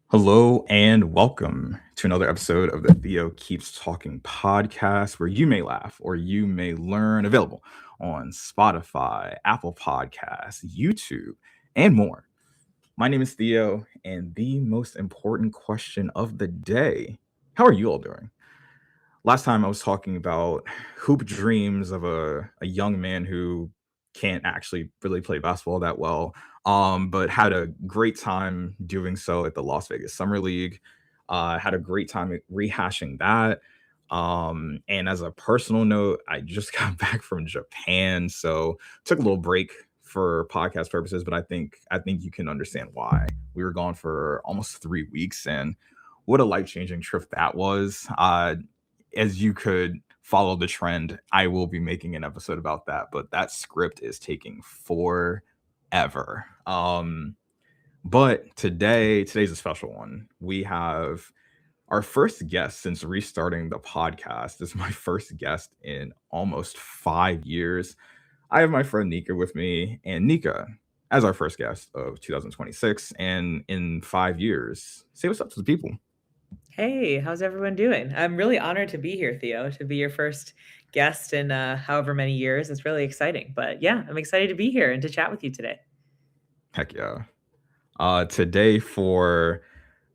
Hello and welcome to another episode of the Theo Keeps Talking podcast, where you may laugh or you may learn. Available on Spotify, Apple Podcasts, YouTube, and more. My name is Theo, and the most important question of the day: how are you all doing? Last time I was talking about hoop dreams of a young man who can't actually really play basketball that well, but had a great time doing so at the Las Vegas Summer League. Had a great time rehashing that. And as a personal note, I just got back from Japan, so took a little break for podcast purposes, but I think you can understand why. We were gone for almost 3 weeks, and what a life-changing trip that was. As you could follow the trend, I will be making an episode about that, but that script is taking forever. But today's a special one. We have our first guest since restarting the podcast. This is my first guest in almost 5 years. I have my friend Nika with me, and Nika, as our first guest of 2026, and in 5 years, say what's up to the people. Hey, how's everyone doing? I'm really honored to be here, Theo, to be your first guest in however many years. It's really exciting. But yeah, I'm excited to be here and to chat with you today. Heck yeah. Today for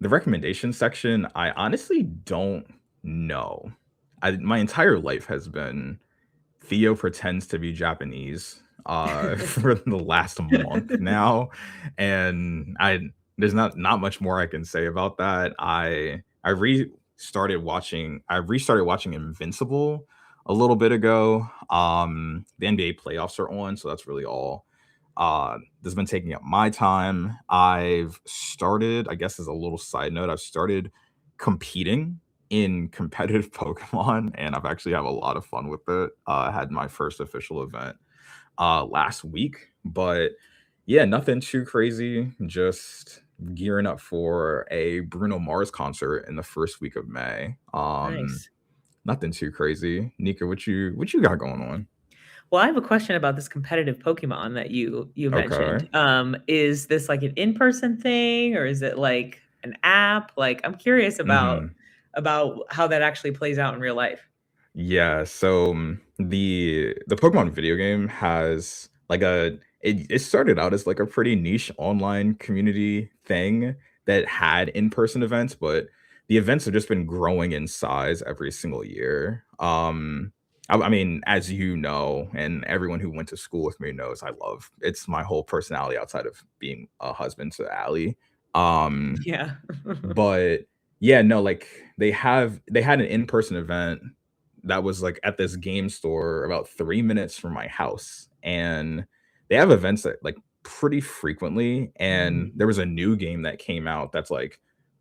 the recommendation section, I honestly don't know. My entire life has been Theo pretends to be Japanese for the last month now, and I there's not much more I can say about that. I restarted watching Invincible a little bit ago. The NBA playoffs are on, so that's really all that's been taking up my time. I've started, I guess as a little side note, I've started competing in competitive Pokemon, and I've actually have a lot of fun with it. I had my first official event last week, but yeah, nothing too crazy. Just gearing up for a Bruno Mars concert in the first week of May. Nice. Nothing too crazy. Nika, what you got going on? Well, I have a question about this competitive Pokemon that you Okay. mentioned. Is this like an in-person thing or is it like an app? Like I'm curious hmm about how that actually plays out in real life. Yeah, so the Pokemon video game has like it started out as like a pretty niche online community thing that had in-person events, but the events have just been growing in size every single year. I mean, as you know, and everyone who went to school with me knows, it's my whole personality outside of being a husband to Allie. Um, Yeah. but yeah, no, like they had an in-person event that was like at this game store about 3 minutes from my house. And they have events that like pretty frequently. And Mm. there was a new game that came out that's like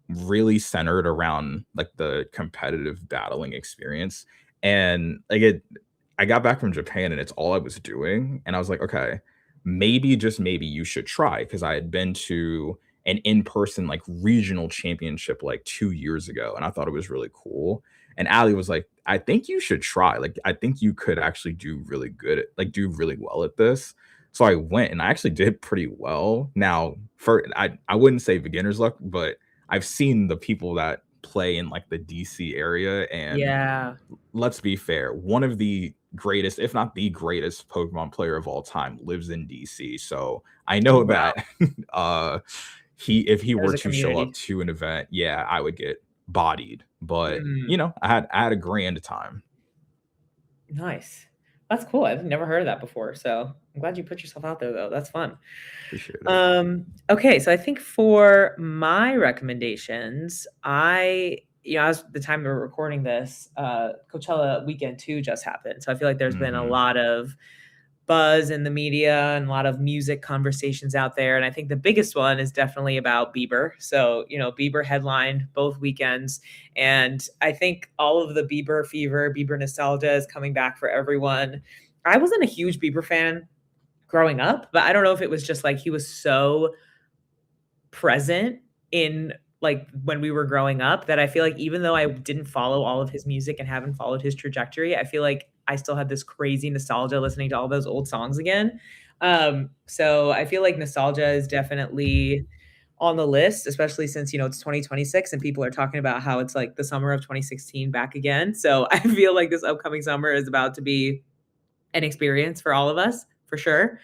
really centered around like the competitive battling experience. And I got back from Japan and it's all I was doing. And I was like, okay, maybe just maybe you should try because I had been to an in-person like regional championship like 2 years ago and I thought it was really cool. And Ali was like, I think you should try. Like, I think you could actually do really good at like do really well at this. So I went and I actually did pretty well. Now, for I wouldn't say beginner's luck, but I've seen the people that play in like the DC area, and Yeah. let's be fair, one of the greatest, if not the greatest Pokemon player of all time lives in DC. So I Oh, know wow. that uh he if he There's were a to show up community. to an event, yeah, I would get bodied. But Mm. I had a grand time. Nice. That's cool. I've never heard of that before. So I'm glad you put yourself out there though. That's fun. Appreciate it. Okay, so I think for my recommendations, as the time we're recording this, Coachella weekend 2 just happened. So I feel like there's been a Mhm. lot of buzz in the media and a lot of music conversations out there. And I think the biggest one is definitely about Bieber. So, Bieber headlined both weekends. And I think all of the Bieber fever, Bieber nostalgia is coming back for everyone. I wasn't a huge Bieber fan growing up, but I don't know if it was just like he was so present in like when we were growing up that I feel like even though I didn't follow all of his music and haven't followed his trajectory, I feel like I still had this crazy nostalgia listening to all those old songs again. So I feel like nostalgia is definitely on the list, especially since, it's 2026 and people are talking about how it's like the summer of 2016 back again. So I feel like this upcoming summer is about to be an experience for all of us, for sure.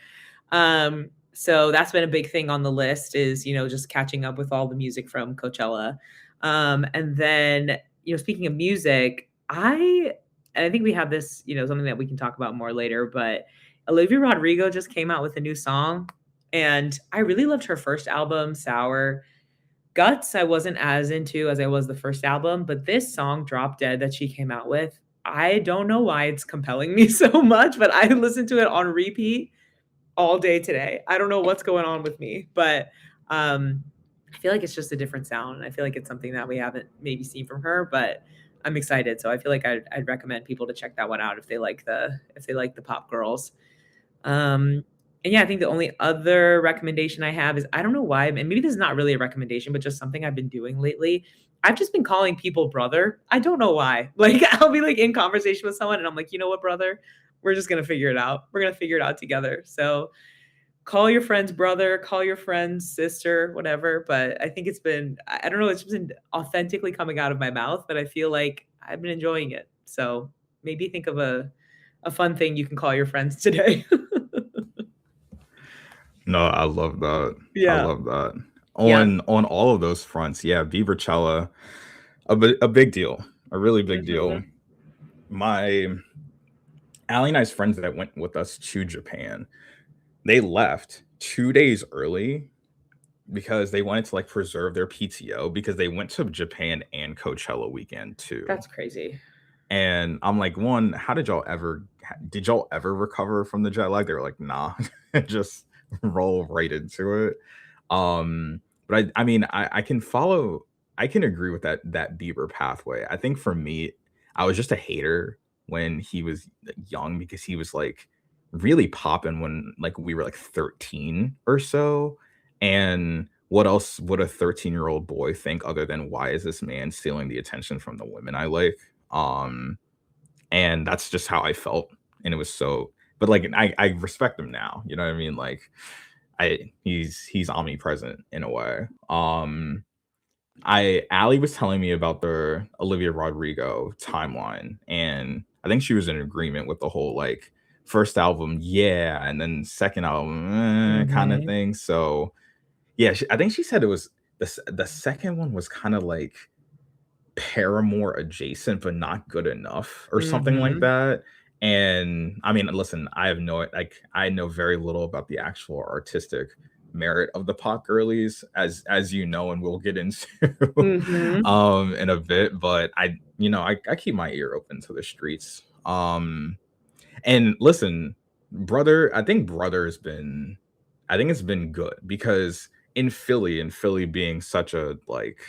So that's been a big thing on the list is, just catching up with all the music from Coachella. And then, speaking of music, and I think we have this, something that we can talk about more later, but Olivia Rodrigo just came out with a new song and I really loved her first album, Sour. Guts, I wasn't as into as I was the first album, but this song, Drop Dead, that she came out with, I don't know why it's compelling me so much, but I listened to it on repeat all day today. I don't know what's going on with me, but I feel like it's just a different sound. And I feel like it's something that we haven't maybe seen from her, but I'm excited. So I feel like I'd recommend people to check that one out if they like the pop girls. And yeah, I think the only other recommendation I have is I don't know why, and maybe this is not really a recommendation, but just something I've been doing lately. I've just been calling people brother. I don't know why. Like I'll be like in conversation with someone and I'm like, you know what, brother? We're just gonna figure it out. We're gonna figure it out together. So call your friend's brother, call your friend's sister, whatever. But I think I don't know, it's just been authentically coming out of my mouth, but I feel like I've been enjoying it. So maybe think of a fun thing you can call your friends today. No, I love that. I Yeah. love that. Yeah. On all of those fronts, yeah, Biebercella, a big deal, a really big deal. Mhm. My Allie and I's friends that went with us to Japan, they left 2 days early because they wanted to like preserve their PTO because they went to Japan and Coachella weekend too. That's crazy. And I'm like, one, how did y'all ever recover from the jet lag? They were like, nah, just roll right into it. But I mean, I can follow, I can agree with that Bieber pathway. I think for me, I was just a hater when he was young because he was like really popping when like we were like 13 or so. And what else would a 13-year-old boy think other than why is this man stealing the attention from the women I like? Um, and that's just how I felt. And it was so, but like I respect him now. You know what I mean? Like he's omnipresent in a way. Allie was telling me about the Olivia Rodrigo timeline, and I think she was in agreement with the whole like first album, yeah, and then second album, kind of Mhm. thing. So yeah, I think she said it was the second one was kind of like Paramore adjacent, but not good enough or something like Mhm. that. And I mean, listen, I know very little about the actual artistic merit of the pop girlies, as you know, and we'll get into Mhm. in a bit. But I keep my ear open to the streets. And listen, I think it's been good because in Philly being such a like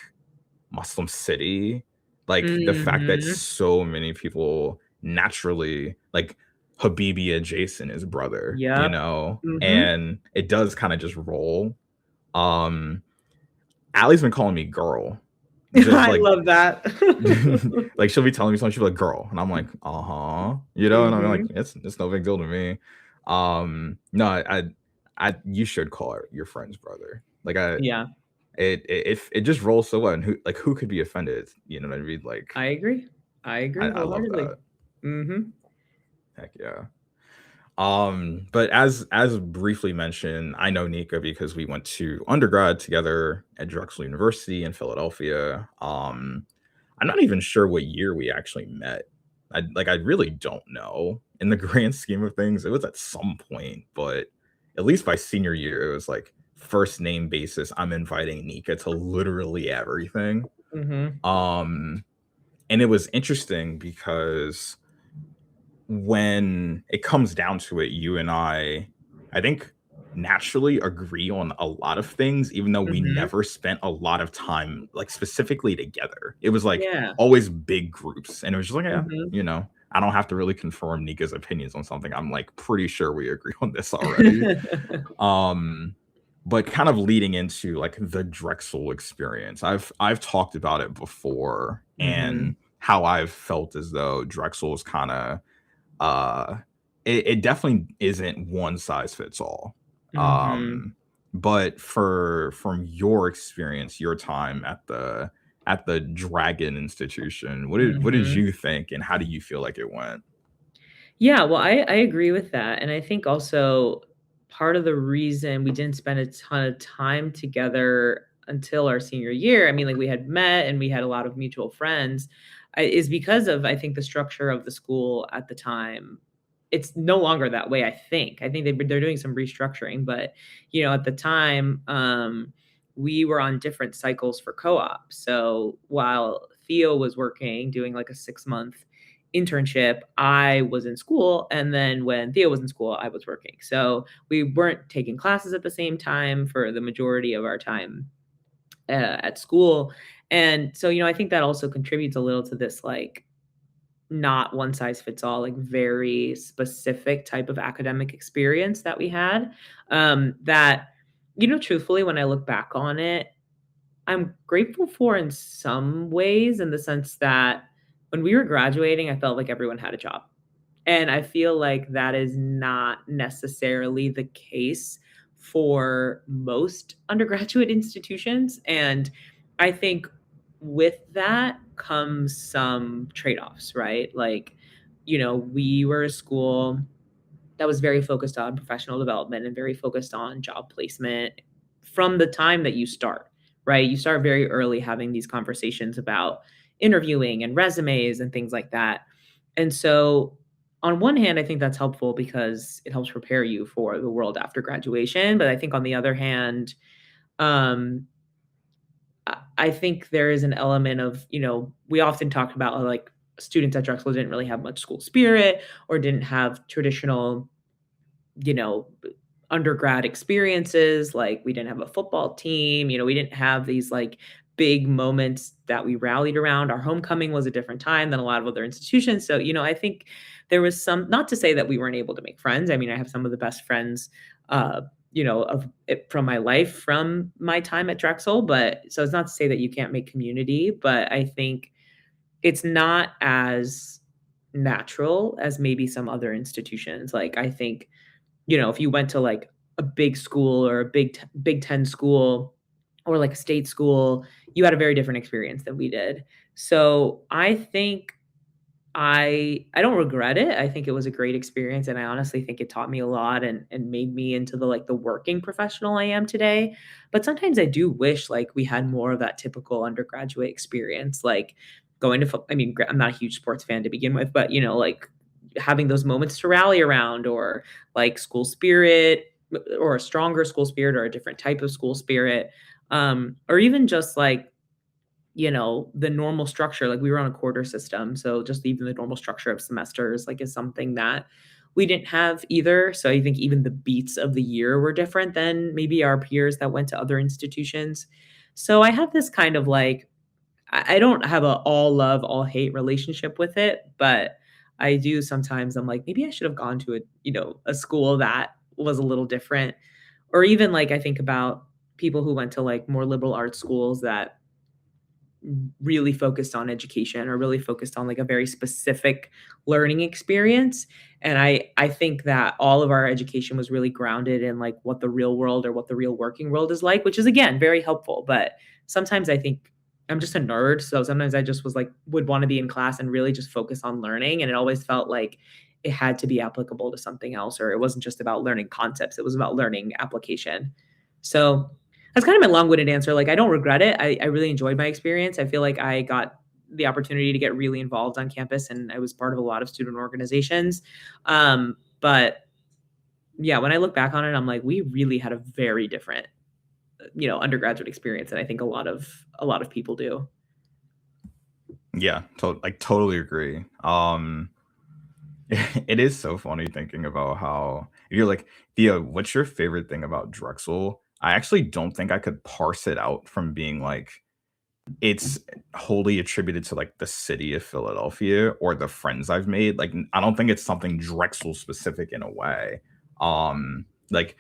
Muslim city, like the fact that Mhm. so many people naturally like Habibi adjacent is brother, Yep. Mhm. and it does kind of just roll. Um, Allie's been calling me girl, just I like love that. like she'll be telling me something, she'll be like girl, and I'm like, uh-huh, and I'm like, Mhm. it's no big deal to me. No, I you should call your friend's brother. Like Yeah, it just rolls so well, and who could be offended? You know what I mean? Like I agree. I agree I love wholeheartedly. that. Mhm. Heck yeah. But as briefly mentioned, I know Nika because we went to undergrad together at Drexel University in Philadelphia. I'm not even sure what year we actually met. I really don't know in the grand scheme of things. It was at some point, but at least by senior year, it was like first name basis. I'm inviting Nika to literally everything. Mhm. Um, and it was interesting because when it comes down to it, you and I think naturally agree on a lot of things, even though we Mhm. never spent a lot of time like specifically together. It was like Yeah. always big groups, and it was just like, yeah, Mhm. I don't have to really confirm Nika's opinions on something. I'm like pretty sure we agree on this already. Um, but kind of leading into like the Drexel experience, I've talked about it before Mhm. and how I've felt as though Drexel is kind of uh it definitely isn't one size fits all. Mhm. Um But from your experience, your time at the Dragon Institution, what did Mhm. you think, and how do you feel like it went? Yeah, well, I agree with that, and I think also part of the reason we didn't spend a ton of time together until our senior year, I mean, like, we had met and we had a lot of mutual friends, is because of, I think, the structure of the school at the time. It's no longer that way, I think. I think they're doing some restructuring, but, at the time, we were on different cycles for co-op. So, while Theo was working, doing, like, a 6-month internship, I was in school, and then when Theo was in school, I was working. So we weren't taking classes at the same time for the majority of our time at school. And so, I think that also contributes a little to this like not one size fits all, like very specific type of academic experience that we had. That, truthfully, when I look back on it, I'm grateful for in some ways, in the sense that when we were graduating, I felt like everyone had a job. And I feel like that is not necessarily the case for most undergraduate institutions. And I think with that comes some trade offs, right? Like, we were a school that was very focused on professional development and very focused on job placement from the time that you start, right? You start very early having these conversations about interviewing and resumes and things like that. And so, on one hand, I think that's helpful because it helps prepare you for the world after graduation. But I think on the other hand, um, I think there is an element of, we often talk about like students at Drexel didn't really have much school spirit or didn't have traditional, you know, undergrad experiences. Like we didn't have a football team, we didn't have these like big moments that we rallied around. Our homecoming was a different time than a lot of other institutions. So, I think there was some, not to say that we weren't able to make friends. I mean, I have some of the best friends, of it from my life from my time at Drexel. But so it's not to say that you can't make community, but I think it's not as natural as maybe some other institutions. Like I think, if you went to like a big school or a Big 10 school or like a state school, you had a very different experience than we did. So I think I don't regret it. I think it was a great experience, and I honestly think it taught me a lot and made me into the like the working professional I am today. But sometimes I do wish like we had more of that typical undergraduate experience, like going to I mean, I'm not a huge sports fan to begin with, but like having those moments to rally around, or like school spirit, or a stronger school spirit, or a different type of school spirit, or even just like the normal structure. Like we were on a quarter system. So just even the normal structure of semesters, like, is something that we didn't have either. So I think even the beats of the year were different than maybe our peers that went to other institutions. So I have this kind of like, I don't have a all love, all hate relationship with it, but I do sometimes I'm like, maybe I should have gone to a school that was a little different. Or even like I think about people who went to like more liberal arts schools that really focused on education, or really focused on like a very specific learning experience. And I think that all of our education was really grounded in like what the real world, or what the real working world is like, which is again very helpful. But sometimes I think I'm just a nerd, so sometimes I just was like would want to be in class and really just focus on learning, and it always felt like it had to be applicable to something else, or it wasn't just about learning concepts, it was about learning application. So that's kind of my long-winded answer. Like, I don't regret it. I really enjoyed my experience. I feel like I got the opportunity to get really involved on campus, and I was part of a lot of student organizations. But yeah, when I look back on it, I'm like, we really had a very different, undergraduate experience than I think a lot of people do. Yeah, totally agree. It is so funny thinking about how if you're like, Theo, what's your favorite thing about Drexel? I actually don't think I could parse it out from being like it's wholly attributed to like the city of Philadelphia or the friends I've made. Like I don't think it's something Drexel specific in a way. Like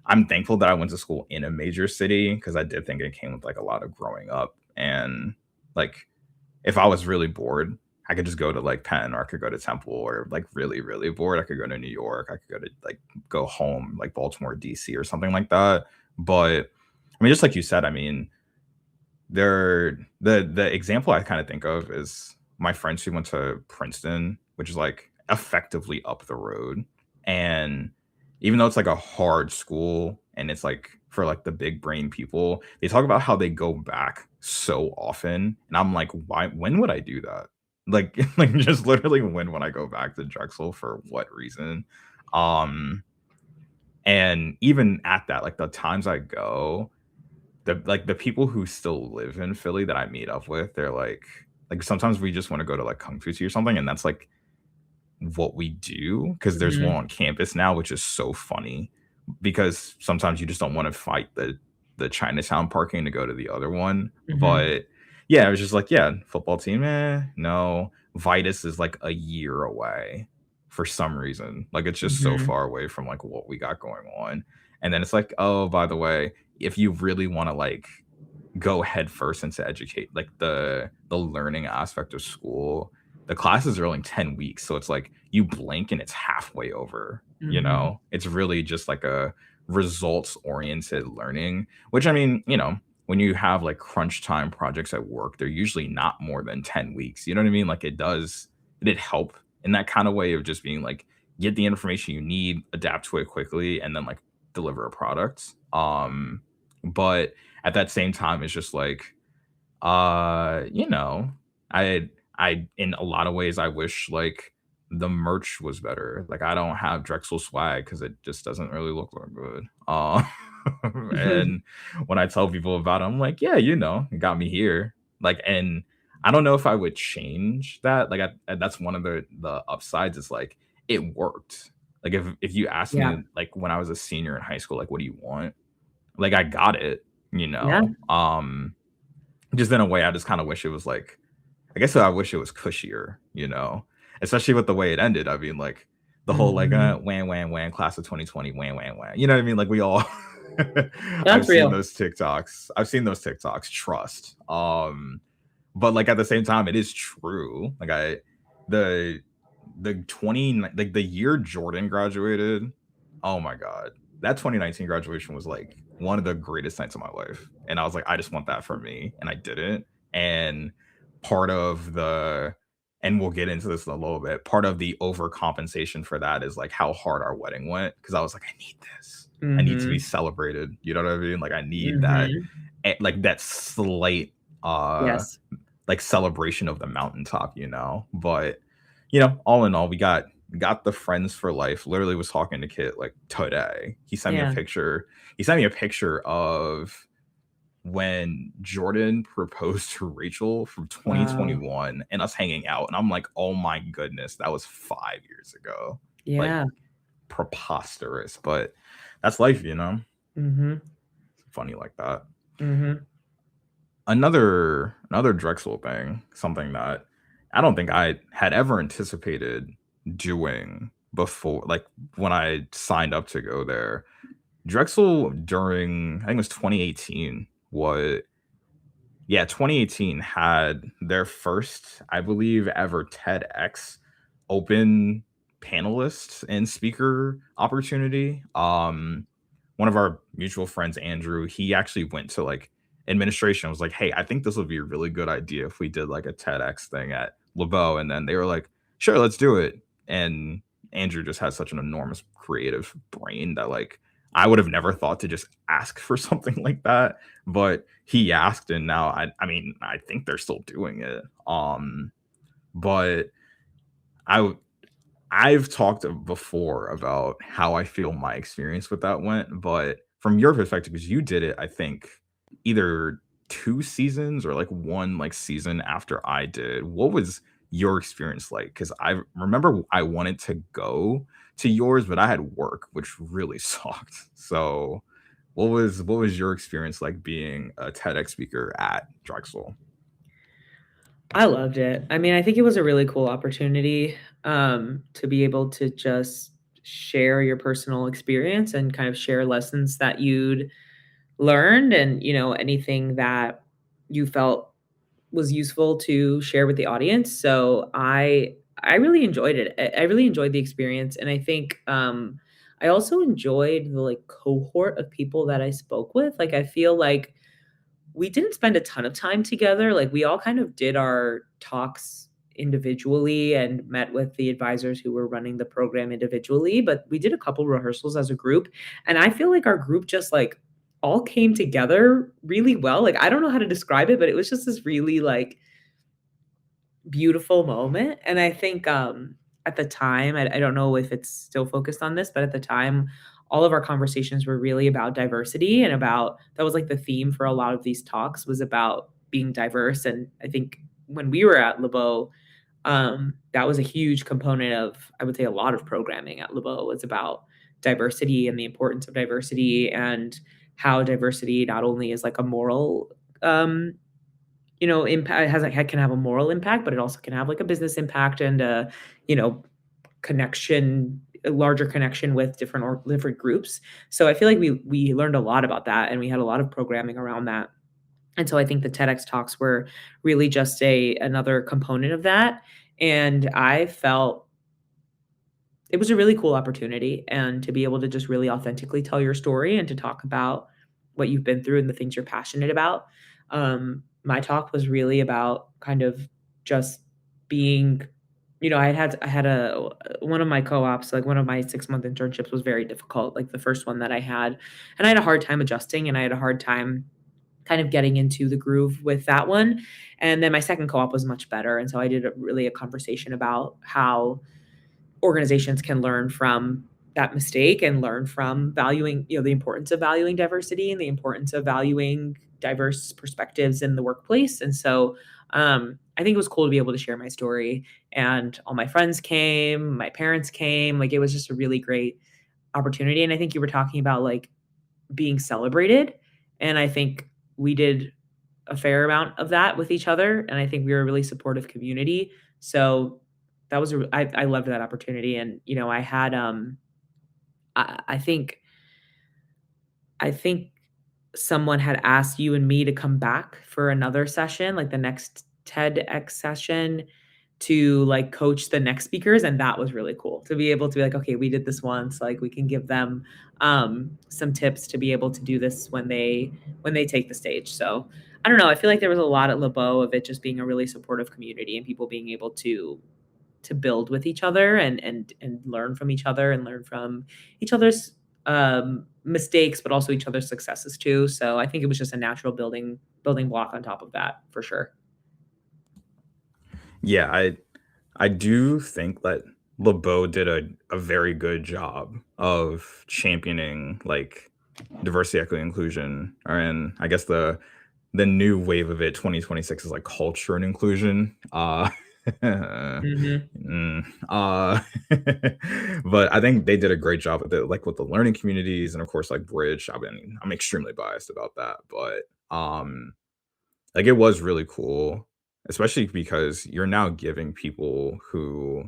I'm thankful that I went to school in a major city because I did think it came with like a lot of growing up. And like if I was really bored, I could just go to like Penn, or I could go to Temple, or like really, really bored, I could go to New York. I could go to like go home, like Baltimore, DC, or something like that. But I mean, just like you said, I mean, the example I kind of think of is my friends who went to Princeton, which is like effectively up the road. And even though it's like a hard school and it's like for like the big brain people, they talk about how they go back so often. And I'm like, why, when would I do that? Like, like just literally when would I go back to Drexel for what reason? Um, and even at that, like the times I go, the people who still live in Philly that I meet up with, they're like sometimes we just want to go to like Kung Fu Tea or something, and that's like what we do because there's one Mhm. on campus now, which is so funny because sometimes you just don't want to fight the Chinatown parking to go to the other one. Mhm. But yeah, I was just like, yeah, football team, no. Vitus is like a year away for some reason. Like it's just so Mhm. far away from like what we got going on. And then it's like, oh, by the way, if you really want to like go headfirst into educate like the learning aspect of school, the classes are only 10 weeks, so it's like you blink and it's halfway over. Mhm. It's really just like a results oriented learning, which I mean, when you have like crunch time projects at work, they're usually not more than 10 weeks. You know what I mean? Like it did help in that kind of way of just being like, get the information you need, adapt to it quickly, and then like deliver a product. But at that same time, it's just like, uh, you know, I I in a lot of ways I wish like the merch was better. Like I don't have Drexel swag because it just doesn't really look that good. And when I tell people about it, I'm like, yeah, it got me here. Like, and I don't know if I would change that. Like, that's one of the upsides. Is like it worked. Like if you asked Yeah. me like when I was a senior in high school, like what do you want? Like I got it, Yeah. just in a way I just kind of wish it was like, I guess I wish it was cushier, especially with the way it ended. I mean, like the whole like Mhm. wham class of 2020 wham. You know what I mean? Like we all That's real. I've seen those TikToks, trust. But like at the same time it is true. Like the the 20 like the year Jordan graduated, oh my god. That 2019 graduation was like one of the greatest nights of my life. And I was like, I just want that for me. And I didn't. And part of the, and we'll get into this in a little bit, part of the overcompensation for that is like how hard our wedding went. Cause I was like, I need this. I need to be Mhm. celebrated. You know what I mean? Like I need that, Mhm. like that slight, Yes. like celebration of the mountaintop, But all in all, we got the friends for life. Literally was talking to Kit like today. He sent me a Yeah. picture. He sent me a picture of when Jordan proposed to Rachel from Wow. 2021 and us hanging out. And I'm like, oh my goodness, that was 5 years ago. Like Yeah. preposterous. But that's life. Mhm. Funny like that. Mhm. Another Drexel thing, something that I don't think I had ever anticipated doing before, like when I signed up to go there. Drexel during I think it was 2018 was yeah 2018 had their first, I believe, ever TEDx open panelist and speaker opportunity. One of our mutual friends, Andrew, he actually went to like administration and was like, hey, I think this would be a really good idea if we did like a TEDx thing at LeBeau. And then they were like, sure, let's do it. And Andrew just has such an enormous creative brain that like I would have never thought to just ask for something like that. But he asked, and now I mean, I think they're still doing it. But I I've talked before about how I feel my experience with that went, but from your perspective, because you did it, I think either 2 seasons or like one like season after I did. What was your experience like? Because I remember I wanted to go to yours, but I had work, which really sucked. So, what was your experience like being a TEDx speaker at Drexel? I loved it. I mean, I think it was a really cool opportunity, to be able to just share your personal experience and kind of share lessons that you'd learned and, anything that you felt was useful to share with the audience. So I really enjoyed it. I really enjoyed the experience, and I think I also enjoyed the like cohort of people that I spoke with. Like I feel like we didn't spend a ton of time together. Like we all kind of did our talks individually and met with the advisors who were running the program individually, but we did a couple rehearsals as a group. And I feel like our group just like all came together really well. Like I don't know how to describe it, but it was just this really like beautiful moment. And I think at the time, I don't know if it's still focused on this, but at the time, all of our conversations were really about diversity and about that was like the theme for a lot of these talks was about being diverse. And I think when we were at LeBeau, that was a huge component of, I would say, a lot of programming at LeBeau was about diversity and the importance of diversity and how diversity not only is like a moral impact can have a moral impact, but it also can have like a business impact and a, you know, connection, a larger connection with different groups. So I feel like we learned a lot about that and we had a lot of programming around that. And so I think the TEDx talks were really just another component of that. And I felt it was a really cool opportunity and to be able to just really authentically tell your story and to talk about what you've been through and the things you're passionate about. My talk was really about kind of just being, I had a one of my co-ops, like one of my 6-month internships was very difficult, like the first one that I had, and I had a hard time adjusting and I had a hard time kind of getting into the groove with that one. And then my second co-op was much better. And so I did a conversation about how organizations can learn from that mistake and learn from valuing, the importance of valuing diversity and the importance of valuing diverse perspectives in the workplace. And so I think it was cool to be able to share my story. And all my friends came, my parents came. Like it was just a really great opportunity. And I think you were talking about like being celebrated. And I think we did a fair amount of that with each other. And I think we were a really supportive community. So that was I loved that opportunity. And, I had, I think someone had asked you and me to come back for another session, like the next TEDx session to like coach the next speakers. And that was really cool to be able to be like, okay, we did this once, like we can give them some tips to be able to do this when they take the stage. So I don't know. I feel like there was a lot at LeBeau of it just being a really supportive community and people being able to build with each other and learn from each other and learn from each other's mistakes, but also each other's successes too. So I think it was just a natural building block on top of that for sure. Yeah, I do think that LeBeau did a very good job of championing like diversity, equity, inclusion, and I guess the new wave of it, 2026, is like culture and inclusion. Mhm. Uh, but I think they did a great job with it, like with the learning communities, and of course, like Bridge. I mean, I'm extremely biased about that, but like it was really cool, especially because you're now giving people who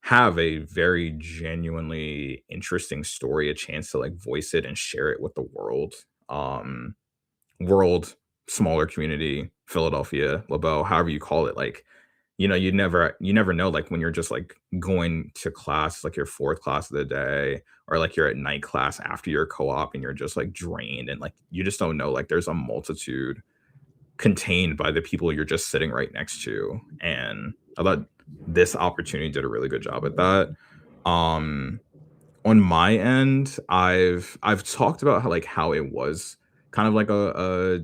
have a very genuinely interesting story a chance to like voice it and share it with the world. Um, world, smaller community, Philadelphia, LeBeau, however you call it, like, you never know, like when you're just like going to class, like your fourth class of the day, or like you're at night class after your co-op and you're just like drained and like you just don't know, like there's a multitude contained by the people you're just sitting right next to. And I thought this opportunity did a really good job at that. Um on my end, I've talked about how it was kind of like I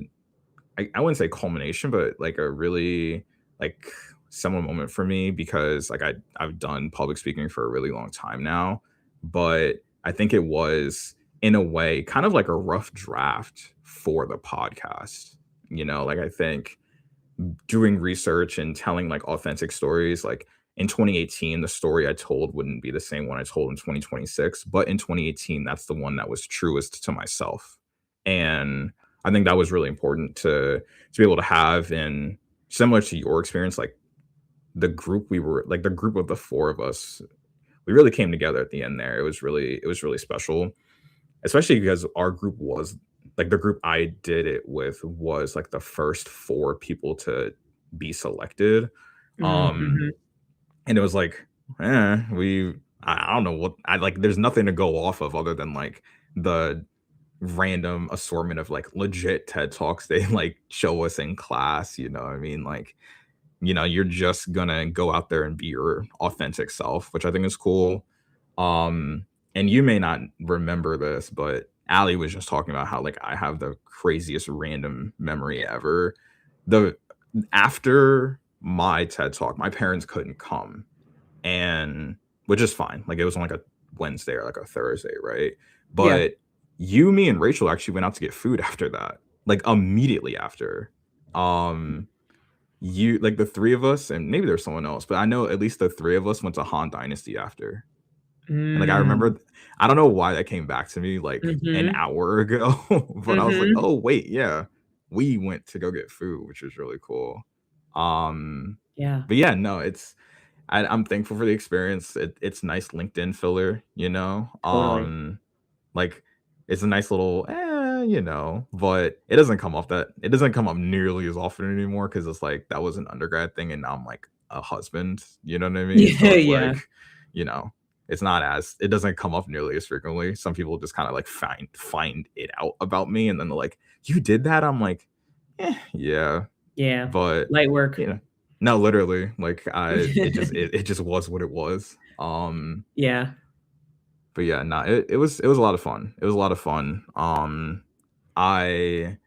wouldn't say culmination, but like a really like seminal moment for me because like I've done public speaking for a really long time now, but I think it was in a way kind of like a rough draft for the podcast. Like I think doing research and telling like authentic stories, like in 2018 the story I told wouldn't be the same one I told in 2026, but in 2018 that's the one that was truest to myself. And I think that was really important to be able to have. And similar to your experience, like the group of the four of us, we really came together at the end there. It was really special, especially because our group was like the group I did it with was like the first four people to be selected. Um Mhm. and it was like, we I don't know what I like. There's nothing to go off of other than like the random assortment of like legit TED talks they like show us in class. You know what I mean? Like, you're just gonna go out there and be your authentic self, which I think is cool. And you may not remember this, but Allie was just talking about how like I have the craziest random memory ever. The After my TED talk, my parents couldn't come, and which is fine. Like it was on like a Wednesday or like a Thursday, right? Yeah. But you, me, and Rachel actually went out to get food after that, like immediately after. Um, you like the three of us, and maybe there's someone else, but I know at least the three of us went to Han Dynasty after. And like I Mm. remember, I don't know why that came back to me like an Mhm. hour ago, but I was like, Mhm. oh wait, yeah, we went to go get food, which was really cool. Um, Yeah, but yeah, no, I'm thankful for the experience. It's nice LinkedIn filler, you know. totally. Like it's a nice little, but it doesn't come up nearly as often anymore because it's like that was an undergrad thing, and now I'm like a husband, you know what I mean? So Yeah, it's yeah. like, you know, it doesn't come up nearly as frequently. Some people just kind of like find it out about me, and then they're like, "You did that?" I'm like, yeah, Yeah. but Light work. you know, no, literally, like it just was what it was. Yeah. But yeah, no, it was a lot of fun. It was a lot of fun. I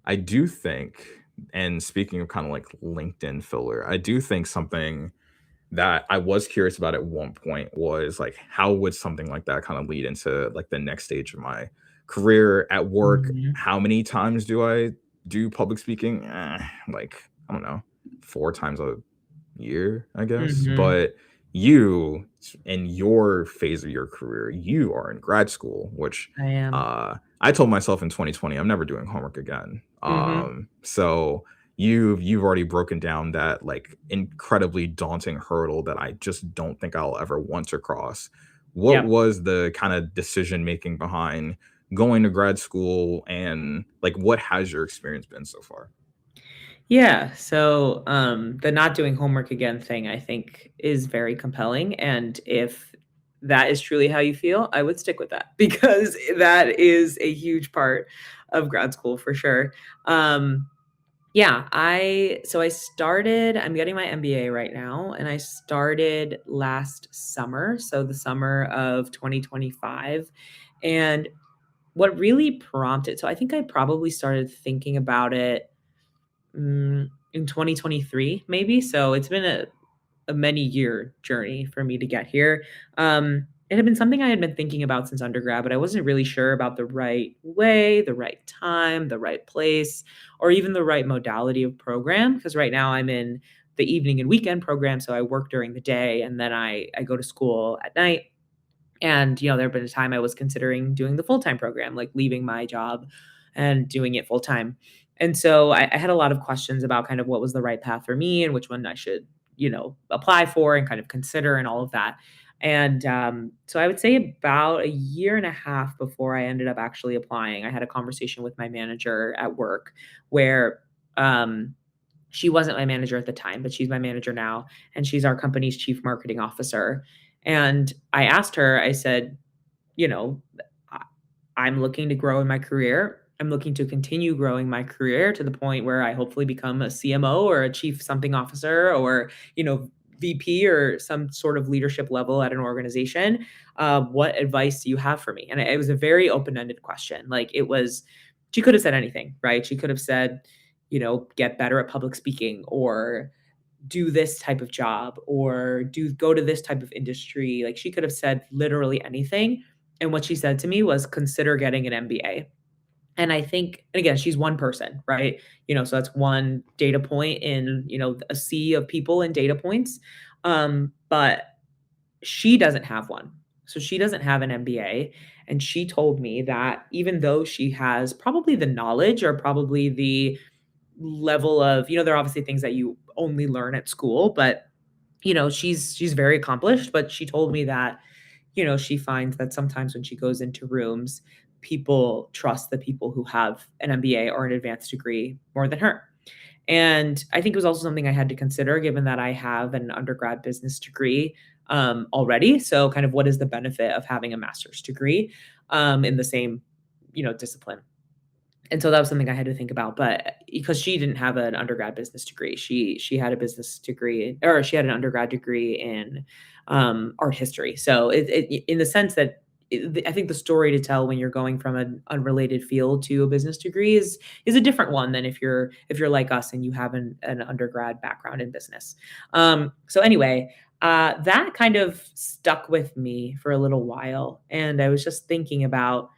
I do think, and speaking of kind of like LinkedIn filler, I do think something that I was curious about at one point was like how would something like that kind of lead into like the next stage of my career at work? Mhm. How many times do I do public speaking? Like I don't know, 4 times a year, I guess. Mhm. But you, in your phase of your career, you are in grad school, which I am. I told myself in 2020 I'm never doing homework again. Mhm. So you've already broken down that like incredibly daunting hurdle that I just don't think I'll ever want to cross. What Yep. was the kind of decision making behind going to grad school, and like what has your experience been so far? Yeah, so, the not doing homework again thing, I think, is very compelling, and if that is truly how you feel, I would stick with that because that is a huge part of grad school for sure. Um, yeah, I'm getting my MBA right now, and I started last summer, so the summer of 2025, and what really prompted I think I probably started thinking about it in 2023, maybe. So it's been a many year journey for me to get here. It had been something I had been thinking about since undergrad, but I wasn't really sure about the right way, the right time, the right place, or even the right modality of program. Because right now I'm in the evening and weekend program. So I work during the day and then I go to school at night. And, there had been a time I was considering doing the full-time program, like leaving my job and doing it full time. And so I had a lot of questions about kind of what was the right path for me and which one I should, apply for and kind of consider and all of that. And so I would say about a year and a half before I ended up actually applying, I had a conversation with my manager at work where she wasn't my manager at the time, but she's my manager now, and she's our company's chief marketing officer. And I asked her, I said, you know, I- I'm looking to grow in my career. I'm looking to continue growing my career to the point where I hopefully become a CMO or a chief something officer or, VP or some sort of leadership level at an organization. What advice do you have for me? And it was a very open ended question. She could have said anything, right? She could have said, get better at public speaking or do this type of job or go to this type of industry. Like she could have said literally anything. And what she said to me was consider getting an MBA. And I think, and again, she's one person, right? So that's one data point in, a sea of people and data points. But she doesn't have one. So she doesn't have an MBA. And she told me that even though she has probably the knowledge or probably the level of, there are obviously things that you only learn at school, but she's very accomplished, but she told me that, she finds that sometimes when she goes into rooms, people trust the people who have an MBA or an advanced degree more than her. And I think it was also something I had to consider given that I have an undergrad business degree. already. So kind of what is the benefit of having a master's degree in the same, discipline? And so that was something I had to think about, but because she didn't have an undergrad business degree, she had a business degree, or she had an undergrad degree in art history. So in the sense that I think the story to tell when you're going from an unrelated field to a business degree is a different one than if you're like us and you have an undergrad background in business. So anyway, that kind of stuck with me for a little while, and I was just thinking about,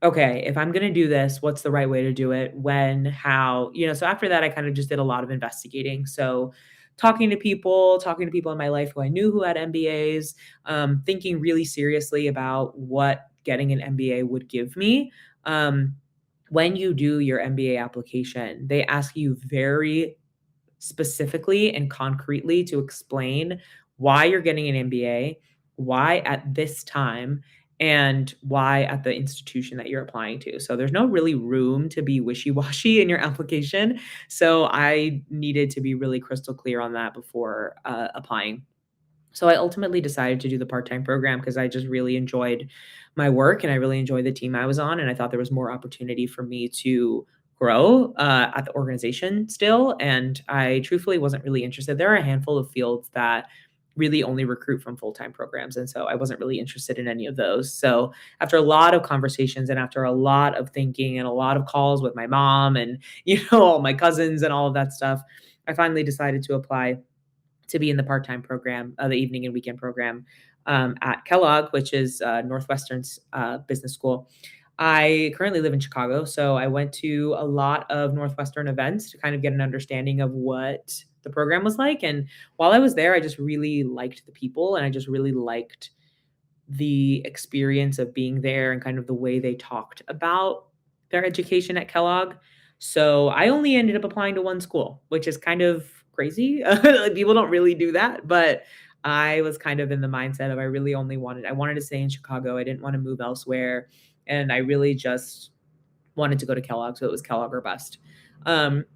okay, if I'm gonna do this, what's the right way to do it? When, how, so after that, I kind of just did a lot of investigating. So talking to people in my life who I knew who had MBAs, thinking really seriously about what getting an MBA would give me. When you do your MBA application, they ask you very specifically and concretely to explain why you're getting an MBA, why at this time, and why at the institution that you're applying to. So there's no really room to be wishy-washy in your application. So I needed to be really crystal clear on that before applying. So I ultimately decided to do the part-time program because I just really enjoyed my work and I really enjoyed the team I was on, and I thought there was more opportunity for me to grow at the organization still. And I truthfully wasn't really interested. There are a handful of fields that really only recruit from full-time programs, and so I wasn't really interested in any of those. So after a lot of conversations and after a lot of thinking and a lot of calls with my mom and all my cousins and all of that stuff, I finally decided to apply to be in the part-time program, the evening and weekend program at Kellogg, which is Northwestern's business school. I currently live in Chicago, so I went to a lot of Northwestern events to kind of get an understanding of what the program was like. And while I was there, I just really liked the people and I just really liked the experience of being there and kind of the way they talked about their education at Kellogg. So I only ended up applying to one school, which is kind of crazy. Like, people don't really do that, but I was kind of in the mindset of I wanted to stay in Chicago. I didn't want to move elsewhere. And I really just wanted to go to Kellogg. So it was Kellogg or bust.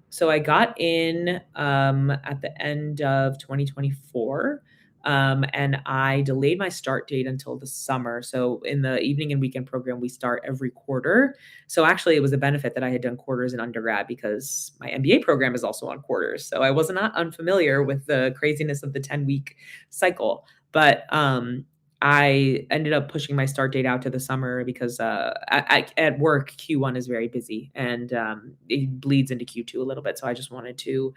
So I got in at the end of 2024. And I delayed my start date until the summer. So in the evening and weekend program, we start every quarter. So actually, it was a benefit that I had done quarters in undergrad because my MBA program is also on quarters. So I was not unfamiliar with the craziness of the 10-week cycle. But I ended up pushing my start date out to the summer because at work, Q1 is very busy and it bleeds into Q2 a little bit. So I just wanted to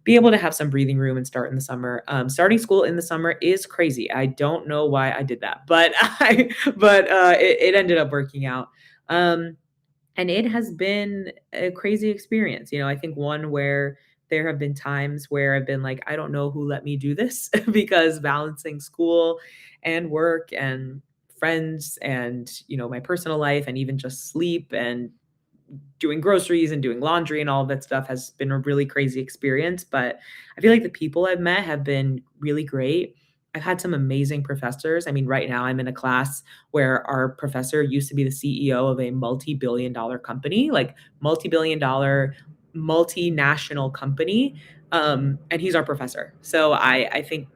be able to have some breathing room and start in the summer. Starting school in the summer is crazy. I don't know why I did that, but it ended up working out. And it has been a crazy experience. I think one where there have been times where I've been like, I don't know who let me do this because balancing school and work and friends and, my personal life and even just sleep and doing groceries and doing laundry and all of that stuff has been a really crazy experience. But I feel like the people I've met have been really great. I've had some amazing professors. I mean, right now I'm in a class where our professor used to be the CEO of a multi-billion dollar company, like multi-billion dollar, multinational company. And he's our professor. So I think,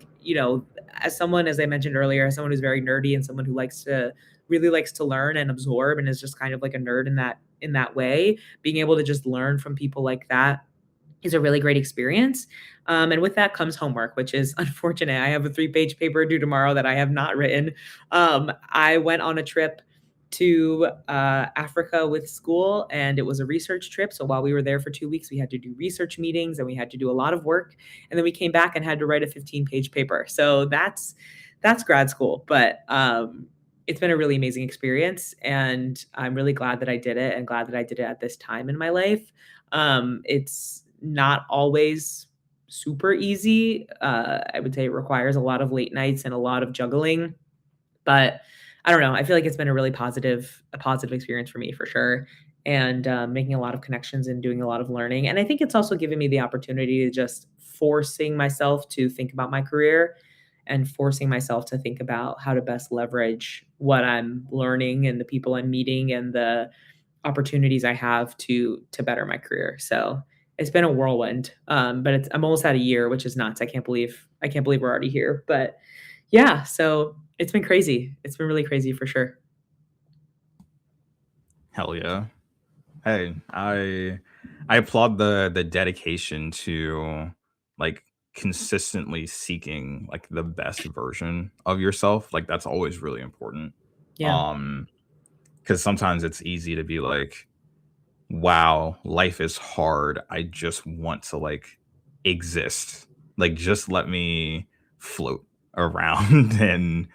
as I mentioned earlier, as someone who's very nerdy and someone who really likes to learn and absorb and is just kind of like a nerd in that way, being able to just learn from people like that is a really great experience. And with that comes homework, which is unfortunate. I have a 3-page paper due tomorrow that I have not written. I went on a trip to Africa with school, and it was a research trip. So while we were there for 2 weeks, we had to do research meetings and we had to do a lot of work. And then we came back and had to write a 15-page paper. So that's grad school. But it's been a really amazing experience, and I'm really glad that I did it and glad that I did it at this time in my life. It's not always super easy. I would say it requires a lot of late nights and a lot of juggling, but I don't know. I feel like it's been a really positive experience for me for sure. And making a lot of connections and doing a lot of learning. And I think it's also given me the opportunity to just forcing myself to think about my career and forcing myself to think about how to best leverage what I'm learning and the people I'm meeting and the opportunities I have to better my career. So it's been a whirlwind. But I'm almost at a year, which is nuts. I can't believe we're already here. But Yeah, so it's been crazy. It's been really crazy for sure. Hell yeah. Hey, I applaud the dedication to like consistently seeking like the best version of yourself. Like that's always really important. Yeah. Um, because sometimes it's easy to be like, wow, life is hard. I just want to like exist. Like just let me float around and,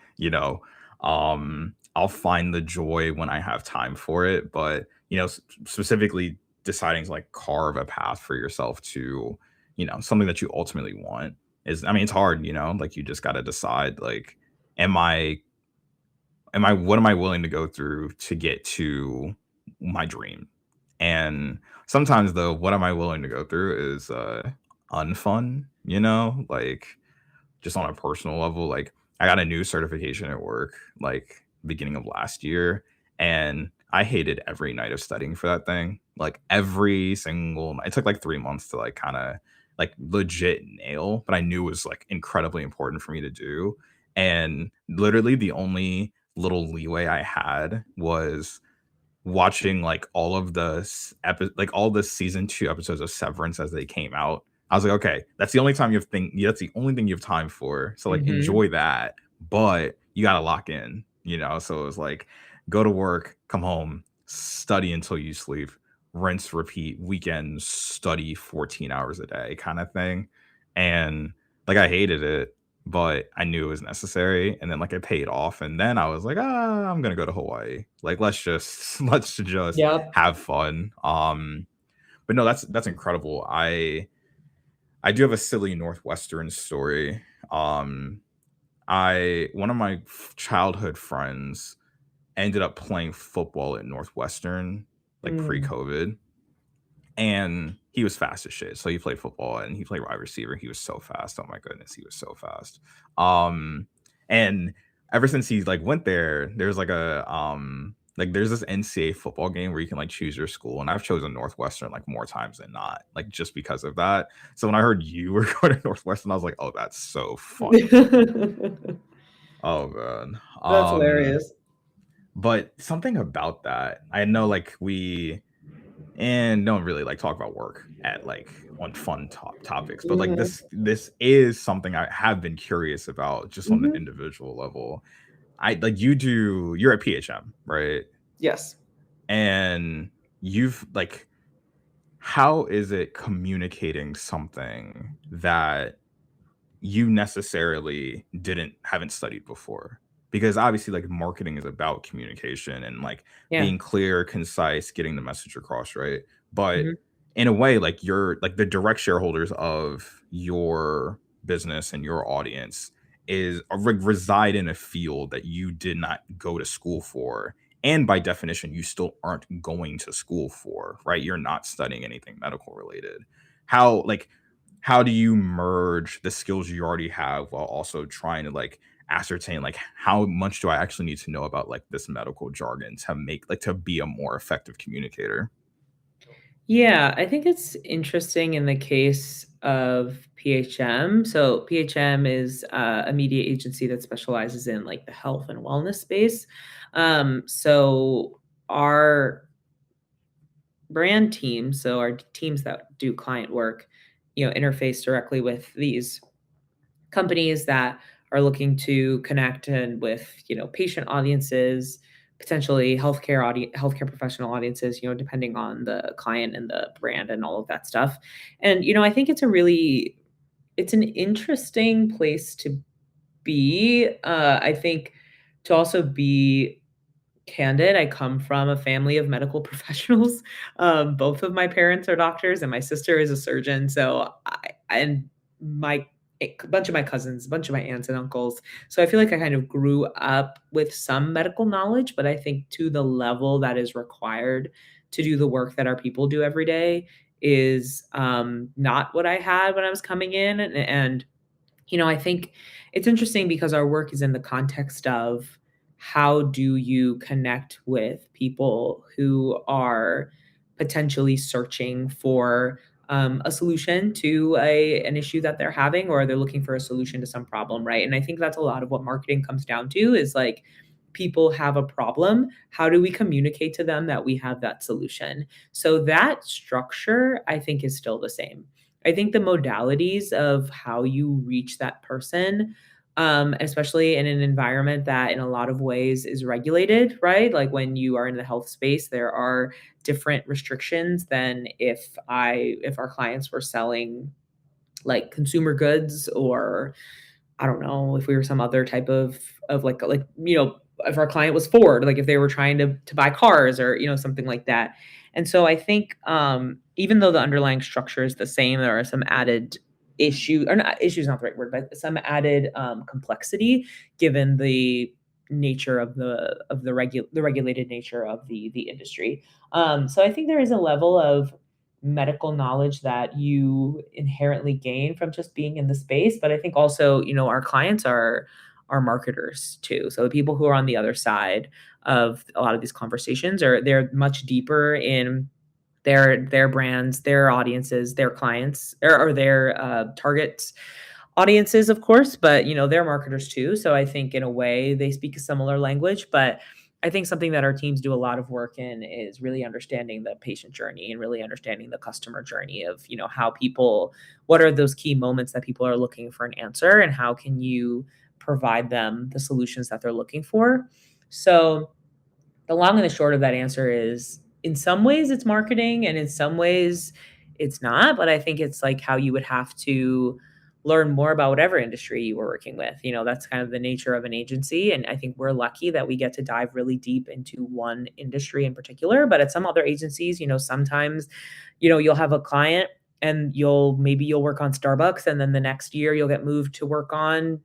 I'll find the joy when I have time for it, but specifically deciding to like carve a path for yourself to, something that you ultimately want is I mean it's hard, like you just got to decide like am I what am I willing to go through to get to my dream? And sometimes though, what am I willing to go through is unfun, like just on a personal level. Like I got a new certification at work like beginning of last year, and I hated every night of studying for that thing. Like every single night. It took like 3 months to like kind of like legit nail, but I knew it was like incredibly important for me to do. And literally the only little leeway I had was watching like all of the like all the season 2 episodes of Severance as they came out. I was like, okay, that's the only time you have thing. That's the only thing you have time for. So like Mhm. enjoy that, but you got to lock in. So it was like go to work, come home, study until you sleep, rinse, repeat, weekends, study 14 hours a day kind of thing. And like I hated it, but I knew it was necessary, and then like it paid off, and then I was like, I'm gonna go to Hawaii. Like let's just let's just Yep. have fun. But no, that's incredible. I do have a silly Northwestern story. Um, I one of my childhood friends ended up playing football at Northwestern like Mm. pre-COVID, and he was fast as shit. So he played football and he played wide receiver. He was so fast. Oh my goodness, he was so fast. And ever since he like went there, there's like a like there's this NCAA football game where you can like choose your school, and I've chosen Northwestern like more times than not, like just because of that. So when I heard you were going to Northwestern, I was like, oh, that's so funny. Oh man. That's hilarious. But something about that, I know like we and don't really like talk about work at like on fun topics, but like Mhm. this is something I have been curious about just on an Mhm. individual level. I like you're at PHM, right? Yes. And you've like how is it communicating something that you necessarily haven't studied before? Because obviously like marketing is about communication and like Yeah. being clear, concise, getting the message across, right? But Mhm. in a way like you're like the direct shareholders of your business and your audience reside in a field that you did not go to school for, and by definition you still aren't going to school for, right? You're not studying anything medical related. How like how do you merge the skills you already have while also trying to like ascertain like how much do I actually need to know about like this medical jargon to make like to be a more effective communicator? Yeah, I think it's interesting in the case of PHM. So PHM is a media agency that specializes in like the health and wellness space. So our brand teams, so our teams that do client work, interface directly with these companies that are looking to connect and with, patient audiences, potentially healthcare professional audiences, depending on the client and the brand and all of that stuff. And, I think it's an interesting place to be. I think to also be candid, I come from a family of medical professionals. Both of my parents are doctors, and my sister is a surgeon. So and my a bunch of my cousins, a bunch of my aunts and uncles. So I feel like I kind of grew up with some medical knowledge, but I think to the level that is required to do the work that our people do every day is not what I had when I was coming in. And I think it's interesting because our work is in the context of how do you connect with people who are potentially searching for a solution to an issue that they're having, or they're looking for a solution to some problem, right? And I think that's a lot of what marketing comes down to is like, people have a problem. How do we communicate to them that we have that solution? So that structure, I think, is still the same. I think the modalities of how you reach that person, especially in an environment that in a lot of ways is regulated, right? Like when you are in the health space, there are different restrictions than if our clients were selling like consumer goods, or I don't know, if we were some other type of like, if our client was Ford, like if they were trying to buy cars or, something like that. And so I think even though the underlying structure is the same, there are some added issue or not issues, not the right word, but some added complexity given the nature of the regulated nature of the industry. So I think there is a level of medical knowledge that you inherently gain from just being in the space. But I think also, our clients are marketers too. So the people who are on the other side of a lot of these conversations they're much deeper in their brands, their audiences, their clients, or their target audiences, of course, but they're marketers too. So I think in a way they speak a similar language, but I think something that our teams do a lot of work in is really understanding the patient journey and really understanding the customer journey of, how people, what are those key moments that people are looking for an answer, and how can you provide them the solutions that they're looking for. So the long and the short of that answer is, in some ways it's marketing and in some ways it's not, but I think it's like how you would have to learn more about whatever industry you were working with. That's kind of the nature of an agency, and I think we're lucky that we get to dive really deep into one industry in particular. But at some other agencies, sometimes you'll have a client and you'll work on Starbucks, and then the next year you'll get moved to work on,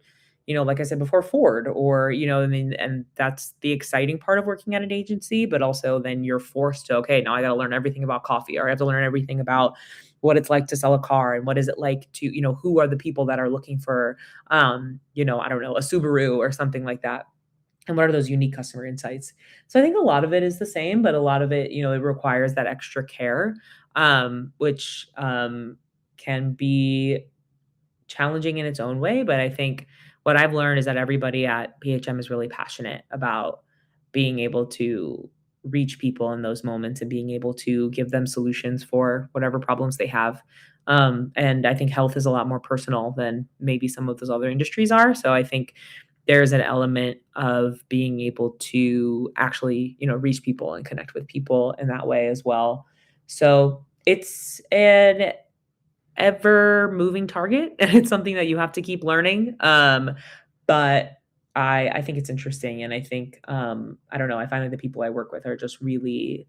like I said before, Ford, or, I mean, and that's the exciting part of working at an agency, but also then you're forced to, okay, now I got to learn everything about coffee, or I have to learn everything about what it's like to sell a car, and what is it like to, who are the people that are looking for, I don't know, a Subaru or something like that. And what are those unique customer insights? So I think a lot of it is the same, but a lot of it, it requires that extra care, which can be challenging in its own way. But I think what I've learned is that everybody at PHM is really passionate about being able to reach people in those moments and being able to give them solutions for whatever problems they have. And I think health is a lot more personal than maybe some of those other industries are. So I think there's an element of being able to actually, reach people and connect with people in that way as well. So it's an ever moving target, and it's something that you have to keep learning. But I think it's interesting, and I think I don't know, I find that the people I work with are just really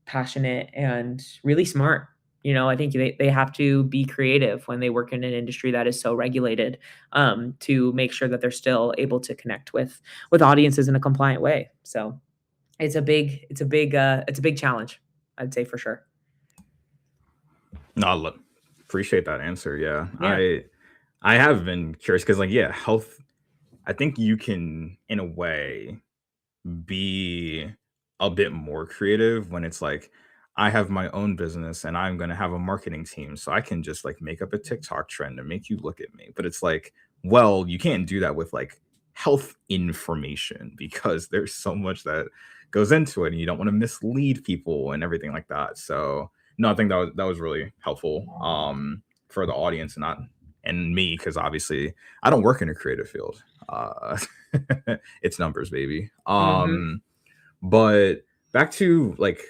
passionate and really smart. I think they have to be creative when they work in an industry that is so regulated, to make sure that they're still able to connect with audiences in a compliant way. So it's a big challenge, I'd say, for sure. No, look, appreciate that answer. Yeah, Yeah. I have been curious because, like, yeah, health. I think you can, in a way, be a bit more creative when it's like, I have my own business and I'm going to have a marketing team, so I can just like make up a TikTok trend and make you look at me. But it's like, well, you can't do that with like health information because there's so much that goes into it, and you don't want to mislead people and everything like that. So, no, I think that was really helpful for the audience, and not and me, because obviously I don't work in a creative field. Uh, it's numbers, baby. Mhm. But back to like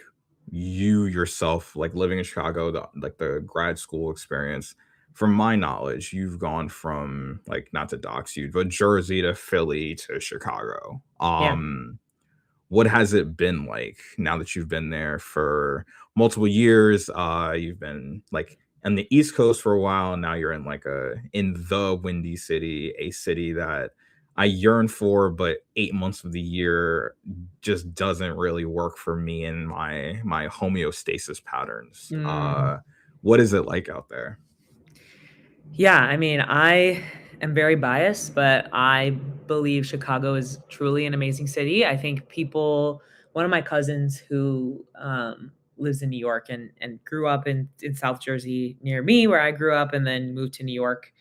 you yourself, like living in Chicago, the grad school experience. From my knowledge, you've gone from, like, not to dox you, but Jersey to Philly to Chicago. Yeah. What has it been like now that you've been there for multiple years? You've been like on the East Coast for a while, and now you're in like in the Windy City, a city that I yearn for, but 8 months of the year just doesn't really work for me and my homeostasis patterns. Mm. What is it like out there? Yeah, I mean, I am very biased, but I believe Chicago is truly an amazing city. I think one of my cousins who lives in New York and grew up in South Jersey near me where I grew up, and then moved to New York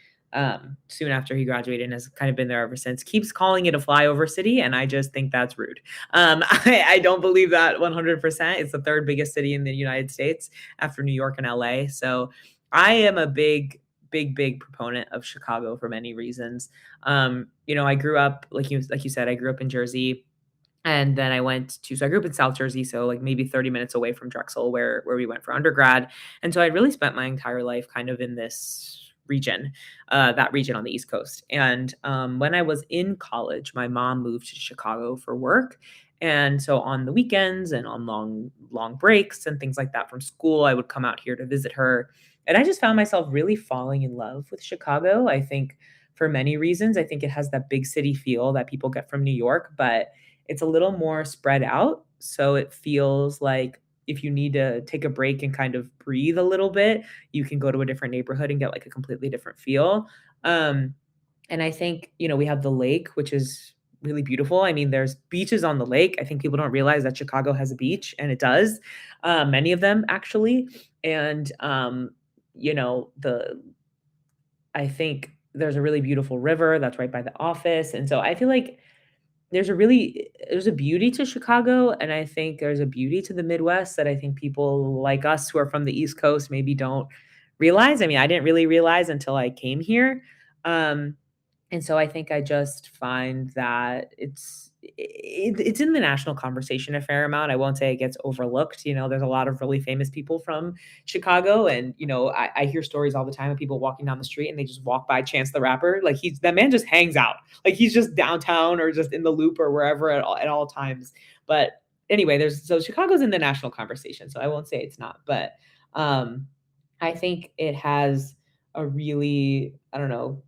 soon after he graduated and has kind of been there ever since. Keeps calling it a flyover city, and I just think that's rude. I don't believe that 100%. It's the third biggest city in the United States after New York and LA. So I am a big proponent of Chicago for many reasons. I grew up like you said, I grew up in Jersey. And then so I grew up in South Jersey, so like maybe 30 minutes away from Drexel where we went for undergrad. And so I really spent my entire life kind of in this region, that region on the East Coast. And when I was in college, my mom moved to Chicago for work. And so on the weekends and on long breaks and things like that from school, I would come out here to visit her. And I just found myself really falling in love with Chicago. I think for many reasons. I think it has that big city feel that people get from New York, but it's a little more spread out. So it feels like if you need to take a break and kind of breathe a little bit, you can go to a different neighborhood and get like a completely different feel. Um, and I think, we have the lake, which is really beautiful. I mean, there's beaches on the lake. I think people don't realize that Chicago has a beach, and it does. Many of them actually. And the I think there's a really beautiful river that's right by the office. And so I feel like there's a beauty to Chicago, and I think there's a beauty to the Midwest that I think people like us who are from the East Coast maybe don't realize. I mean, I didn't really realize until I came here. Um, and so I think I just find that it's in the national conversation a fair amount. I won't say it gets overlooked. There's a lot of really famous people from Chicago, and I hear stories all the time of people walking down the street and they just walk by Chance the Rapper. Like that man just hangs out. Like he's just downtown or just in the Loop or wherever at all times. But anyway, so Chicago's in the national conversation, so I won't say it's not. But I think it has a really, I don't know,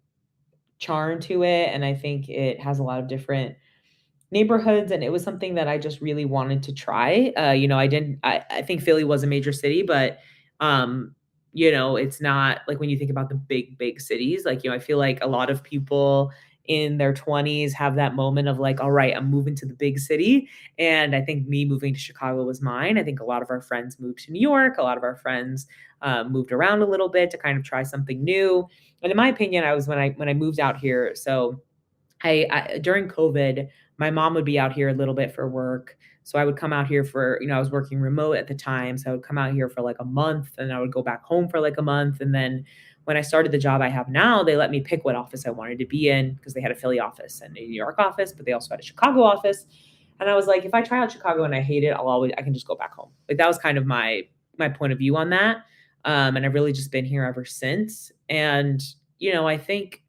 charm to it, and I think it has a lot of different neighborhoods, and it was something that I just really wanted to try. I think Philly was a major city, but it's not like when you think about the big cities, like, I feel like a lot of people in their 20s have that moment of like, all right, I'm moving to the big city. And I think me moving to Chicago was mine. I think a lot of our friends moved to New York. A lot of our friends moved around a little bit to kind of try something new. And in my opinion, I was when I moved out here. So I during COVID, my mom would be out here a little bit for work. So I would come out here for, I was working remote at the time. So I would come out here for like a month, and I would go back home for like a month. And then when I started the job I have now, they let me pick what office I wanted to be in because they had a Philly office and a New York office, but they also had a Chicago office. And I was like, if I try out Chicago and I hate it, I can just go back home. Like that was kind of my point of view on that. And I've really just been here ever since. And, I think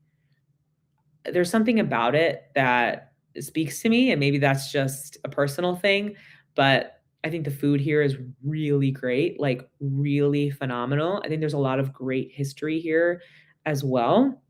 there's something about it that speaks to me, and maybe that's just a personal thing, but I think the food here is really great, like really phenomenal. I think there's a lot of great history here as well.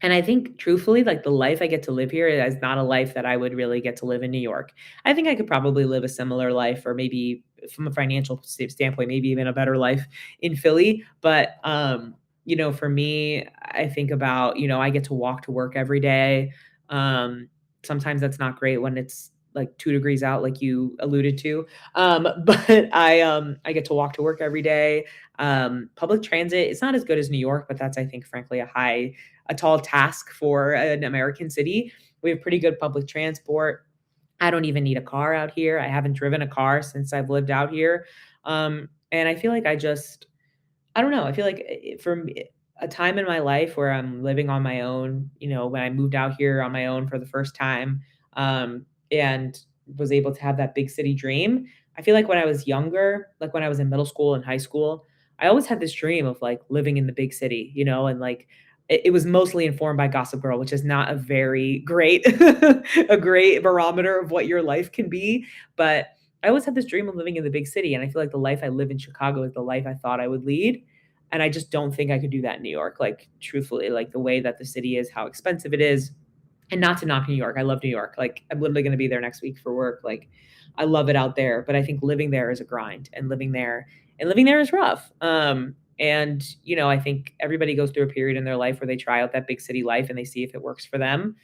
And I think truthfully, like the life I get to live here is not a life that I would really get to live in New York. I think I could probably live a similar life, or maybe from a financial standpoint, maybe even a better life in Philly. But for me, I think about, I get to walk to work every day. Sometimes that's not great when it's like 2 degrees out, like you alluded to. But I get to walk to work every day. Public transit, it's not as good as New York, but that's, I think, frankly, a tall task for an American city. We have pretty good public transport. I don't even need a car out here. I haven't driven a car since I've lived out here. And I feel like I don't know. I feel like for a time in my life where I'm living on my own, when I moved out here on my own for the first time, and was able to have that big city dream. I feel like when I was younger, like when I was in middle school and high school, I always had this dream of like living in the big city, and like it was mostly informed by Gossip Girl, which is not a very great, a great barometer of what your life can be. But I always had this dream of living in the big city. And I feel like the life I live in Chicago is the life I thought I would lead. And I just don't think I could do that in New York. Like, truthfully, like the way that the city is, how expensive it is. And not to knock New York. I love New York. Like, I'm literally going to be there next week for work. Like, I love it out there. But I think living there is a grind, and living there is rough. I think everybody goes through a period in their life where they try out that big city life and they see if it works for them.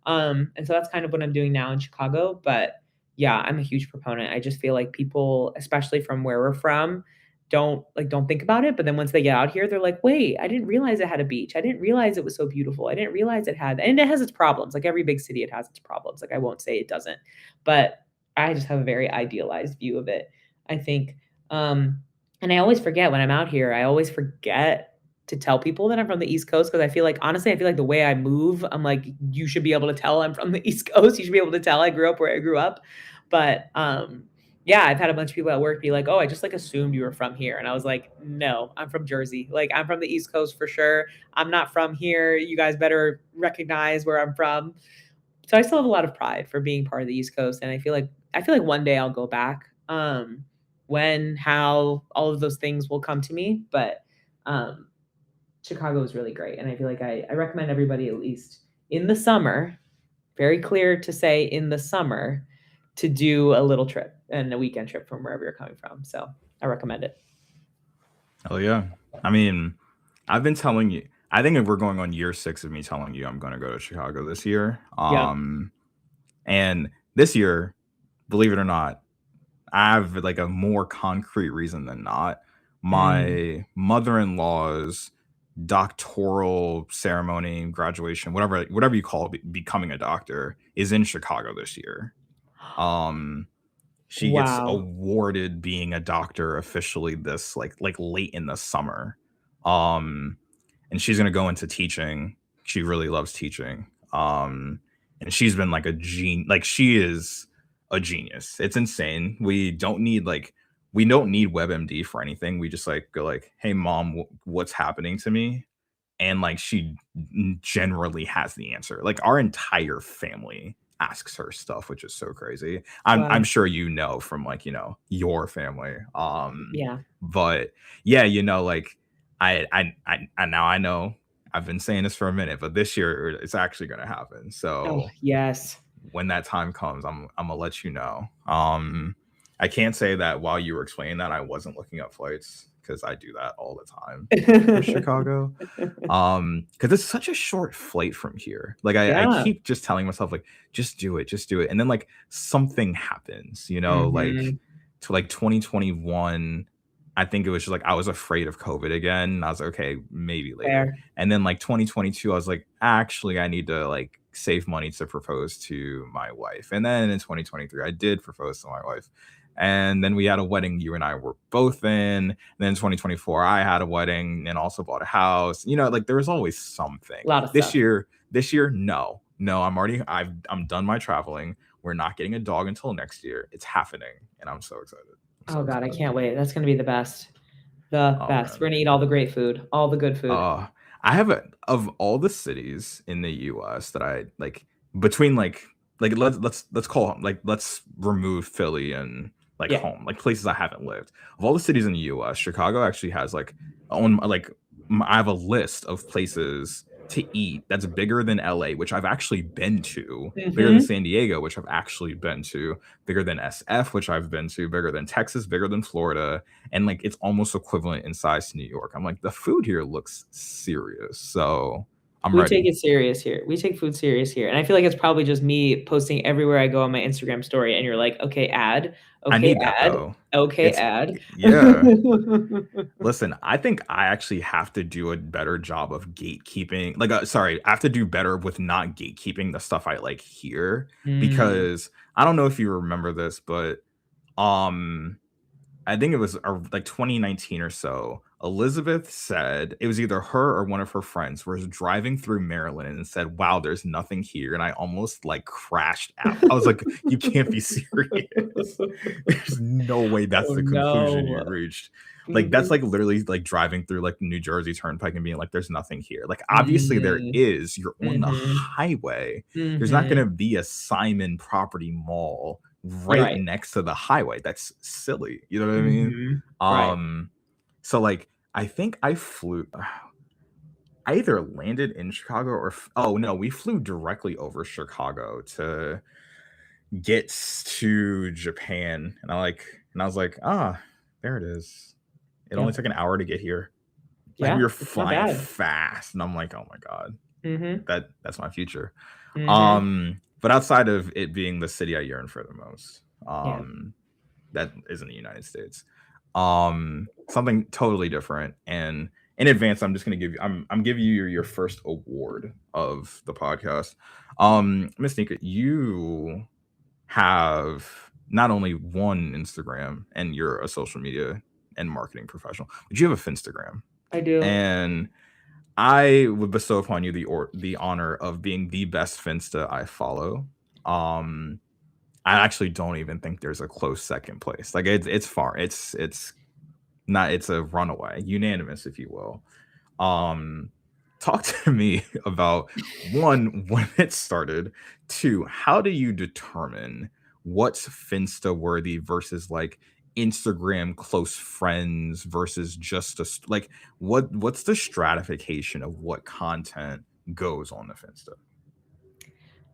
And so that's kind of what I'm doing now in Chicago. But Yeah, I'm a huge proponent. I just feel like people, especially from where we're from, don't think about it, but then once they get out here, they're like, "Wait, I didn't realize it had a beach. I didn't realize it was so beautiful. I didn't realize it had," and it has its problems. Like every big city, it has its problems. Like I won't say it doesn't, but I just have a very idealized view of it. I think, and I always forget when I'm out here, I always forget to tell people that I'm from the East Coast because I feel like honestly, I feel like the way I move, I'm like, you should be able to tell I'm from the East Coast. You should be able to tell I grew up where I grew up. But yeah, I've had a bunch of people at work be like, "Oh, I just like assumed you were from here." And I was like, "No, I'm from Jersey. Like I'm from the East Coast for sure. I'm not from here. You guys better recognize where I'm from." So I still have a lot of pride for being part of the East Coast, and I feel like one day I'll go back. When, how, all of those things will come to me, but um Chicago is really great, and I feel like I recommend everybody at least in the summer, very clear to say in the summer, to do a little trip and a weekend trip from wherever you're coming from. So I recommend it. Oh yeah. I mean, I've been telling you. I think if we're going on year 6 of me telling you I'm going to go to Chicago this year. Yeah. And this year, believe it or not, I have like a more concrete reason than not. Mm. My mother-in-law's doctoral ceremony, graduation, whatever you call it, becoming a doctor, is in Chicago this year. Um, she gets Wow. awarded being a doctor officially this like late in the summer. Um, and she's gonna go into teaching. She really loves teaching. And she's been like like she is a genius. It's insane. We don't need WebMD for anything. We just like go like, "Hey mom, what's happening to me?" And like she generally has the answer. Like our entire family asks her stuff, which is so crazy. I'm Wow. sure you know from like, your family. Yeah. But yeah, like I now I know I've been saying this for a minute, but this year it's actually gonna happen. Oh, So yes. when that time comes, I'm gonna let you know. I can't say that while you were explaining that I wasn't looking up flights because I do that all the time for Chicago. Because it's such a short flight from here. Like I Yeah. keep just telling myself like just do it, and then like something happens, like Mhm. to like 2021. I think it was just like I was afraid of COVID again. And I was like, okay, maybe later. Fair. And then like 2022, I was like, actually, I need to like save money to propose to my wife. And then in 2023, I did propose to my wife. And then we had a wedding you and I were both in. And then 2024, I had a wedding and also bought a house. Like there was always something. A lot of This stuff. year, no. No, I'm done my traveling. We're not getting a dog until next year. It's happening. And I'm so excited. I'm Oh so god, I excited. can't wait. That's gonna be the best. The Oh best. We're man. gonna eat all the great food, all the good food. Uh I have of all the cities in the US that I like between like let's call them like let's remove Philly and like Yeah. home, like places I haven't lived. Of all the cities in the US, Chicago actually has like own like I have a list of places to eat that's bigger than LA, which I've actually been to, bigger than Mhm. San Diego, which I've actually been to, bigger than SF, which I've been to, bigger than Texas, bigger than Florida, and like it's almost equivalent in size to New York. I'm like, the food here looks serious, so I'm We take ready. it serious here. We take food serious here, and I feel like it's probably just me posting everywhere I go on my Instagram story, and you're like, "Okay, ad. I Okay, need that ad. though. Okay, It's ad." yeah. Listen, I think I actually have to do a better job of gatekeeping. Like, sorry, I have to do better with not gatekeeping the stuff I like here Mm, because I don't know if you remember this, but um I think it was like 2019 or so. Elizabeth said it was either her or one of her friends was driving through Maryland and said, "Wow, there's nothing here," and I almost like crashed out. I was like, "You can't be serious. There's no way that's Oh, the conclusion no. you reached." Like that's Mhm. like literally like driving through like New Jersey Turnpike and being like, "There's nothing here." Like obviously there Mm. is. You're on the Mhm. highway. There's not going Mhm. to be a Simon property mall right Right. next to the highway. That's silly. You know what I mean? Mhm. Right. Um, so like I think I flew I either landed in Chicago or oh no, we flew directly over Chicago to get to Japan. And I was like, ah, there it is. It Yeah. only took an hour to get here. Like we Yeah, were it's not flying bad. fast. And I'm like, oh my God, Mhm. that's my future. Mhm. But outside of it being the city I yearn for the most, Yeah. that is in the United States. Something totally different. And in advance, I'm just gonna give you I'm giving you your first award of the podcast. Miss Nika, you have not only one Instagram and you're a social media and marketing professional, but you have a Finstagram. I do. And I would bestow upon you the honor of being the best Finsta I follow. Um, I actually don't even think there's a close second place. Like it's far. It's not. It's a runaway, unanimous, if you will. Um, Talk to me about one, when it started. Two, how do you determine what's Finsta worthy versus like Instagram close friends versus just like what's the stratification of what content goes on the Finsta?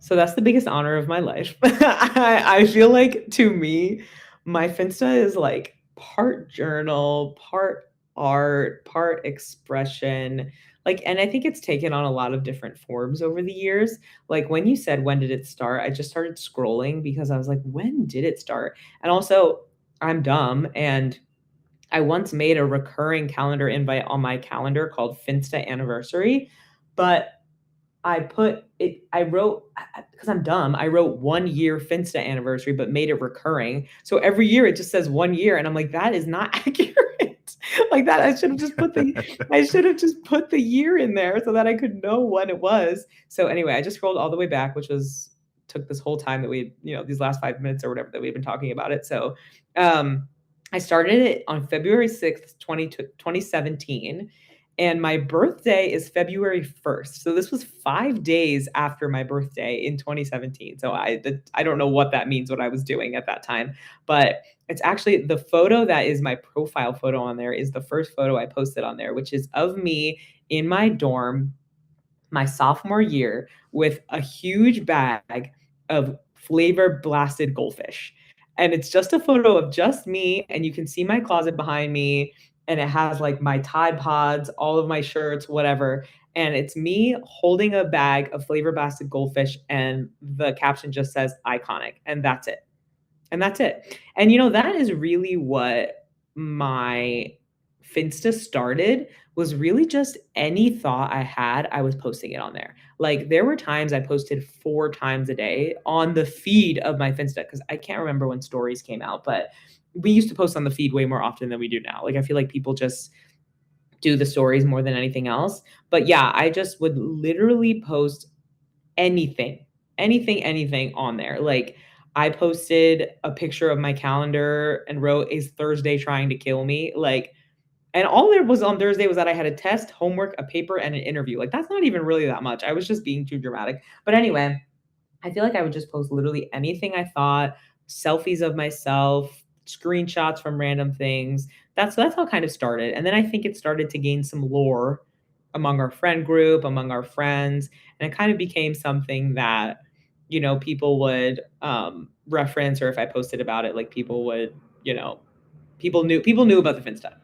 So that's the biggest honor of my life. I feel like to me, my Finsta is like part journal, part art, part expression. Like, and I think it's taken on a lot of different forms over the years. Like when you said, when did it start? I just started scrolling because I was like, when did it start? And also, I'm dumb. And I once made a recurring calendar invite on my calendar called Finsta Anniversary, but I wrote, because I'm dumb, I wrote 1 year Finsta anniversary, but made it recurring. So every year it just says 1 year. And I'm like, that is not accurate. Like that, I should have just put the year in there so that I could know when it was. So anyway, I just scrolled all the way back, which took this whole time that these last 5 minutes or whatever that we've been talking about it. So, I started it on February 6th, 2017. And my birthday is February 1st. So this was 5 days after my birthday in 2017. So I don't know what that means, what I was doing at that time. But it's actually the photo that is my profile photo on there is the first photo I posted on there, which is of me in my dorm my sophomore year with a huge bag of flavor blasted goldfish. And it's just a photo of just me. And you can see my closet behind me. And it has like my Tide Pods, all of my shirts, whatever. And it's me holding a bag of flavor blasted goldfish. And the caption just says iconic. And that's it. And that's it. And that is really what my Finsta started, was really just any thought I had, I was posting it on there. Like there were times I posted 4 times a day on the feed of my Finsta, because I can't remember when stories came out, but we used to post on the feed way more often than we do now. Like I feel like people just do the stories more than anything else. But yeah, I just would literally post anything, anything on there. Like I posted a picture of my calendar and wrote, "Is Thursday trying to kill me?" Like, and all there was on Thursday was that I had a test, homework, a paper, and an interview. Like that's not even really that much. I was just being too dramatic. But anyway, I feel like I would just post literally anything I thought, selfies of myself, screenshots from random things. That's how it kind of started. And then I think it started to gain some lore among our friend group, among our friends, and it kind of became something that people would reference, or if I posted about it, like people would, people knew about the Finsta.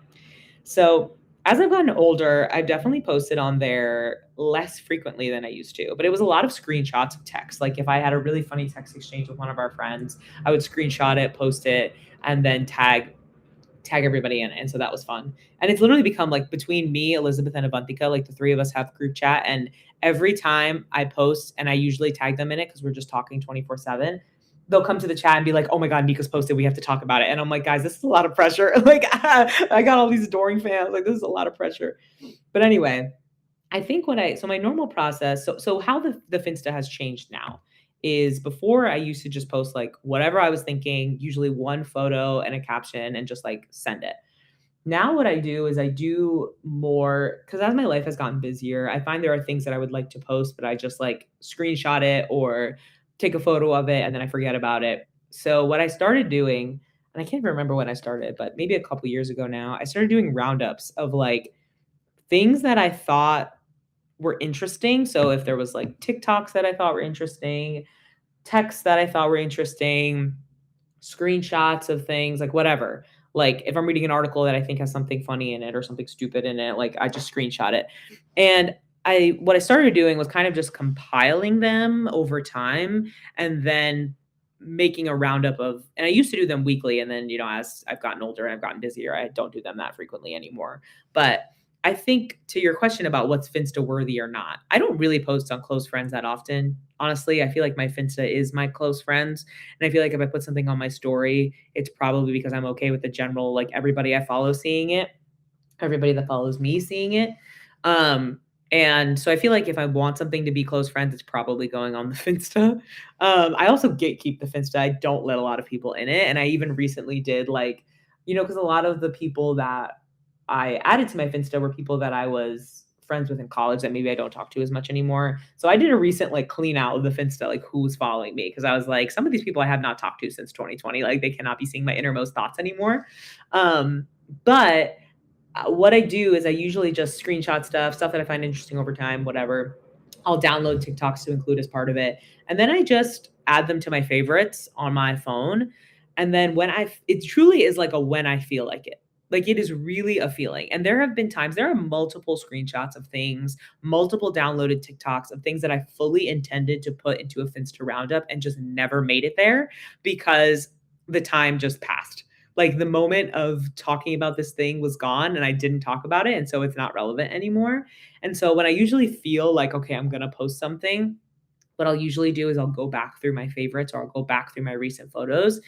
So as I've gotten older, I've definitely posted on there less frequently than I used to, but it was a lot of screenshots of text. Like if I had a really funny text exchange with one of our friends, I would screenshot it, post it, and then tag everybody in it. And so that was fun. And it's literally become like between me, Elizabeth, and Avantika, like the three of us have group chat. And every time I post, and I usually tag them in it because we're just talking 24/7, they'll come to the chat and be like, "Oh my God, Nika's posted. We have to talk about it." And I'm like, guys, this is a lot of pressure. Like I got all these adoring fans. Like this is a lot of pressure. But anyway, I think so my normal process, so how the Finsta has changed now is, before I used to just post like whatever I was thinking, usually one photo and a caption, and just like send it. Now what I do is I do more, because as my life has gotten busier, I find there are things that I would like to post, but I just like screenshot it or take a photo of it and then I forget about it. So what I started doing, and I can't remember when I started, but maybe a couple years ago now, I started doing roundups of like things that I thought were interesting. So if there was like TikToks that I thought were interesting, texts that I thought were interesting, screenshots of things, like whatever. Like if I'm reading an article that I think has something funny in it or something stupid in it, like I just screenshot it. And what I started doing was kind of just compiling them over time and then making a roundup of, and I used to do them weekly. And then, as I've gotten older and I've gotten busier, I don't do them that frequently anymore. But I think to your question about what's Finsta worthy or not, I don't really post on close friends that often. Honestly, I feel like my Finsta is my close friends. And I feel like if I put something on my story, it's probably because I'm okay with the general, like everybody I follow seeing it, everybody that follows me seeing it. And so I feel like if I want something to be close friends, it's probably going on the Finsta. I also gatekeep the Finsta. I don't let a lot of people in it. And I even recently did like, because a lot of the people that I added to my Finsta were people that I was friends with in college that maybe I don't talk to as much anymore. So I did a recent like clean out of the Finsta, like who was following me. Cause I was like, some of these people I have not talked to since 2020, like they cannot be seeing my innermost thoughts anymore. But what I do is I usually just screenshot stuff that I find interesting over time, whatever. I'll download TikToks to include as part of it. And then I just add them to my favorites on my phone. And then it truly is like a when I feel like it. Like it is really a feeling. And there have been times, there are multiple screenshots of things, multiple downloaded TikToks of things that I fully intended to put into a Finsta roundup and just never made it there because the time just passed. Like the moment of talking about this thing was gone and I didn't talk about it. And so it's not relevant anymore. And so when I usually feel like, okay, I'm going to post something, what I'll usually do is I'll go back through my favorites or I'll go back through my recent photos.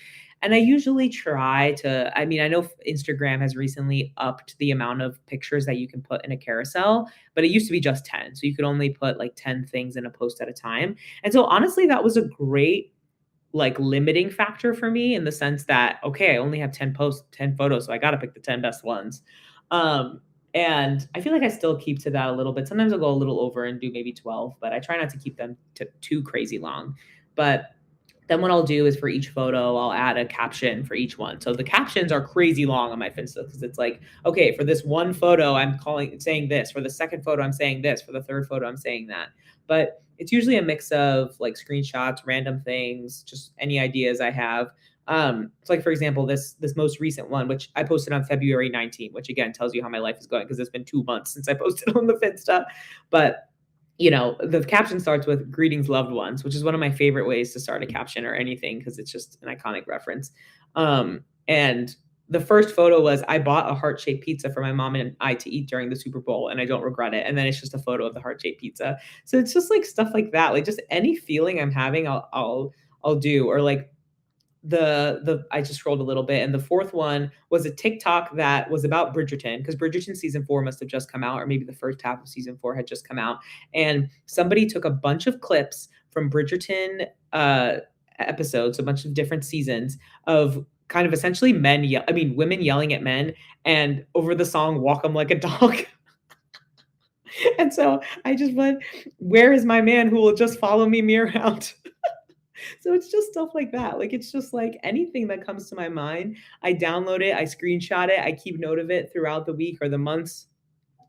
And I usually try to, I know Instagram has recently upped the amount of pictures that you can put in a carousel, but it used to be just 10. So you could only put like 10 things in a post at a time. And so honestly, that was a great like limiting factor for me in the sense that, okay, I only have 10 posts, 10 photos. So I got to pick the 10 best ones. And I feel like I still keep to that a little bit. Sometimes I'll go a little over and do maybe 12, but I try not to keep them too crazy long. But then what I'll do is for each photo, I'll add a caption for each one. So the captions are crazy long on my Finsta because it's like, okay, for this one photo, I'm saying this. For the second photo, I'm saying this. For the third photo, I'm saying that. But it's usually a mix of like screenshots, random things, just any ideas I have. So like, for example, this most recent one, which I posted on February 19th, which again tells you how my life is going because it's been 2 months since I posted on the Finsta. But the caption starts with "Greetings, loved ones," which is one of my favorite ways to start a caption or anything because it's just an iconic reference. And the first photo was I bought a heart-shaped pizza for my mom and I to eat during the Super Bowl, and I don't regret it. And then it's just a photo of the heart-shaped pizza. So it's just like stuff like that, like just any feeling I'm having, I'll do. Or like I just scrolled a little bit, and the fourth one was a TikTok that was about Bridgerton because Bridgerton season 4 must have just come out, or maybe the first half of season 4 had just come out, and somebody took a bunch of clips from Bridgerton episodes, a bunch of different seasons of kind of essentially women yelling at men, and over the song "Walk 'Em Like a Dog." And so I just went, "Where is my man who will just follow me around?" So it's just stuff like that. Like, it's just like anything that comes to my mind, I download it, I screenshot it, I keep note of it throughout the week or the months,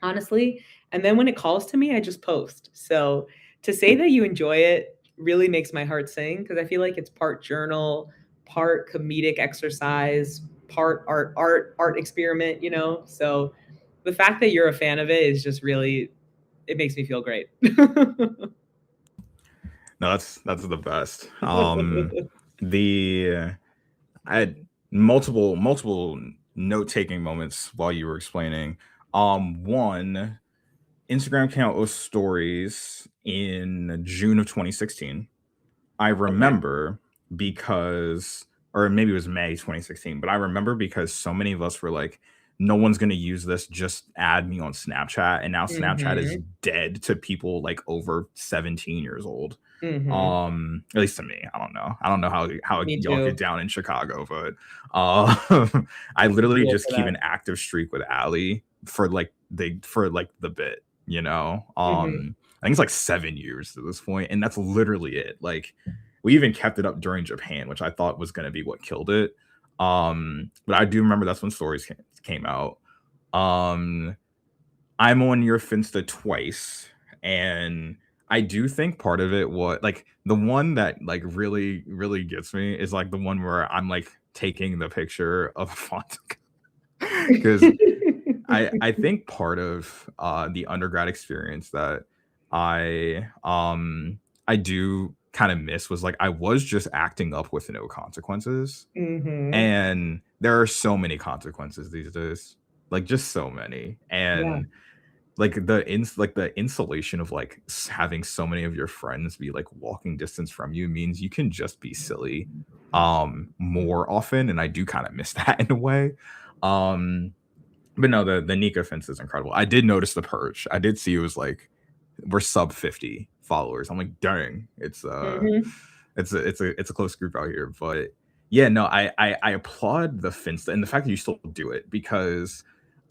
honestly. And then when it calls to me, I just post. So to say that you enjoy it really makes my heart sing because I feel like it's part journal, part comedic exercise, part art experiment, So the fact that you're a fan of it is just really, it makes me feel great. No, that's the best. I had multiple note-taking moments while you were explaining. One, Instagram came out with stories in June of 2016. I remember because, or maybe it was May 2016, but I remember because so many of us were like, no one's going to use this, just add me on Snapchat. And now Snapchat is dead to people like over 17 years old. At least to me. I don't know how y'all get down in Chicago, but I literally just keep an active streak with Allie for the bit, I think it's like 7 years to this point, and that's literally it. Like, we even kept it up during Japan, which I thought was going to be what killed it. But I do remember that's when stories came out. I'm on your Finsta twice, and I do think part of it was like the one that like really really gets me is like the one where I'm like taking the picture of font because I think part of the undergrad experience that I do kind of miss was like I was just acting up with no consequences. Mhm. And there are so many consequences these days. Like just so many. Yeah. And like the insulation of like having so many of your friends be like walking distance from you means you can just be silly more often, and I do kind of miss that in a way. Um but no, the Nika fence is incredible. I did notice the purge. I did see it was like we're sub 50 followers. I'm like, dang, Mhm. it's a close group out here. But yeah, no, I applaud the finsta and the fact that you still do it, because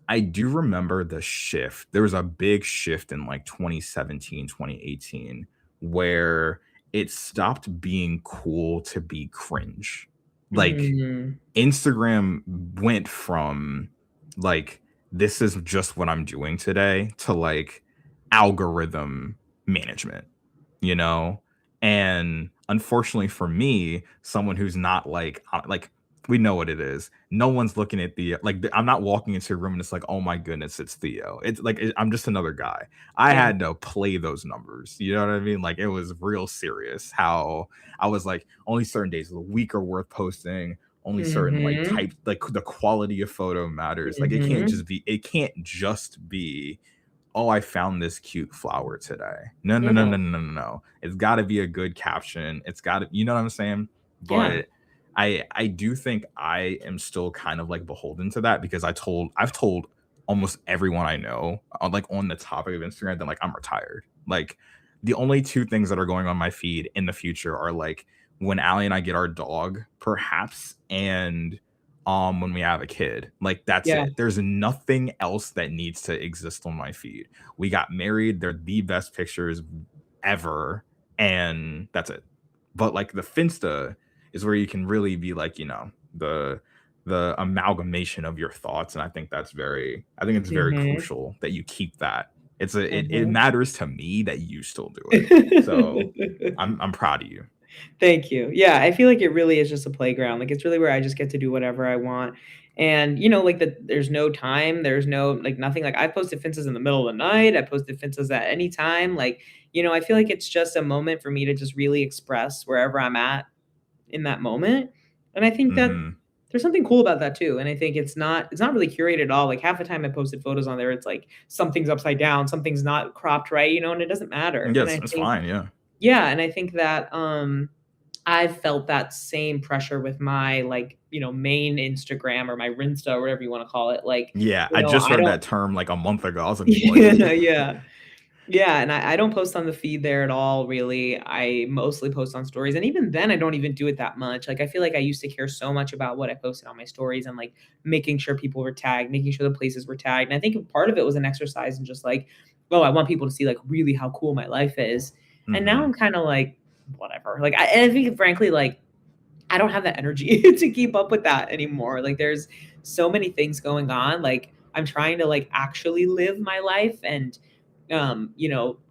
I do remember the shift. There was a big shift in like 2017, 2018, where it stopped being cool to be cringe. Like Mm. Instagram went from like this is just what I'm doing today to like algorithm management, you know? And unfortunately for me, someone who's not like we know what it is. No one's looking at I'm not walking into a room and it's like, "Oh my goodness, it's Theo." It's like I'm just another guy. I Yeah. had to play those numbers. You know what I mean? Like it was real serious how I was like only certain days of the week are worth posting, only certain like Mhm. type like the quality of photo matters. Like Mhm. it can't just be, oh, I found this cute flower today. No, no, no, Yeah. no, no, no, no. It's got to be a good caption. It's got to, you know what I'm saying? Yeah. But I do think I am still kind of like beholden to that, because I've told almost everyone I know like on the topic of Instagram that like I'm retired. Like the only two things that are going on my feed in the future are like when Allie and I get our dog, perhaps, and when we have a kid. Like that's Yeah. it. There's nothing else that needs to exist on my feed. We got married. They're the best pictures ever, and that's it. But like the Finsta is where you can really be like, the amalgamation of your thoughts. And I think it's very Mhm. crucial that you keep that. It Mhm. matters to me that you still do it. So I'm proud of you. Thank you. Yeah, I feel like it really is just a playground. Like, it's really where I just get to do whatever I want. And, like, there's no time, there's no like, nothing. Like, I posted fences in the middle of the night, I posted fences at any time. Like, I feel like it's just a moment for me to just really express wherever I'm at in that moment. And I think that Hmm. there's something cool about that too. And I think it's not really curated at all. Like, half the time I posted photos on there, it's like something's upside down, something's not cropped right, and it doesn't matter. And Yes, I it's think fine. Yeah. yeah, and I think that I've felt that same pressure with my, like, main Instagram or my Rinsta or whatever you wanna call it, like, Yeah. I just I heard don't that term like a month ago. I was like, what? yeah, yeah. Yeah, and I don't post on the feed there at all, really. I mostly post on stories, and even then, I don't even do it that much. Like, I feel like I used to care so much about what I posted on my stories and, like, making sure people were tagged, making sure the places were tagged, and I think part of it was an exercise in just, like, "Oh, I want people to see, like, really how cool my life is." And now Hmm. I'm kinda like, "Whatever." Like, I think frankly, like, I don't have that energy to keep up with that anymore. Like, there's so many things going on. Like, I'm trying to like actually live my life. And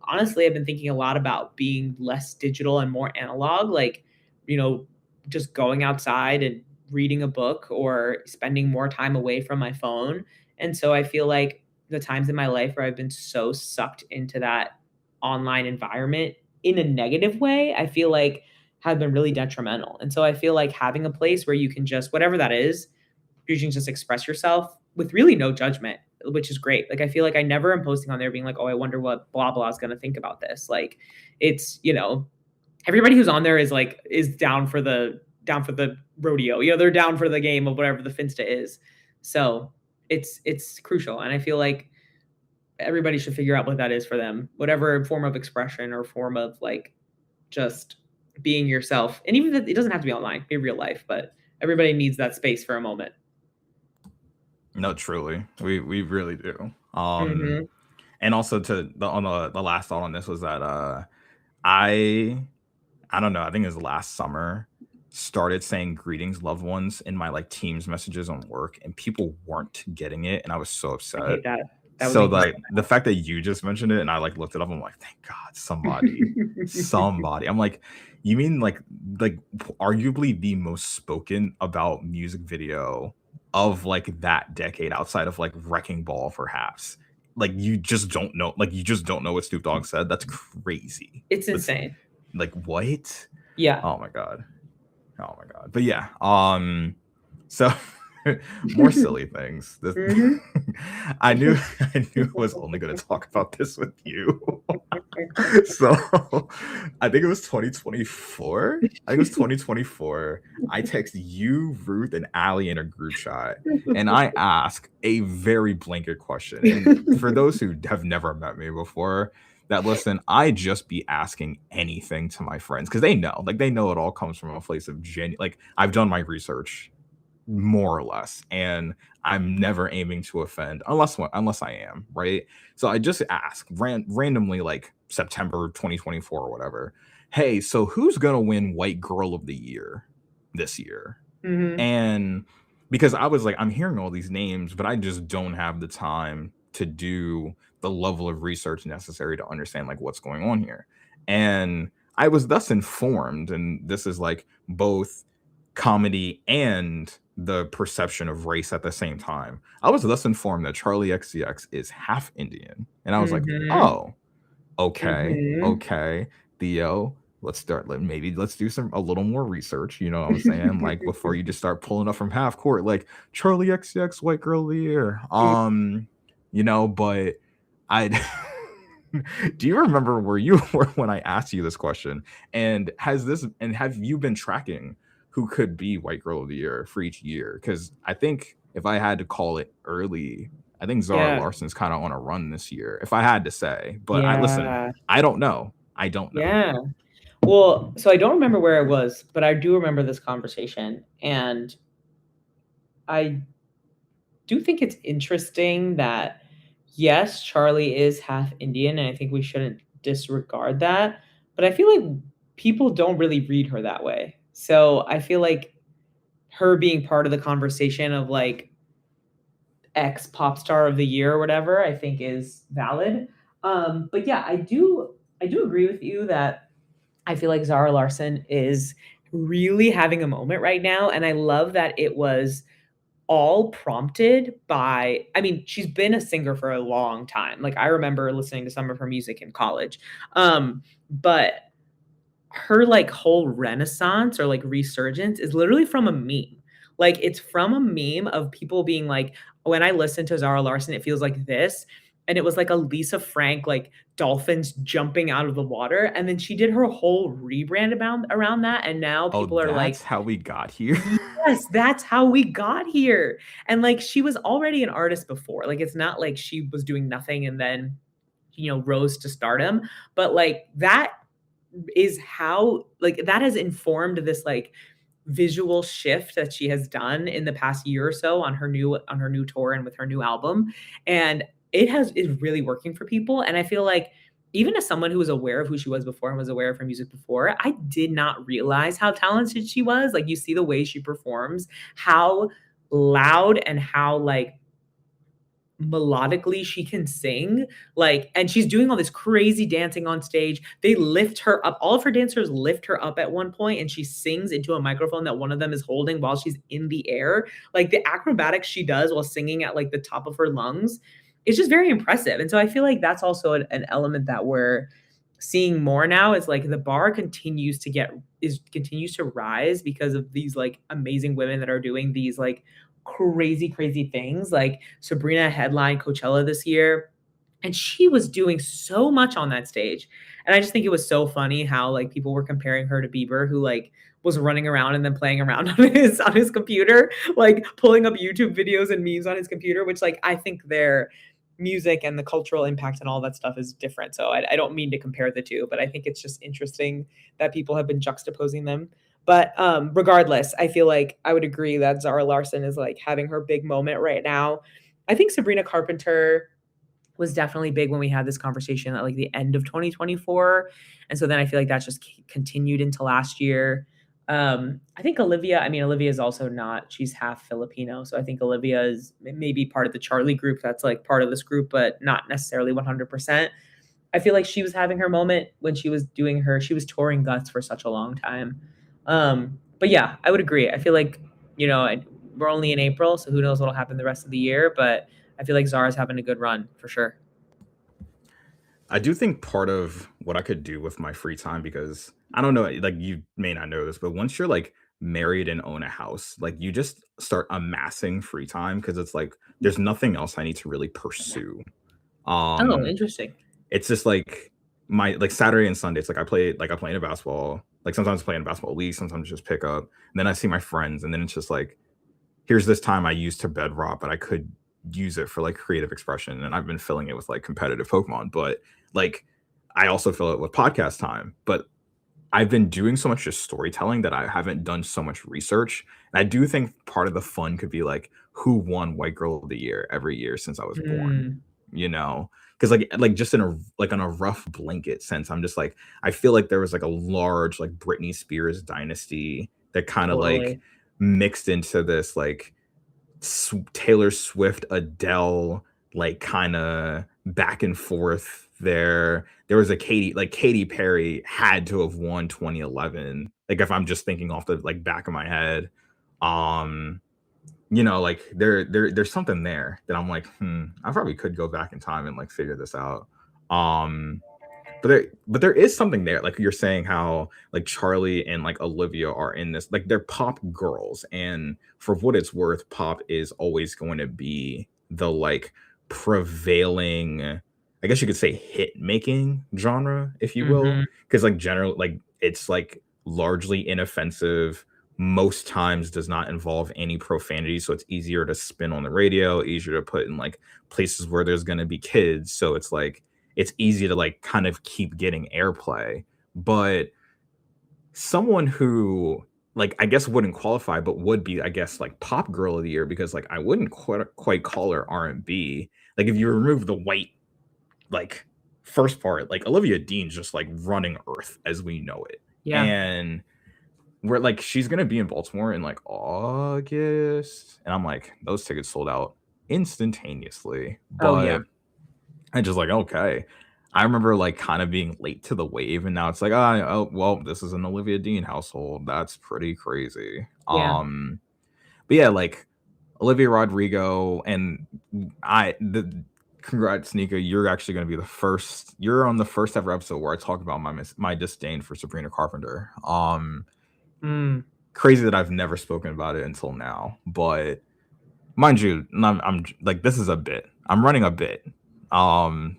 honestly, I've been thinking a lot about being less digital and more analog. Like, you know, just going outside and reading a book or spending more time away from my phone. And so I feel like the times in my life where I've been so sucked into that online environment in a negative way, I feel like have been really detrimental. And so I feel like having a place where you can just, whatever that is, you can just express yourself with really no judgment, which is great. Like, I feel like I never am posting on there being like, oh, I wonder what blah blah is going to think about this. Like, it's, everybody who's on there is like, is down for the rodeo. They're down for the game of whatever the Finsta is. So it's crucial. And I feel like everybody should figure out what that is for them, whatever form of expression or form of like just being yourself. And even if it doesn't have to be online, be real life, but everybody needs that space for a moment. No, truly, we really do. Mhm. And also to the last thought on this was that I I don't know, I think it was last summer, started saying greetings loved ones in my like teams messages on work, and people weren't getting it, and I was so I upset. hate that. That would So make me so like the fact that you just mentioned it and I like looked it up, I'm like, thank God, somebody, mad. somebody. I'm like, you mean like arguably the most spoken about music video of like that decade outside of like Wrecking Ball, perhaps. like you just don't know, what Snoop Dogg said. That's crazy. It's That's insane. like what? Yeah. Oh my god. Oh my god. But yeah, so more silly things. This, Mhm. I knew I knew I was only going to talk about this with you. So I think it was 2024. I think it was 2024. I text you, Ruth, and Allie in a group chat, and I ask a very blanket question. And for those who have never met me before that listen, I just be asking anything to my friends because they know it all comes from a place of genuine. Like I've done my research more or less, and I'm never aiming to offend unless I am, right? So I just ask randomly, like September 2024 or whatever, hey, so who's gonna win White Girl of the Year this year? Mhm. And because I was like, I'm hearing all these names, but I just don't have the time to do the level of research necessary to understand like what's going on here. And I was thus informed, and this is like both comedy and the perception of race at the same time. I was thus informed that Charlie XCX is half Indian. And I was like, Mhm. oh, okay, Mhm. okay, Theo, let's do a little more research, you know what I'm saying? Like before you just start pulling up from half court, like Charlie XCX White Girl of the Year. But I do you remember where you were when I asked you this question? And have you been tracking who could be White Girl of the Year for each year? Because I think if I had to call it early, I think Zara Yeah. Larson's kind of on a run this year, if I had to say. But Yeah. I don't know. I don't know. Yeah. Well, so I don't remember where I was, but I do remember this conversation. And I do think it's interesting that, yes, Charlie is half Indian, and I think we shouldn't disregard that. But I feel like people don't really read her that way. So I feel like her being part of the conversation of like X pop star of the year or whatever, I think is valid. But yeah, I do agree with you that I feel like Zara Larson is really having a moment right now, and I love that it was all prompted by, I mean, she's been a singer for a long time. Like I remember listening to some of her music in college. But her like whole renaissance or like resurgence is literally from a meme. Like it's from a meme of people being like, when I listen to Zara Larson, it feels like this. And it was like a Lisa Frank, like dolphins jumping out of the water. And then she did her whole rebrand around that. And now Oh, people are like, that's how we got here. yes, that's how we got here. And like she was already an artist before. Like it's not like she was doing nothing and then, rose to stardom. But like that is how, like, that has informed this like visual shift that she has done in the past year or so on her new tour and with her new album. And it is really working for people. And I feel like even as someone who was aware of who she was before and was aware of her music before, I did not realize how talented she was. Like you see the way she performs, how loud and how like melodically she can sing, like, and she's doing all this crazy dancing on stage. They lift her up, all of her dancers lift her up at one point, and she sings into a microphone that one of them is holding while she's in the air. Like the acrobatics she does while singing at like the top of her lungs is just very impressive. And so I feel like that's also an element that we're seeing more now, is like the bar continues to rise because of these like amazing women that are doing these like crazy things. Like Sabrina headlined Coachella this year, and she was doing so much on that stage. And I just think it was so funny how like people were comparing her to Bieber, who like was running around and then playing around on his computer, like pulling up YouTube videos and memes on his computer, which like I think their music and the cultural impact and all that stuff is different. So I don't mean to compare the two, but I think it's just interesting that people have been juxtaposing them. But regardless, I feel like I would agree that Zara Larson is like having her big moment right now. I think Sabrina Carpenter was definitely big when we had this conversation at like the end of 2024. And so then I feel like that just continued into last year. I think Olivia is also not, she's half Filipino. So I think Olivia is maybe part of the Charlie group that's like part of this group, but not necessarily 100%. I feel like she was having her moment when she was touring Guts for such a long time. But yeah, I would agree. I feel like, we're only in April, so who knows what'll happen the rest of the year, but I feel like Zara's having a good run for sure. I do think part of what I could do with my free time, because I don't know, like you may not know this, but once you're like married and own a house, like you just start amassing free time because it's like there's nothing else I need to really pursue. Oh, Um interesting. it's just like my like Saturday and Sunday. It's like I play in a basketball, like sometimes play in a basketball league, sometimes just pick up, and then I see my friends, and then it's just like here's this time I used to bed rot, but I could use it for like creative expression. And I've been filling it with like competitive Pokemon, but like I also fill it with podcast time. But I've been doing so much just storytelling that I haven't done so much research. And I do think part of the fun could be like who won White Girl of the Year every year since I was born, Mm, you know? Because like just in a like on a rough blanket sense, I'm just like I feel like there was like a large like Britney Spears dynasty that kind of like totally. mixed into this like Taylor Swift, Adele, like kind of back and forth there. There was a Katy Perry had to have won 2011. Like if I'm just thinking off the like back of my head, um, like there's something there that I'm like, I probably could go back in time and like figure this out. Um, but there is something there, like you're saying how like Charlie and like Olivia are in this, like they're pop girls, and for what it's worth, pop is always going to be the like prevailing, I guess you could say, hit making genre, if you will, Mhm. because like general like it's like largely inoffensive, most times does not involve any profanity, so it's easier to spin on the radio, easier to put in like places where there's going to be kids, so it's like it's easy to like kind of keep getting airplay. But someone who like I guess wouldn't qualify, but would be I guess like pop girl of the year, because like I wouldn't quite call her R&B. Like if you remove the white like first part, like Olivia Dean's just like running Earth as we know it, Yeah. and we're like she's gonna be in Baltimore in like August, and I'm like those tickets sold out instantaneously, Oh, yeah. but I just like, okay. I remember like kind of being late to the wave, and now it's like, oh well, this is an Olivia Dean household. That's pretty crazy. Yeah. But yeah, like Olivia Rodrigo, and the congrats, Nika. You're actually going to be the first. You're on the first ever episode where I talk about my disdain for Sabrina Carpenter. Mm. Crazy that I've never spoken about it until now, but mind you, I'm like this is a bit. I'm running a bit.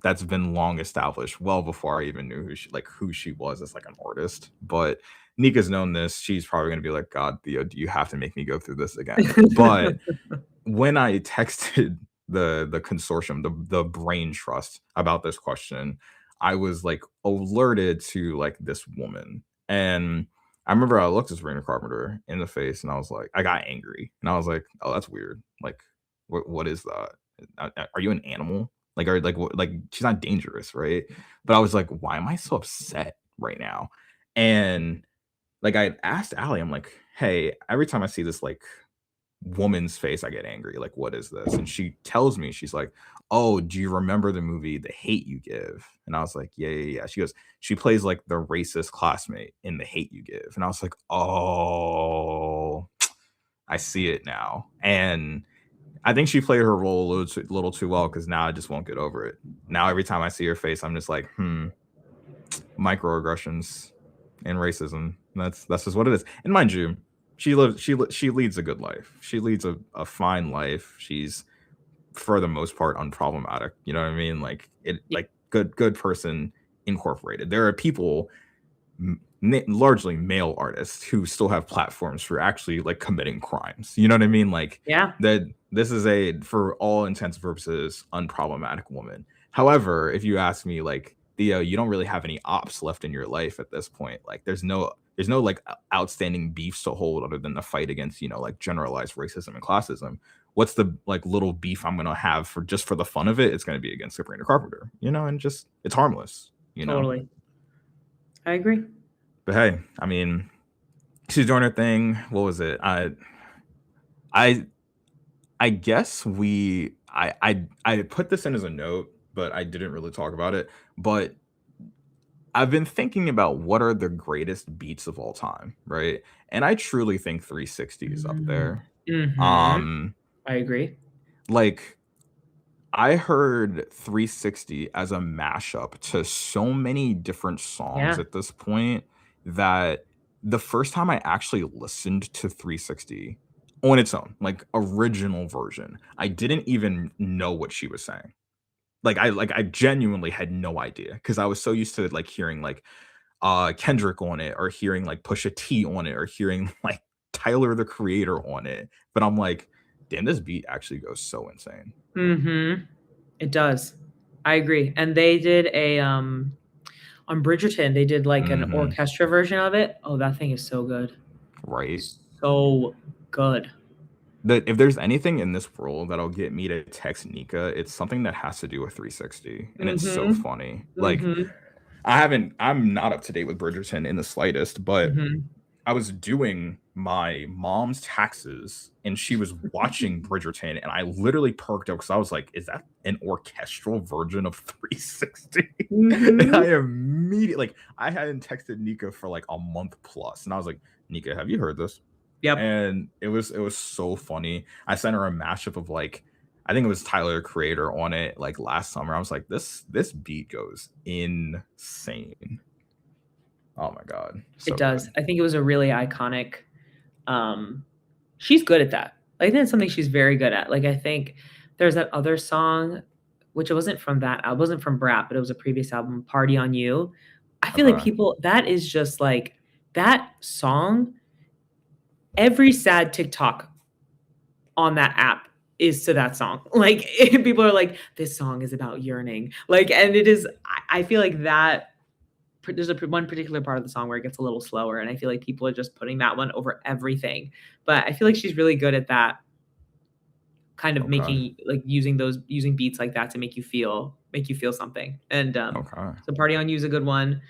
That's been long established, well before I even knew who she was as like an artist. But Nika's known this. She's probably gonna be like, God, Theo, do you have to make me go through this again? But when I texted the consortium, the brain trust about this question, I was like alerted to like this woman. And I remember I looked at Sabrina Carpenter in the face and I was like, I got angry. And I was like, oh, that's weird. Like, what is that? Are you an animal? Like, are like what, like she's not dangerous, right? But I was like, why am I so upset right now? And like I asked Allie, I'm like, hey, every time I see this like woman's face, I get angry. Like, what is this? And she tells me, she's like, oh, do you remember the movie The Hate You Give? And I was like, yeah, yeah, yeah. She goes, she plays like the racist classmate in The Hate You Give. And I was like, oh, I see it now. And I think she played her role little too well, because now I just won't get over it. Now every time I see her face, I'm just like, microaggressions and racism. That's just what it is. And mind you, she leads a good life. She leads a fine life. She's for the most part unproblematic. You know what I mean? Like it Yeah. like good person incorporated. There are people, largely male artists, who still have platforms for actually like committing crimes. You know what I mean? Like Yeah. that this is a, for all intents and purposes, unproblematic woman. However, if you ask me, like, Theo, you don't really have any ops left in your life at this point. Like there's no like outstanding beefs to hold other than the fight against, like generalized racism and classism. What's the like little beef I'm gonna have for just for the fun of it? It's gonna be against Sabrina Carpenter, and just it's harmless. Totally. I agree. But hey, I mean, she's doing her thing. What was it? I I guess I put this in as a note, but I didn't really talk about it. But I've been thinking about what are the greatest beats of all time, right? And I truly think 360 is up Mm. there. Mhm. Um, I agree. like I heard 360 as a mashup to so many different songs Yeah. at this point that the first time I actually listened to 360 on its own, like original version, I didn't even know what she was saying. Like I genuinely had no idea because I was so used to like hearing like Kendrick on it or hearing like Pusha T on it or hearing like Tyler the Creator on it. But I'm like, damn, this beat actually goes so insane. Mhm. It does. I agree. And they did a on Bridgerton, they did like an Mhm. orchestra version of it. Oh, that thing is so good. Right? So good. That if there's anything in this world that'll get me to text Nika, it's something that has to do with 360, and it's so Mhm. funny. Like, Mhm. I'm not up to date with Bridgerton in the slightest, but Mhm. I was doing my mom's taxes, and she was watching Bridgerton, and I literally perked up because I was like, "Is that an orchestral version of 360?" And Mhm. I immediately like, I hadn't texted Nika for, like, a month plus, and I was like, "Nika, have you heard this?" Yep. And it was so funny. I sent her a mashup of like I think it was Tyler the Creator on it like last summer. I was like, this beat goes insane. Oh my god, It so does. good. I think it was a really iconic, um she's good at that. I think that's something she's very good at. Like, I think there's that other song, which it wasn't from that it wasn't from Brat, but it was a previous album, Party on You. I feel like Okay. people that is just like that song, every sad TikTok on that app is to that song. Like, people are like, "This song is about yearning." Like, and it is I feel like that there's one particular part of the song where it gets a little slower, and I feel like people are just putting that one over everything. But I feel like she's really good at that kind of Okay. making like using beats like that to make you feel something. And Okay. so Party on You is a good one.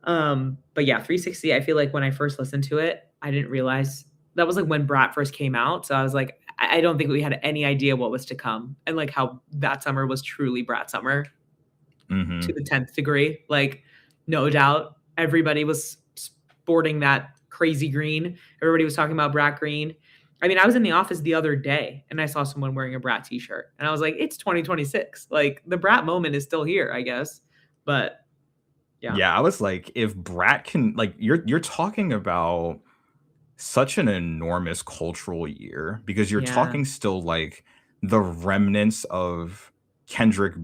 But yeah, 360, I feel like when I first listened to it, I didn't realize that was like when Brat first came out. So I was like, I don't think we had any idea what was to come and like how that summer was truly Brat summer to Mhm. the 10th degree. Like, no doubt, everybody was sporting that crazy green. Everybody was talking about Brat green. I mean, I was in the office the other day and I saw someone wearing a Brat t-shirt, and I was like, it's 2026. Like, the Brat moment is still here, I guess. But yeah, Yeah, I was like, if Brat can like you're talking about such an enormous cultural year because you're yeah, talking still like the remnants of Kendrick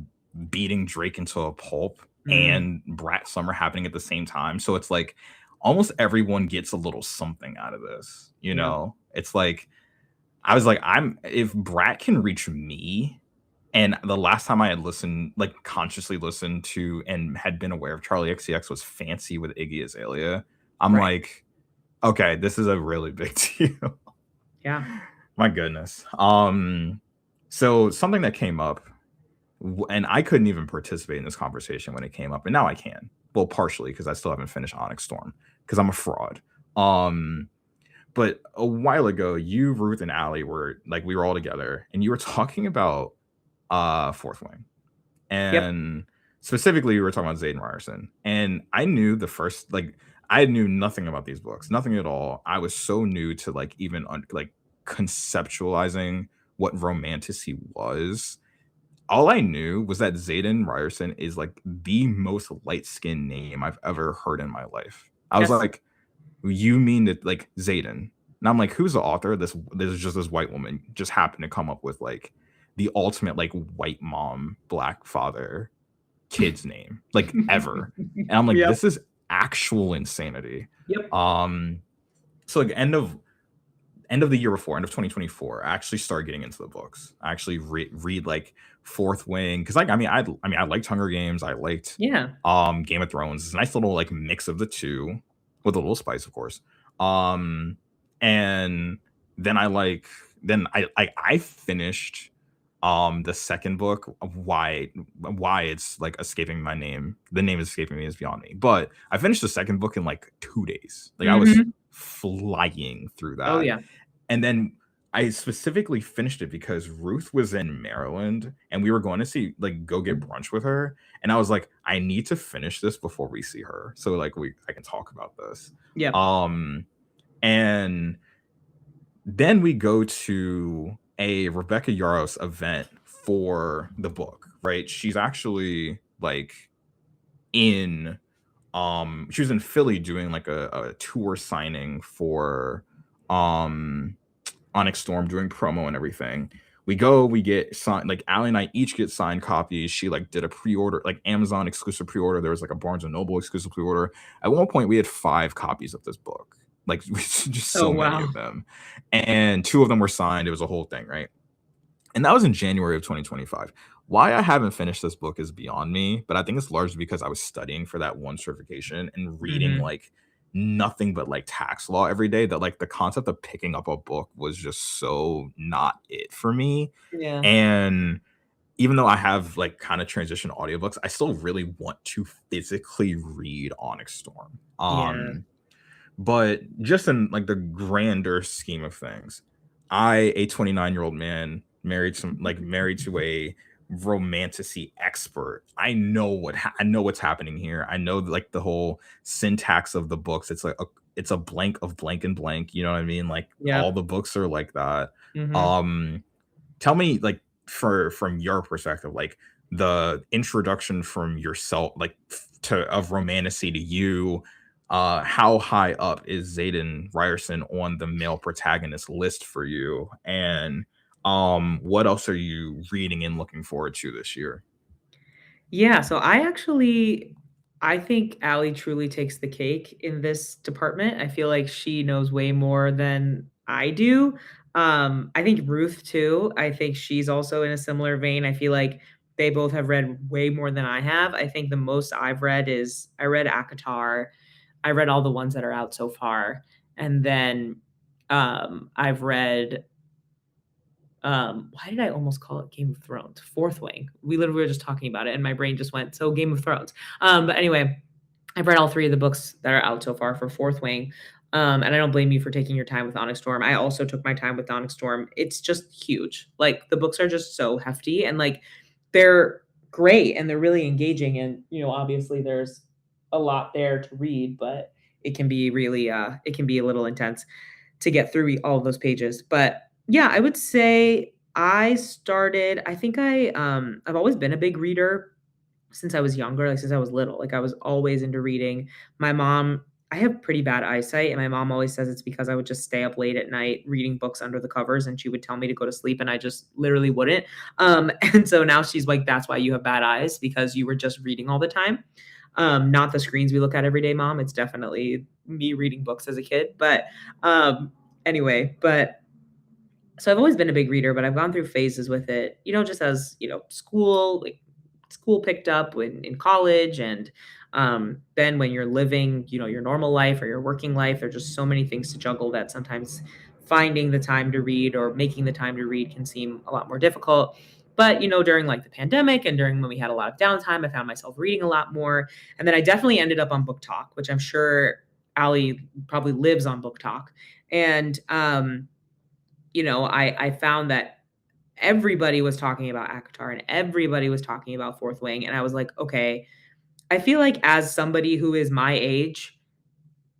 beating Drake into a pulp mm, and Brat Summer happening at the same time. So it's like almost everyone gets a little something out of this, you yeah, know? It's like I was like, I'm if Brat can reach me, and the last time I had listened, like consciously listened to and had been aware of Charlie XCX was Fancy with Iggy Azalea. I'm right, like, okay, this is a really big deal. yeah, My goodness. So something that came up, and I couldn't even participate in this conversation when it came up, and now I can. Well, partially because I still haven't finished Onyx Storm because I'm a fraud. Um, but a while ago, you, Ruth, and Allie were like we were all together, and you were talking about Fourth Wing, yep, and specifically we were talking about Zayden Ryerson, and I knew the first like I knew nothing about these books, nothing at all. I was so new to like even like conceptualizing what romanticy was. All I knew was that Zayden Ryerson is like the most light skinned name I've ever heard in my life. I was yes, like, you mean that like Zayden? And I'm like, who's the author? This is just this white woman just happened to come up with like the ultimate like white mom, black father kid's name, like ever. And I'm like, yep, this is actual insanity. yep, Um, so like end of the year before, end of 2024, I actually started getting into the books. I actually read like Fourth Wing because like I liked Hunger Games, I liked yeah, Game of Thrones. It's a nice little like mix of the two with a little spice, of course. Um, and then I finished the second book of why it's like escaping my name. The name is escaping me is beyond me. But I finished the second book in like 2 days. Like I was hmm, flying through oh that. yeah, And then I specifically finished it because Ruth was in Maryland and we were going to see like go get brunch with her. And I was like, I need to finish this before we see her. So like I can talk about this. yep, Um and then we go to a Rebecca Yaros event for the book, right? She's actually like in she was in Philly doing like a tour signing for Onyx Storm, doing promo and everything. We go, we get signed, like Allie and I each get signed copies. She like did a pre-order, like Amazon exclusive pre-order. There was like a Barnes and Noble exclusive pre-order. At one point we had 5 copies of this book, like just Oh, so many wow. of them, and 2 of them were signed. It was a whole thing, right? And that was in January of 2025. Why I haven't finished this book is beyond me, but I think it's largely because I was studying for that one certification and reading Mhm. like nothing but like tax law every day, that like the concept of picking up a book was just so not it for me. Yeah. And even though I have like kind of transition audiobooks, I still really want to physically read Onyx Storm. Yeah. But just in like the grander scheme of things, a 29-year-old man, married to a romanticy expert, I know I know what's happening here. I know like the whole syntax of the books. It's like it's a blank of blank and blank. You know what I mean? Like all Yep. the books are like that. Mhm. Um, Tell me, like, from your perspective, like the introduction from yourself, like to of romanticy to you, how high up is Zayden Ryerson on the male protagonist list for you? And what else are you reading and looking forward to this year? Yeah, so I think Allie truly takes the cake in this department. I feel like she knows way more than I do. I think Ruth too. I think she's also in a similar vein. I feel like they both have read way more than I have. I think the most I've read is I read ACOTAR. I read all the ones that are out so far. And then I've read why did I almost call it Game of Thrones? Fourth Wing. We literally were just talking about it and my brain just went, so Game of Thrones. But anyway, I've read all 3 of the books that are out so far for Fourth Wing. And I don't blame you for taking your time with Onyx Storm. I also took my time with Onyx Storm. It's just huge. Like the books are just so hefty and like they're great and they're really engaging. And obviously there's a lot there to read, but it can be really it can be a little intense to get through all of those pages. But yeah, I would say I think I've always been a big reader since I was younger, like since I was little. Like I was always into reading. My mom I have pretty bad eyesight, and my mom always says it's because I would just stay up late at night reading books under the covers, and she would tell me to go to sleep, and I just literally wouldn't. And so now she's like, "That's why you have bad eyes because you were just reading all the time." Not the screens we look at every day, mom. It's definitely me reading books as a kid. But anyway, but so I've always been a big reader, but I've gone through phases with it, just as, school picked up in college and then when you're living, your normal life or your working life, there's just so many things to juggle that sometimes finding the time to read or making the time to read can seem a lot more difficult. But, during like the pandemic and during when we had a lot of downtime, I found myself reading a lot more. And then I definitely ended up on Book Talk, which I'm sure Ali probably lives on Book Talk. And I found that everybody was talking about ACOTAR and everybody was talking about Fourth Wing. And I was like, okay, I feel like as somebody who is my age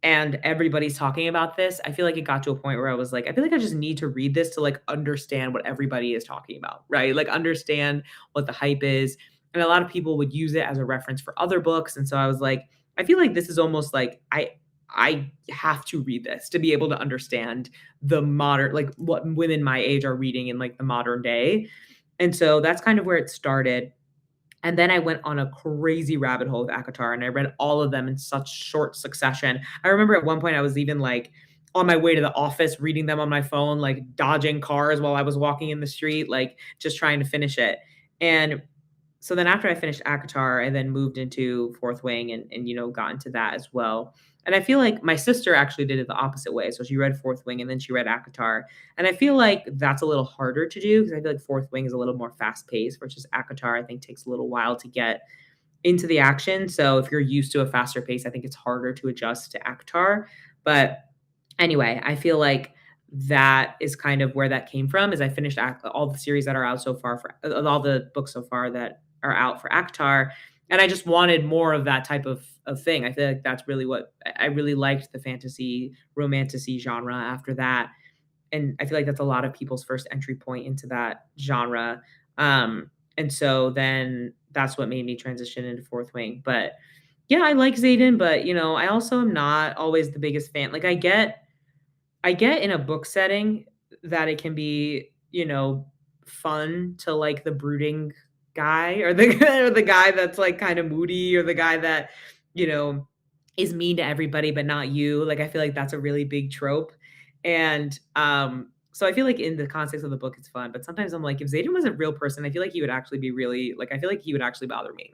and everybody's talking about this, I feel like it got to a point where I was like, I feel like I just need to read this to like understand what everybody is talking about, right? Like understand what the hype is. And a lot of people would use it as a reference for other books. And so I was like, I feel like this is almost like I have to read this to be able to understand the modern like what women my age are reading in like the modern day. And so that's kind of where it started. And then I went on a crazy rabbit hole with ACOTAR and I read all of them in such short succession. I remember at one point I was even like on my way to the office reading them on my phone, like dodging cars while I was walking in the street, like just trying to finish it. And so then after I finished ACOTAR, I then moved into Fourth Wing and got into that as well. And I feel like my sister actually did it the opposite way. So she read Fourth Wing and then she read ACOTAR. And I feel like that's a little harder to do because I feel like Fourth Wing is a little more fast paced versus ACOTAR, I think takes a little while to get into the action. So if you're used to a faster pace, I think it's harder to adjust to ACOTAR. But anyway, I feel like that is kind of where that came from. Is I finished all the series that are out so far for all the books so far that are out for ACOTAR, and I just wanted more of that type of thing. I feel like that's really what I really liked, the fantasy romantasy genre after that, and I feel like that's a lot of people's first entry point into that genre. And so then that's what made me transition into Fourth Wing. But yeah, I like Zayden, but I also am not always the biggest fan. Like I get in a book setting that it can be, fun to like the brooding guy or the or the guy that's like kind of moody or the guy that, you know, is mean to everybody but not you. Like I feel like that's a really big trope. And so I feel like in the context of the book it's fun, but sometimes I'm like if Zayden was a real person, I feel like he would actually be really like I feel like he would actually bother me.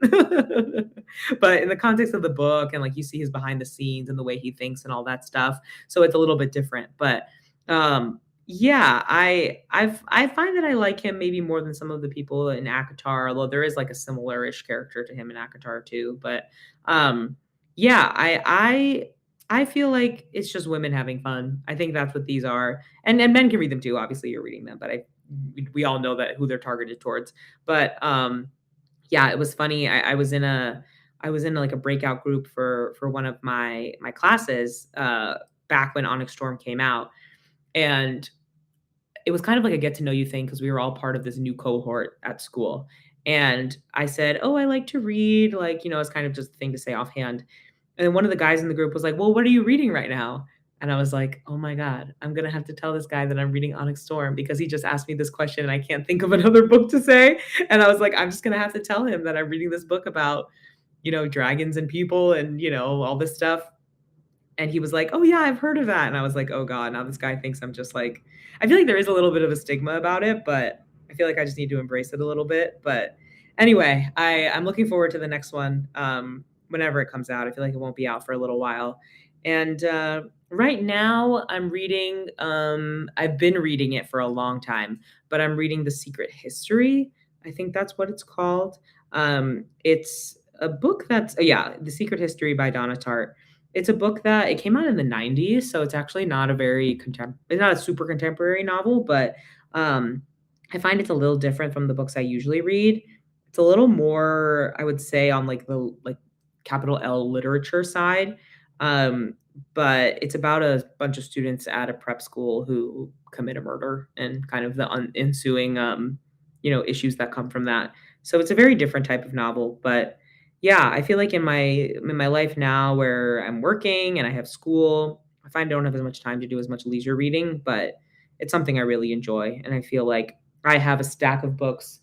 But in the context of the book and like you see his behind the scenes and the way he thinks and all that stuff, so it's a little bit different. But yeah, I find that I like him maybe more than some of the people in Akatar, although there is like a similar-ish character to him in Akatar too. But um yeah, I feel like it's just women having fun. I think that's what these are. And men can read them too. Obviously you're reading them, but we all know that who they're targeted towards. But yeah, it was funny. I was in like a breakout group for one of my classes back when Onyx Storm came out, and it was kind of like a get to know you thing because we were all part of this new cohort at school. And I said, "Oh, I like to read," like it's kind of just a thing to say offhand. And then one of the guys in the group was like, "Well, what are you reading right now?" And I was like, "Oh my god, I'm gonna have to tell this guy that I'm reading Onyx Storm because he just asked me this question and I can't think of another book to say." And I was like, "I'm just gonna have to tell him that I'm reading this book about dragons and people and all this stuff." And he was like, "Oh yeah, I've heard of that." And I was like, "Oh god, now this guy thinks I'm just like." I feel like there is a little bit of a stigma about it, but I feel like I just need to embrace it a little bit. But anyway, I'm looking forward to the next one whenever it comes out. I feel like it won't be out for a little while. And right now I'm reading I've been reading it for a long time, but I'm reading The Secret History. I think that's what it's called. It's a book that's yeah, The Secret History by Donna Tartt. It's a book that it came out in the 90s, so it's actually not a very it's not a super contemporary novel, but I find it's a little different from the books I usually read. It's a little more, I would say, on like the capital L literature side. Um, but it's about a bunch of students at a prep school who commit a murder and kind of the ensuing issues that come from that. So it's a very different type of novel, but yeah, I feel like in my life now where I'm working and I have school, I find I don't have as much time to do as much leisure reading, but it's something I really enjoy. And I feel like I have a stack of books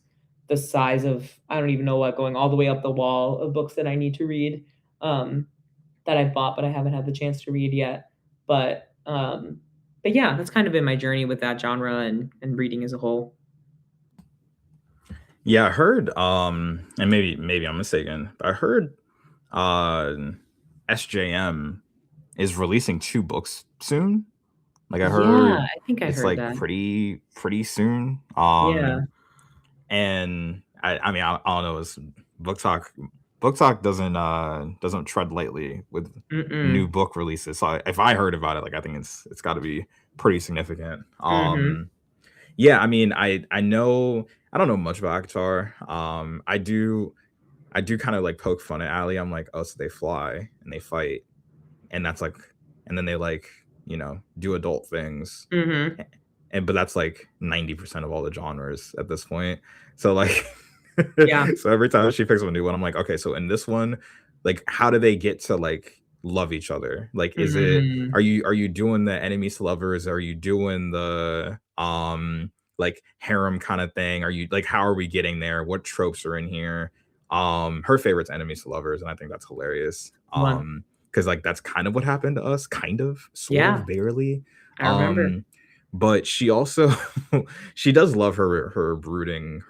the size of I don't even know what, going all the way up the wall of books that I need to read, um, that I bought but I haven't had the chance to read yet. But yeah, that's kind of been my journey with that genre and reading as a whole. Yeah, I heard, and maybe I'm mistaken, but I heard uh SJM is releasing 2 books soon. Like I Yeah, heard I think I it's heard like that. pretty soon. Yeah. And I mean I don't know, it's book talk doesn't tread lightly with new Mm-mm. book releases. So if I heard about it, like I think it's got to be pretty significant. Mhm. Yeah, I mean I know I don't know much about Akatar. I do kind of like poke fun at Ali. I'm like, oh, so they fly and they fight, and that's like, and then they like, do adult things, Mhm. and but that's like 90% of all the genres at this point. So like, Yeah. so every time she picks up a new one, I'm like, okay, so in this one, like, how do they get to like love each other? Like, Mhm. are you doing the enemies to lovers? Are you doing the like harem kind of thing? Are you like how are we getting there? What tropes are in here? Her favorite's enemies to lovers, and I think that's hilarious. One. Because like that's kind of what happened to us, kind of, sort Yeah, of, barely. I remember. Um, but she also she does love her brooding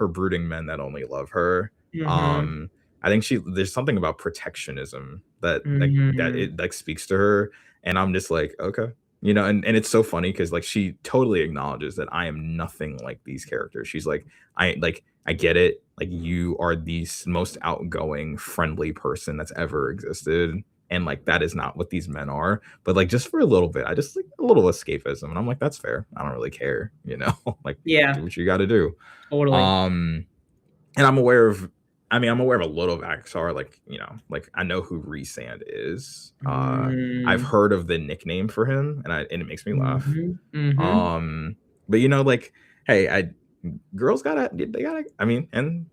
men that only love her. Mhm. Um, I think there's something about protectionism that Mhm. it like speaks to her, and I'm just like, okay. And it's so funny because like she totally acknowledges that I am nothing like these characters. She's like I get it. Like you are the most outgoing, friendly person that's ever existed. And like that is not what these men are. But like just for a little bit, I just like a little escapism. And I'm like, that's fair. I don't really care, like do Yeah, what you gotta do. totally. Um and I'm aware of I'm aware of a little of Axar, like, like I know who Resand is. I've Mm. heard of the nickname for him and it makes me laugh. Mhm. Mhm. Um, but like, hey, girls gotta they gotta I mean, and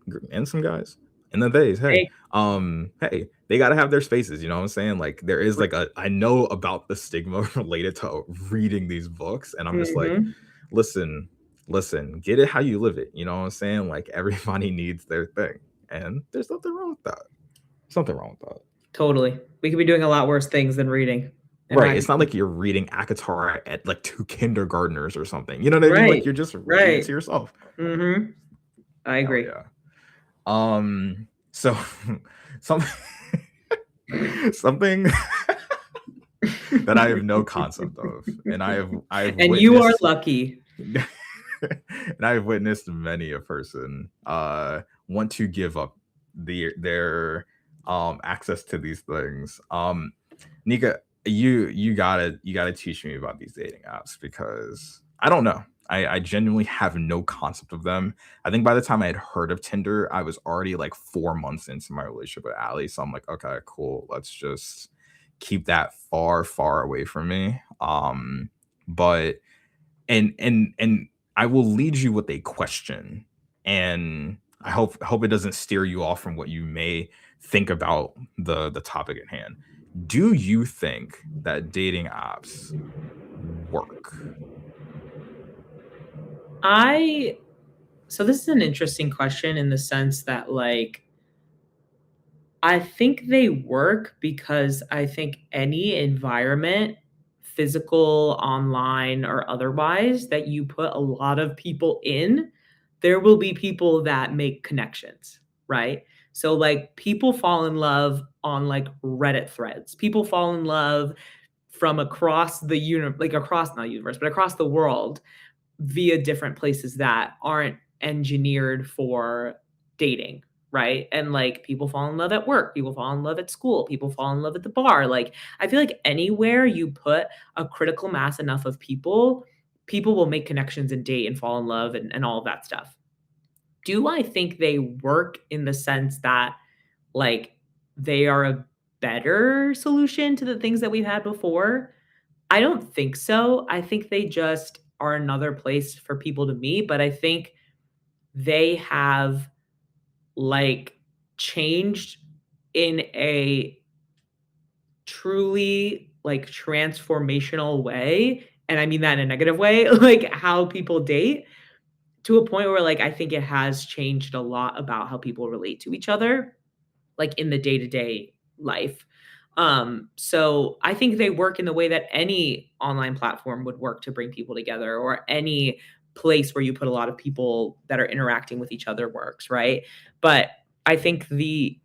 some guys and the theys, hey, Hey, hey, they gotta have their spaces, you know what I'm saying? Like there is like a I know about the stigma related to reading these books, and I'm just like, mhm, listen, listen, get it how you live it, you know what I'm saying? Like everybody needs their thing. And there's nothing wrong with that. Something wrong with that. totally. We could be doing a lot worse things than reading, in my Right. It's not opinion. like you're reading Akatar at like two kindergartners or something. You know what I mean? Like Right, you're just reading it right. to yourself. Mhm. I Hell agree. yeah. So something something that I have no concept of, and I have And you are witnessed lucky. and I've witnessed many a person want to give up their access to these things. Nika, you gotta teach me about these dating apps because I don't know. I genuinely have no concept of them. I think by the time I had heard of Tinder, I was already like 4 months into my relationship with Allie. So I'm like, okay, cool. Let's just keep that far, far away from me. But and I will lead you with a question, and I hope it doesn't steer you off from what you may think about the topic at hand. Do you think that dating apps work? I so this is an interesting question in the sense that, like, I think they work because I think any environment, physical, online, or otherwise, that you put a lot of people in, there will be people that make connections, right? So, like, people fall in love on, like, Reddit threads. People fall in love from across the like, across not universe, but across the world via different places that aren't engineered for dating, right? And like people fall in love at work, people fall in love at school, people fall in love at the bar. Like I feel like anywhere you put a critical mass enough of people, people will make connections and date and fall in love and all of that stuff. Do I think they work in the sense that like they are a better solution to the things that we've had before? I don't think so. I think they just are another place for people to meet, but I think they have, like, changed in a truly, like, transformational way, and I mean that in a negative way, like, how people date to a point where, like, I think it has changed a lot about how people relate to each other, like, in the day-to-day life. So I think they work in the way that any online platform would work to bring people together or any place where you put a lot of people that are interacting with each other works, right? But I think the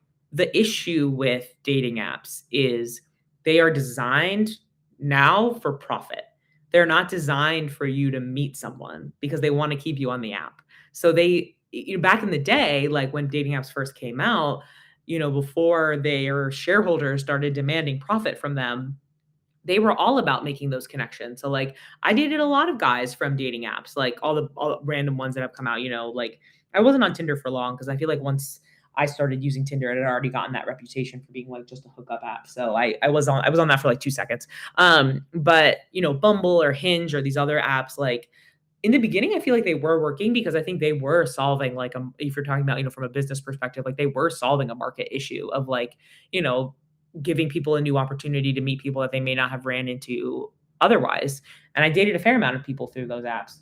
issue with dating apps is they are designed now for profit. They're not designed for you to meet someone because they want to keep you on the app. So back in the day, like when dating apps first came out, before their shareholders started demanding profit from them, they were all about making those connections. So like I dated a lot of guys from dating apps, like all the random ones that have come out, like I wasn't on Tinder for long because I feel like once I started using Tinder, it had already gotten that reputation for being like just a hookup app. So I was on that for like 2 seconds. But Bumble or Hinge or these other apps, like in the beginning, I feel like they were working because I think they were solving like if you're talking about, from a business perspective, like they were solving a market issue of like, you know, giving people a new opportunity to meet people that they may not have ran into otherwise. And I dated a fair amount of people through those apps.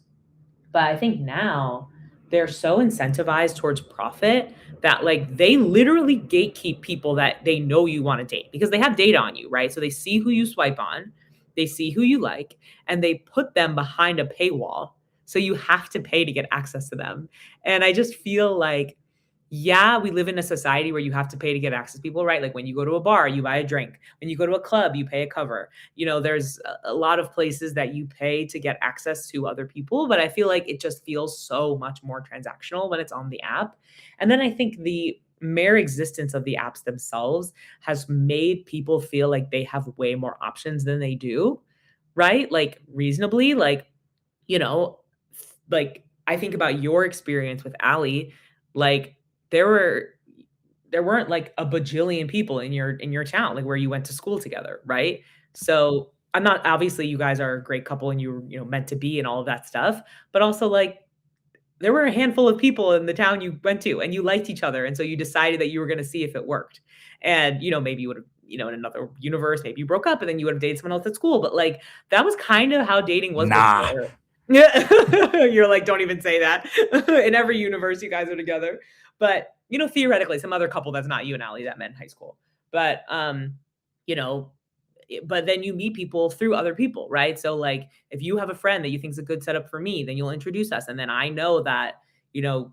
But I think now they're so incentivized towards profit that like they literally gatekeep people that they know you want to date because they have data on you, right? So they see who you swipe on, they see who you like, and they put them behind a paywall. So you have to pay to get access to them. And I just feel like, yeah, we live in a society where you have to pay to get access to people, right? Like when you go to a bar, you buy a drink. When you go to a club, you pay a cover. There's a lot of places that you pay to get access to other people, but I feel like it just feels so much more transactional when it's on the app. And then I think the mere existence of the apps themselves has made people feel like they have way more options than they do, right? Like reasonably, you know, like I think about your experience with Allie, like there were there weren't like a bajillion people in your town, like where you went to school together, right? So I'm not obviously you guys are a great couple and you're meant to be and all of that stuff, but also like there were a handful of people in the town you went to and you liked each other. And so you decided that you were going to see if it worked. And, maybe you would have, in another universe, maybe you broke up and then you would have dated someone else at school. But like, that was kind of how dating was Nah. before. Yeah. You're like, don't even say that. In every universe, you guys are together. But, theoretically, some other couple that's not you and Allie that met in high school. But, you know, but then you meet people through other people, right? So like if you have a friend that you think is a good setup for me, then you'll introduce us. And then I know that, you know,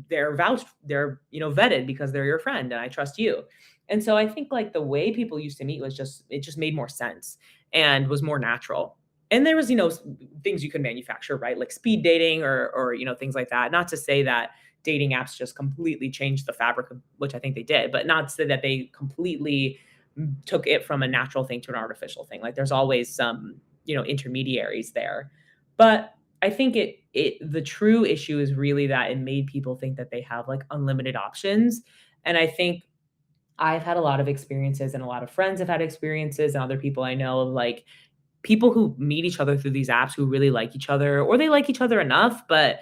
they're vetted because they're your friend and I trust you. And so I think like the way people used to meet was it just made more sense and was more natural. And there was, things you could manufacture, right? Like speed dating or, things like that. Not to say that dating apps just completely changed the fabric of which I think they did, but not to say that they completely took it from a natural thing to an artificial thing. Like there's always some, intermediaries there. But I think the true issue is really that it made people think that they have like unlimited options. And I think I've had a lot of experiences and a lot of friends have had experiences and other people I know of like people who meet each other through these apps who really like each other or they like each other enough, but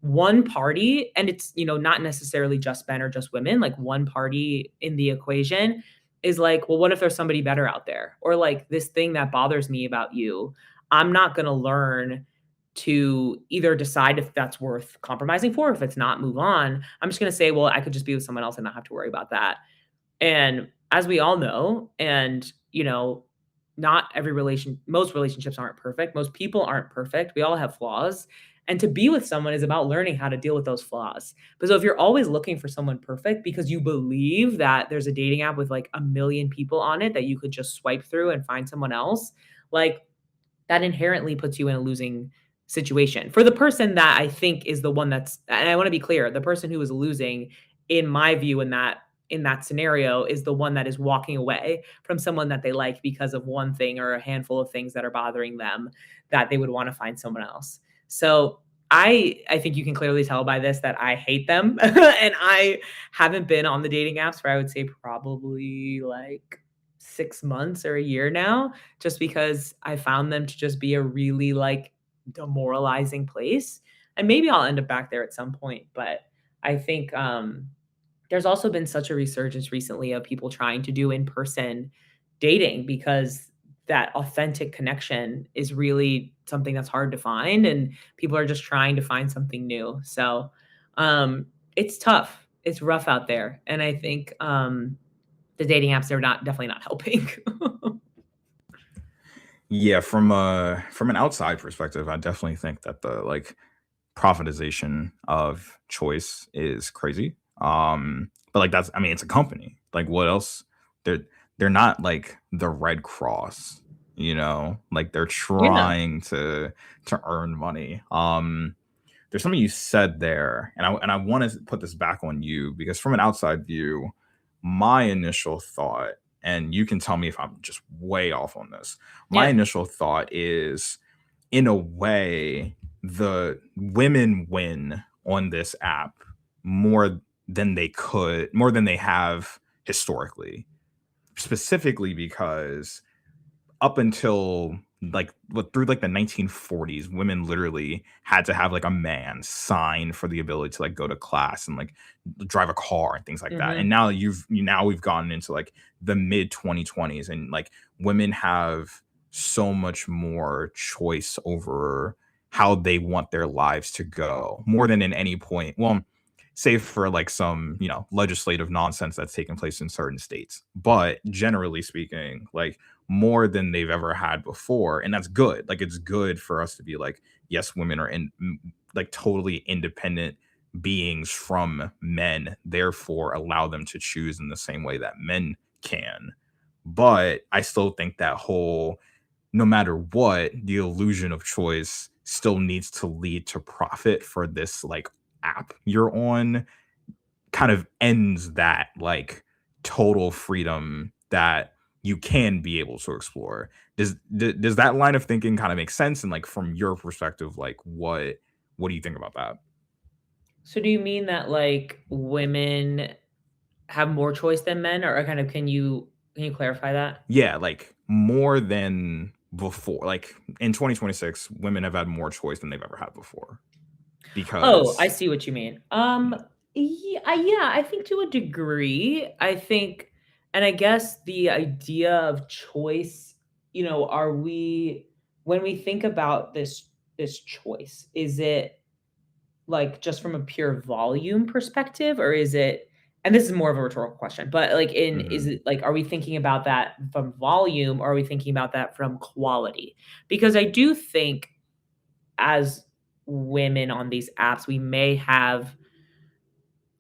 one party, and it's, not necessarily just men or just women, like one party in the equation is like, well, what if there's somebody better out there? Or like this thing that bothers me about you, I'm not going to learn to either decide if that's worth compromising for, if it's not, move on. I'm just going to say, well, I could just be with someone else and not have to worry about that. And as we all know, and not most relationships aren't perfect. Most people aren't perfect. We all have flaws. And to be with someone is about learning how to deal with those flaws. But so if you're always looking for someone perfect because you believe that there's a dating app with like a million people on it that you could just swipe through and find someone else, like that inherently puts you in a losing situation. For the person that I think is the one that's, and I want to be clear, the person who is losing, in my view, in that scenario is the one that is walking away from someone that they like because of one thing or a handful of things that are bothering them that they would want to find someone else. So I think you can clearly tell by this that I hate them. And I haven't been on the dating apps for I would say probably like 6 months or a year now, just because I found them to just be a really like demoralizing place. And maybe I'll end up back there at some point, but I think there's also been such a resurgence recently of people trying to do in-person dating because that authentic connection is really something that's hard to find and people are just trying to find something new. So it's tough. It's rough out there. And I think the dating apps are definitely not helping. Yeah, from an outside perspective, I definitely think that the like profitization of choice is crazy. But like that's I mean, it's a company. Like what else? They're they're not like the Red Cross, Like they're Yeah. trying to earn money. There's something you said there, and I want to put this back on you because from an outside view, my initial thought, and you can tell me if I'm just way off on this. My Yeah. initial thought is, in a way, the women win on this app more more than they have historically, specifically because up until through like the 1940s, women literally had to have like a man sign for the ability to like go to class and like drive a car and things like that. And Hmm. now we've gotten into like the mid 2020s, and like women have so much more choice over how they want their lives to go, more than in any point. Well, save for like some legislative nonsense that's taken place in certain states, but generally speaking, like more than they've ever had before. And that's good. Like it's good for us to be like, yes, women are like totally independent beings from men, therefore allow them to choose in the same way that men can. But I still think that whole, no matter what, the illusion of choice still needs to lead to profit for this like app you're on, kind of ends that like total freedom that you can be able to explore. Does that line of thinking kind of make sense? And like from your perspective, like what do you think about that? So do you mean that like women have more choice than men or kind of can you clarify that? Yeah, like more than before. Like in 2026, women have had more choice than they've ever had before. Oh, I Because see what you mean. yeah. Yeah, I think to a degree. I think, and I guess the idea of choice, are we when we think about this choice, is it like just from a pure volume perspective, or is it, and this is more of a rhetorical question, but like is Mhm. it like, are we thinking about that from volume, or are we thinking about that from quality? Because I do think as women on these apps, we may have,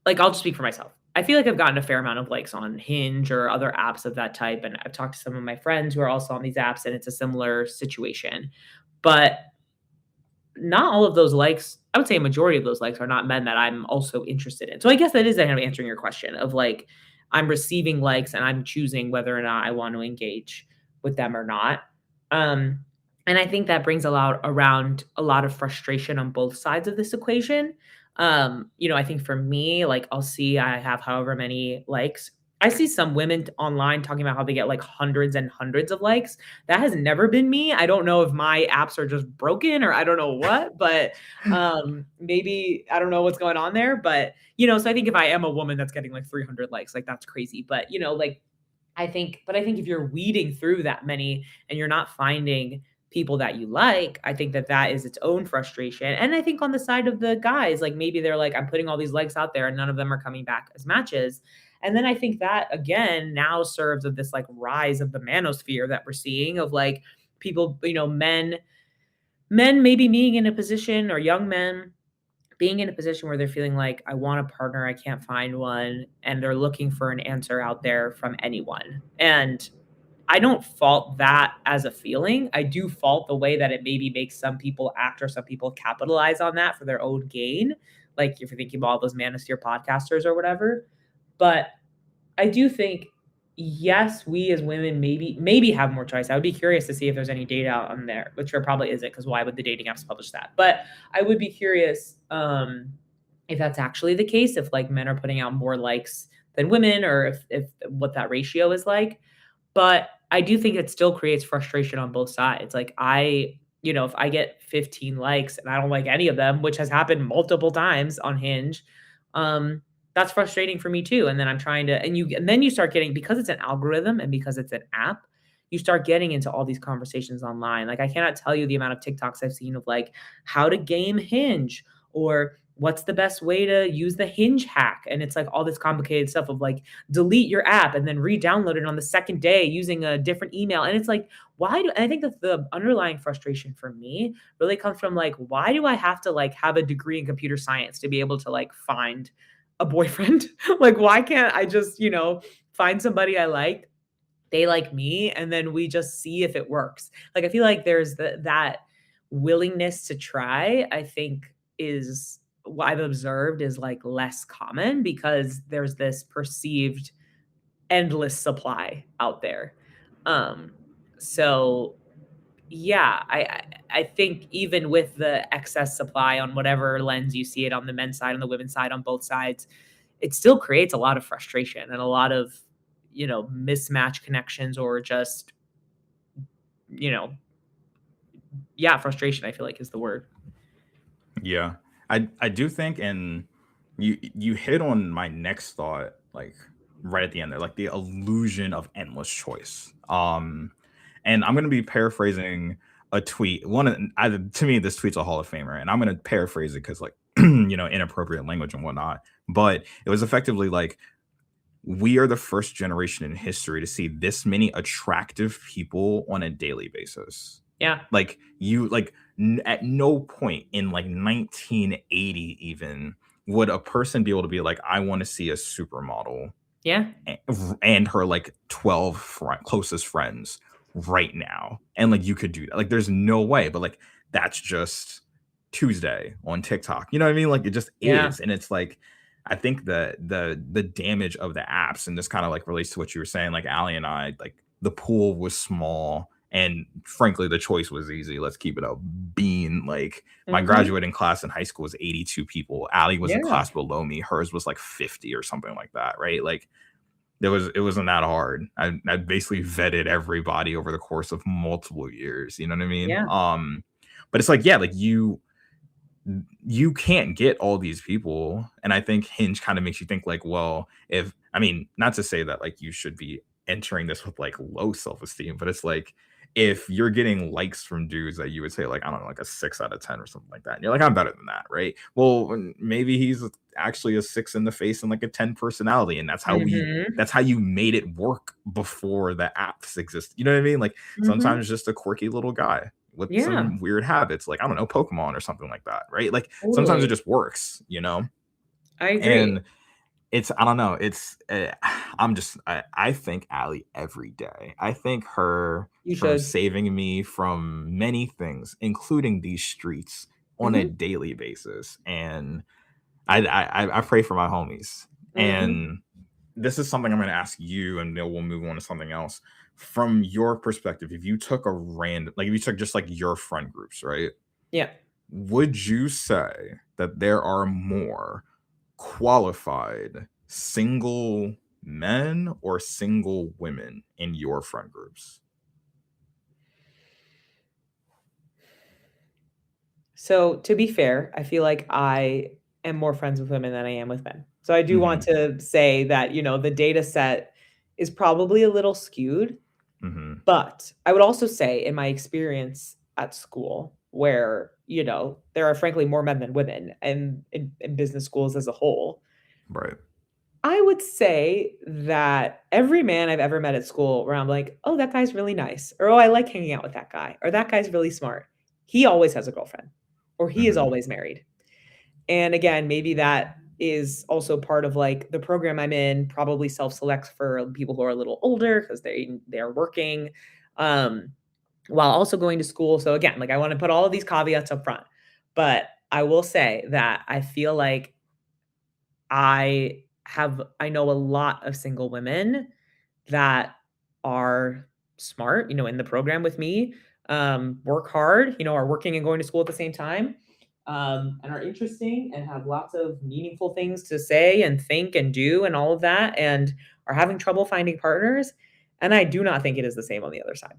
like, I'll just speak for myself. I feel like I've gotten a fair amount of likes on Hinge or other apps of that type, and I've talked to some of my friends who are also on these apps, and it's a similar situation. But not all of those likes, I would say a majority of those likes are not men that I'm also interested in. So I guess that is kind of answering your question of like, I'm receiving likes and I'm choosing whether or not I want to engage with them or not. Um, and I think that brings a lot around a lot of frustration on both sides of this equation. I think for me, like I'll see I have however many likes. I see some women online talking about how they get like hundreds and hundreds of likes. That has never been me. I don't know if my apps are just broken or I don't know what, but maybe I don't know what's going on there. But so I think if I am a woman that's getting like 300 likes, like that's crazy. But like I think if you're weeding through that many and you're not finding people that you like, I think that that is its own frustration. And I think on the side of the guys, like maybe they're like, I'm putting all these likes out there and none of them are coming back as matches. And then I think that again now serves of this like rise of the manosphere that we're seeing of like people, men maybe being in a position, or young men being in a position where they're feeling like, I want a partner, I can't find one, and they're looking for an answer out there from anyone. And I don't fault that as a feeling. I do fault the way that it maybe makes some people act, or some people capitalize on that for their own gain. Like if you're thinking about all those manosphere podcasters or whatever. But I do think, yes, we as women maybe have more choice. I would be curious to see if there's any data on there, which there probably isn't, because why would the dating apps publish that? But I would be curious if that's actually the case, if like men are putting out more likes than women, or if what that ratio is like. But I do think it still creates frustration on both sides. Like if I get 15 likes and I don't like any of them, which has happened multiple times on Hinge, um, that's frustrating for me too. And then I'm trying to, and then you start getting, because it's an algorithm and because it's an app, you start getting into all these conversations online. Like I cannot tell you the amount of TikToks I've seen of like how to game Hinge, or what's the best way to use the Hinge hack. And it's like all this complicated stuff of like delete your app and then re-download it on the second day using a different email. And it's like, and I think that the underlying frustration for me really comes from like, why do I have to like have a degree in computer science to be able to like find a boyfriend? Like, why can't I just, find somebody I like, they like me, and then we just see if it works? Like, I feel like there's that willingness to try, I think, is what I've observed is like less common, because there's this perceived endless supply out there. Um, so yeah, I think even with the excess supply on whatever lens you see it, on the men's side, on the women's side, on both sides, it still creates a lot of frustration and a lot of, mismatch connections, or just, you know, yeah, frustration, I feel like is the word. Yeah. I do think, and you hit on my next thought, like right at the end there, like the illusion of endless choice. And I'm gonna be paraphrasing a tweet. To me, this tweet's a Hall of Famer, and I'm gonna paraphrase it because like inappropriate language and whatnot. But it was effectively like, we are the first generation in history to see this many attractive people on a daily basis. Yeah. Like at no point in like 1980 even would a person be able to be like, I want to see a supermodel Yeah. and her like 12 closest friends right now, and like you could do that. Like there's no way, but like that's just Tuesday on TikTok. You know what I mean? Like it just Yeah. is. And it's like, I think the damage of the apps, and this kind of like relates to what you were saying, like Ali and I, like the pool was small and frankly the choice was easy. Let's keep it a bean. Like my Mhm. graduating class in high school was 82 people. Ali was a Yeah. class below me. Hers was like 50 or something like that, right? Like it wasn't that hard. I basically vetted everybody over the course of multiple years. You know what I mean? Yeah. But it's like, yeah, like you can't get all these people. And I think Hinge kind of makes you think like, well, if I mean, not to say that like you should be entering this with like low self-esteem, but it's like if you're getting likes from dudes that you would say like, I don't know, like a 6 out of 10 or something like that, and you're like, I'm better than that, right? Well, maybe he's actually a 6 in the face and like a 10 personality, and Mhm. that's how you made it work before the apps exist. You know what I mean? Like Mhm. sometimes just a quirky little guy with Yeah, some weird habits, like I don't know, Pokemon or something like that, right? Like sometimes it totally. just works, you know? I agree. And it's I don't know, it's I thank Allie every day. I thank her You from should. saving me from many things, including these streets on a Mhm. daily basis. And I pray for my homies. Mhm. And this is something I'm going to ask you, and then we'll move on to something else. From your perspective, if you took a random, like if you took just like your friend groups, right? Yeah. Would you say that there are more qualified single men or single women in your friend groups? So, to be fair, I feel like I am more friends with women than I am with men. So, I do want Mhm, to say that, the data set is probably a little skewed, mhm, but I would also say in my experience at school where, there are frankly more men than women and in business schools as a whole, right, I would say that every man I've ever met at school where I'm like, "Oh, that guy's really nice," or, "Oh, I like hanging out with that guy," or, "That guy's really smart." He always has a girlfriend, or he is mhm, always married. And again, maybe that is also part of, like, the program I'm in probably self-selects for people who are a little older because they are working, um, while also going to school. So again, like, I wanna put all of these caveats up front. But I will say that I feel like I know a lot of single women that are smart, in the program with me, work hard, are working and going to school at the same time, and are interesting and have lots of meaningful things to say and think and do and all of that, and are having trouble finding partners. And I do not think it is the same on the other side.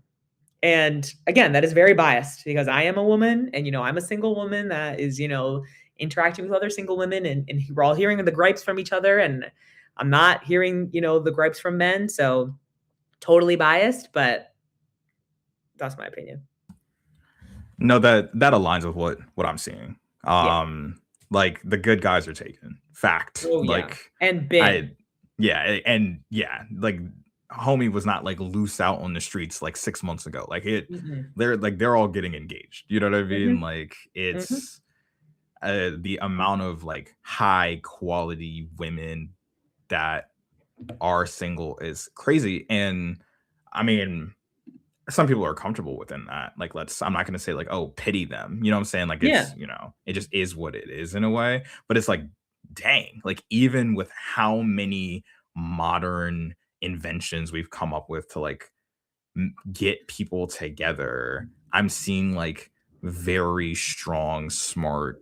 And again, that is very biased because I am a woman and, I'm a single woman that is, interacting with other single women and we're all hearing the gripes from each other. And I'm not hearing, the gripes from men. So totally biased, but that's my opinion. no, that aligns with what I'm seeing. Yeah. Like the good guys are taken, fact. Oh, yeah. Like And I been. and yeah, like homie was not like loose out on the streets like 6 months ago. Like Mhm. they're all getting engaged, you know what I mean? Mhm. Like Mhm. it's the amount of like high quality women that are single is crazy. And I mean, some people are comfortable within that. Like, I'm not going to say like, oh, pity them. You know what I'm saying? Like, Yeah. it just is what it is in a way. But it's like, dang, like, even with how many modern inventions we've come up with to like get people together, I'm seeing like very strong, smart,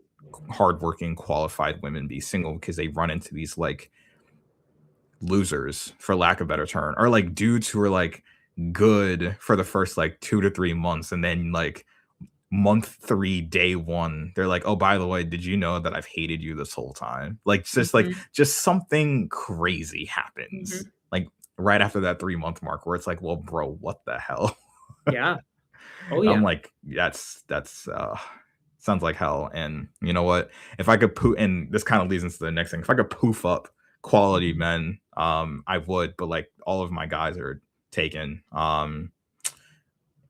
hardworking, qualified women be single because they run into these like losers, for lack of a better term, or like dudes who are like good for the first like 2 to 3 months, and then like month three, day one, they're like, "Oh, by the way, did you know that I've hated you this whole time?" Like Mhm. just something crazy happens Mhm. like right after that 3 month mark where it's like, "Well, bro, what the hell?" Yeah. Oh, I'm yeah. like, that's sounds like hell. And you know what? If I could poo and this kind of leads into the next thing. If I could poof up quality Mhm. men, I would, but like all of my guys are taken. And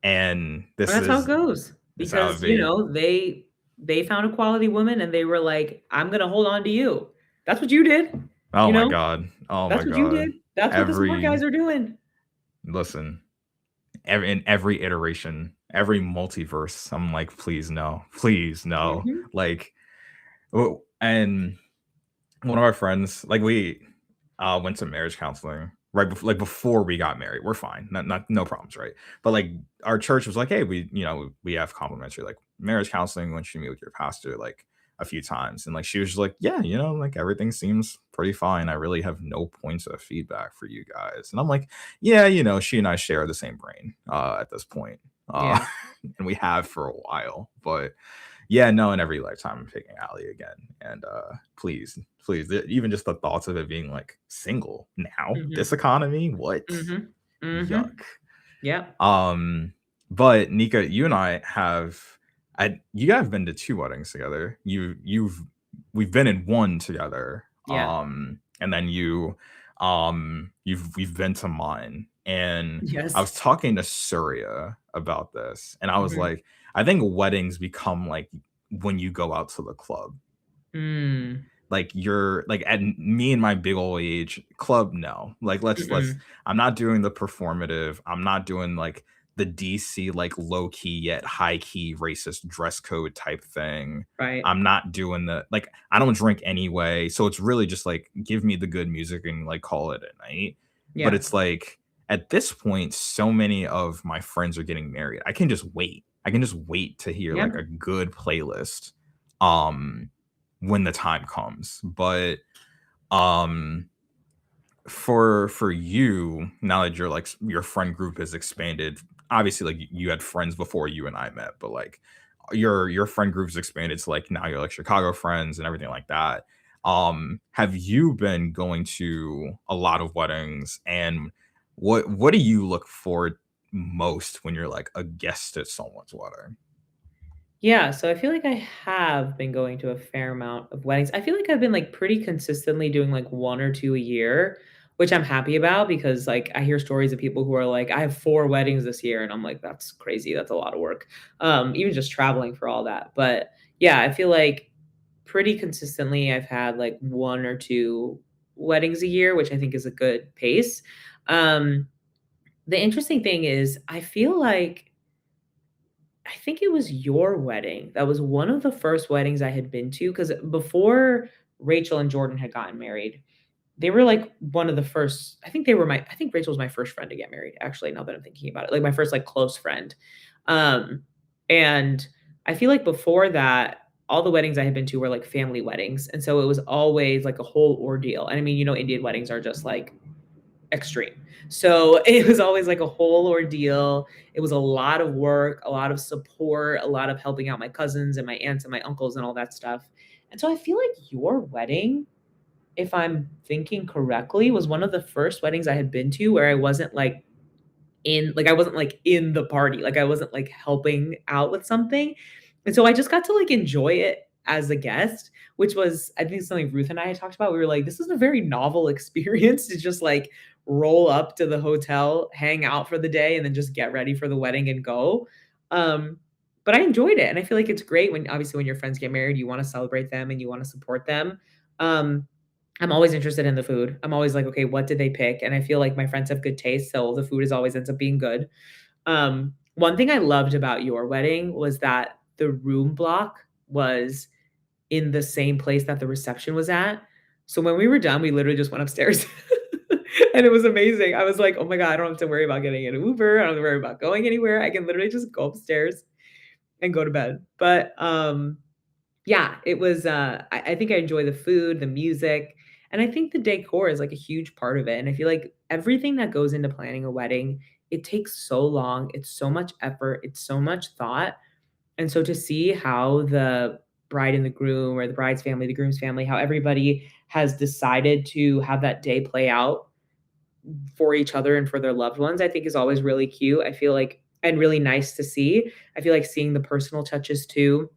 And this that's how it is goes it's how it because, be. they found a quality woman and they were like, "I'm gonna hold on to you." That's what you did, Oh you my know? god. Oh my That's what you god. did. That's what the smart Every guys are doing. listen, in every iteration, every multiverse, I'm like, please no. Please no. Mhm. Like and one of our friends, like we went to marriage counseling right before, like before we got married. We're fine, not no problems, right? But like our church was like, hey, we have complimentary like marriage counseling once you meet with your pastor like a few times, and like she was just like, yeah, like everything seems pretty fine. I really have no points of feedback for you guys, and I'm like, yeah, she and I share the same brain at this point, uh, Yeah. and we have for a while, but Yeah, no, in every lifetime I'm picking Allie again. And please, please, even just the thoughts of it being like single now, this Mhm. economy, what? Mhm. Yuck. Mhm. Yeah. But Nika, you and I have you guys have been to two weddings together. We've been in one together. Yeah. And then we've been to mine. And I Yes. was talking to Surya about this, and I was Mhm. like, I think weddings become like when you go out to the club. Mm. Like you're like at me and my big old age club, no. Like let's Mm-mm. I'm not doing the performative. I'm not doing like the DC like low key yet high key racist dress code type thing. Right. I'm not doing the like I don't drink anyway. So it's really just like give me the good music and like call it a night. But Yeah. it's like at this point, so many of my friends are getting married. I can just wait. I can just wait to hear Yeah. like a good playlist. Um when the time comes. But um for you, now that you're like your friend group has expanded, obviously like you had friends before you and I met, but like your friend group's expanded to like now you're like Chicago friends and everything like that. Have you been going to a lot of weddings, and what do you look for most when you're like a guest at someone's wedding? Yeah, so I feel like I have been going to a fair amount of weddings. I feel like I've been like pretty consistently doing like 1 or 2 a year, which I'm happy about because like I hear stories of people who are like, I have 4 weddings this year, and I'm like, that's crazy. That's a lot of work. Even just traveling for all that. But yeah, I feel like pretty consistently I've had like 1 or 2 weddings a year, which I think is a good pace. Um, the interesting thing is I feel like I think it was your wedding. That was one of the first weddings I had been to because before Rachel and Jordan had gotten married, they were like one of the first. I think Rachel was my first friend to get married, actually, now that I'm thinking about it. Like my first like close friend. Um, and I feel like before that, all the weddings I had been to were like family weddings. And so it was always like a whole ordeal. And I mean, Indian weddings are just like extreme. So it was always like a whole ordeal. It was a lot of work, a lot of support, a lot of helping out my cousins and my aunts and my uncles and all that stuff. And so I feel like your wedding, if I'm thinking correctly, was one of the first weddings I had been to where I wasn't like in the party, like I wasn't like helping out with something. And so I just got to like enjoy it as a guest, which was I think something Ruth and I had talked about. We were like, this is a very novel experience to just like roll up to the hotel, hang out for the day, and then just get ready for the wedding and go. Um, but I enjoyed it. And I feel like it's great when obviously when your friends get married, you want to celebrate them and you want to support them. Um, I'm always interested in the food. I'm always like, "Okay, what did they pick?" And I feel like my friends have good taste, so the food is always ends up being good. One thing I loved about your wedding was that the room block was in the same place that the reception was at. So when we were done, we literally just went upstairs, and it was amazing. I was like, "Oh my god, I don't have to worry about getting an Uber. I don't have to worry about going anywhere. I can literally just go upstairs and go to bed." But, yeah, it was, I think I enjoy the food, the music, and I think the decor is, like, a huge part of it, and I feel like everything that goes into planning a wedding, it takes so long, it's so much effort, it's so much thought, and so to see how the bride and the groom or the bride's family, the groom's family, how everybody has decided to have that day play out for each other and for their loved ones, I think is always really cute, I feel like and really nice to see. I feel like seeing the personal touches too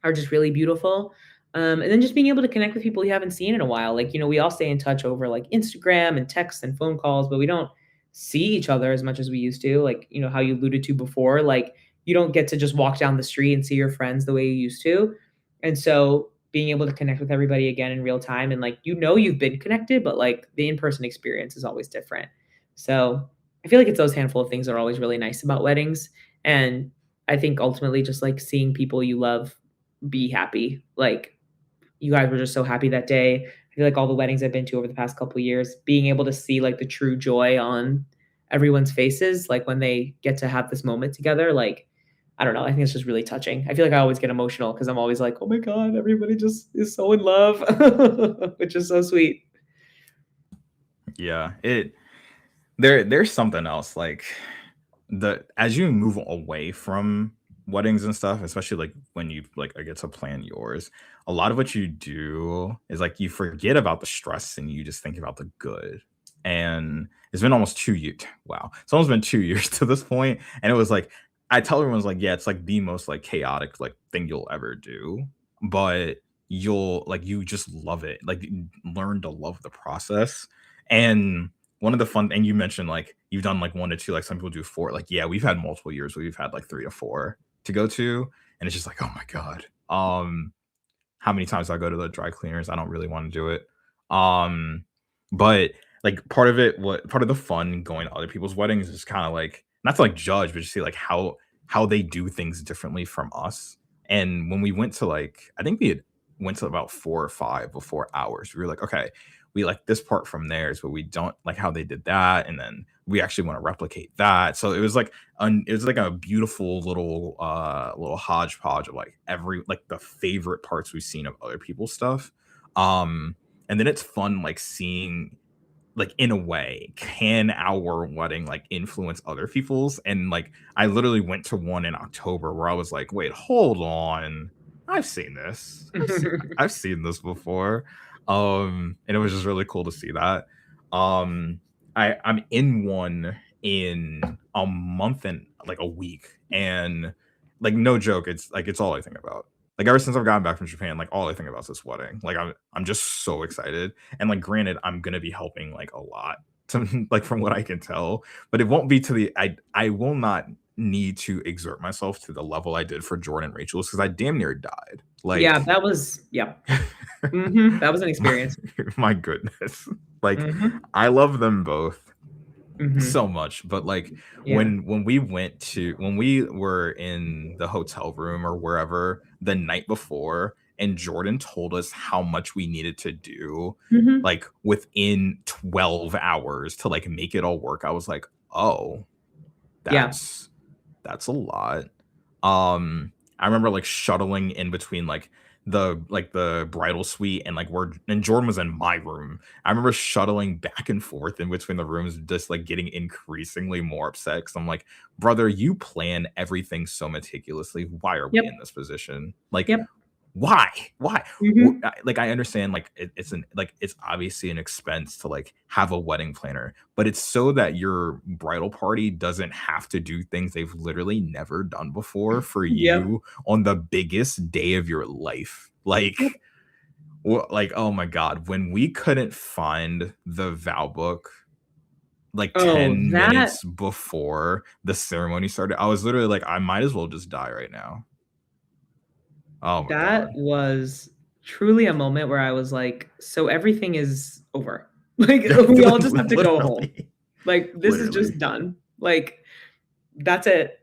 are just really beautiful. And then just being able to connect with people you haven't seen in a while. Like, we all stay in touch over like Instagram and texts and phone calls, but we don't see each other as much as we used to. Like, how you alluded to before, like you don't get to just walk down the street and see your friends the way you used to. And so being able to connect with everybody again in real time and like, you've been connected, but like the in-person experience is always different. So I feel like it's those handful of things that are always really nice about weddings. And I think ultimately just like seeing people you love be happy. Like, you guys were just so happy that day. I feel like all the weddings I've been to over the past couple of years, being able to see like the true joy on everyone's faces, like when they get to have this moment together, like I don't know. I think it's just really touching. I feel like I always get emotional because I'm always like, oh my God, everybody just is so in love, which is so sweet. Yeah, there's something else like as you move away from weddings and stuff, especially like when you like I get to plan yours, a lot of what you do is like you forget about the stress and you just think about the good. And it's been almost 2 years. Wow. It's almost been 2 years to this point. And it was like I tell everyone's like, yeah, it's like the most like chaotic like thing you'll ever do. But you'll like you just love it. Like you learn to love the process. And one of the fun and you mentioned like you've done like 1 to 2, like some people do 4. Like, yeah, we've had multiple years where we've had like 3 to 4 to go to, and it's just like, oh my god. How many times I go to the dry cleaners? I don't really want to do it. Um, but like part of the fun going to other people's weddings is kind of like not to like judge, but just see like how they do things differently from us. And when we went to like, I think we had went to about 4 or 5 before ours. We were like, okay, we like this part from theirs, but we don't like how they did that, and then we actually want to replicate that. So it was like a beautiful little hodgepodge of like every like the favorite parts we've seen of other people's stuff. Um, and then it's fun like seeing like in a way can our wedding like influence other people's, and like I literally went to one in October where I was like, wait, hold on, I've seen this, I've seen this before. And it was just really cool to see that. I'm in one in a month and like a week, and like no joke, it's like it's all I think about. Like ever since I've gotten back from Japan, like all I think about is this wedding. Like I'm just so excited. And like granted, I'm gonna be helping like a lot to like from what I can tell, but it won't be to the I will not need to exert myself to the level I did for Jordan and Rachel's because I damn near died. Yeah, Like that was that was an my, experience. my goodness. Like Mhm, I love them both mhm. so much, but like Yeah. when we were in the hotel room or wherever the night before and Jordan told us how much we needed to do Mhm. like within 12 hours to like make it all work, I was like, oh, Yeah. that's that's a lot. I remember like shuttling in between like the bridal suite and like where and Jordan was in my room. I remember shuttling back and forth in between the rooms, just like getting increasingly more upset because I'm like, brother, you plan everything so meticulously. Why are we Yep. in this position? Like, Yep. why? Why? Mhm. Like I understand like it's an like it's obviously an expense to like have a wedding planner, but it's so that your bridal party doesn't have to do things they've literally never done before for Yep. you on the biggest day of your life. Yep. Like oh my god, when we couldn't find the vow book like Oh, 10 that minutes before the ceremony started, I was literally like I might as well just die right now. Oh my that god. was truly a moment where I was like, "So everything is over. Like, we all just have to go home. Literally. Like, this is Literally. just done. Like, that's it.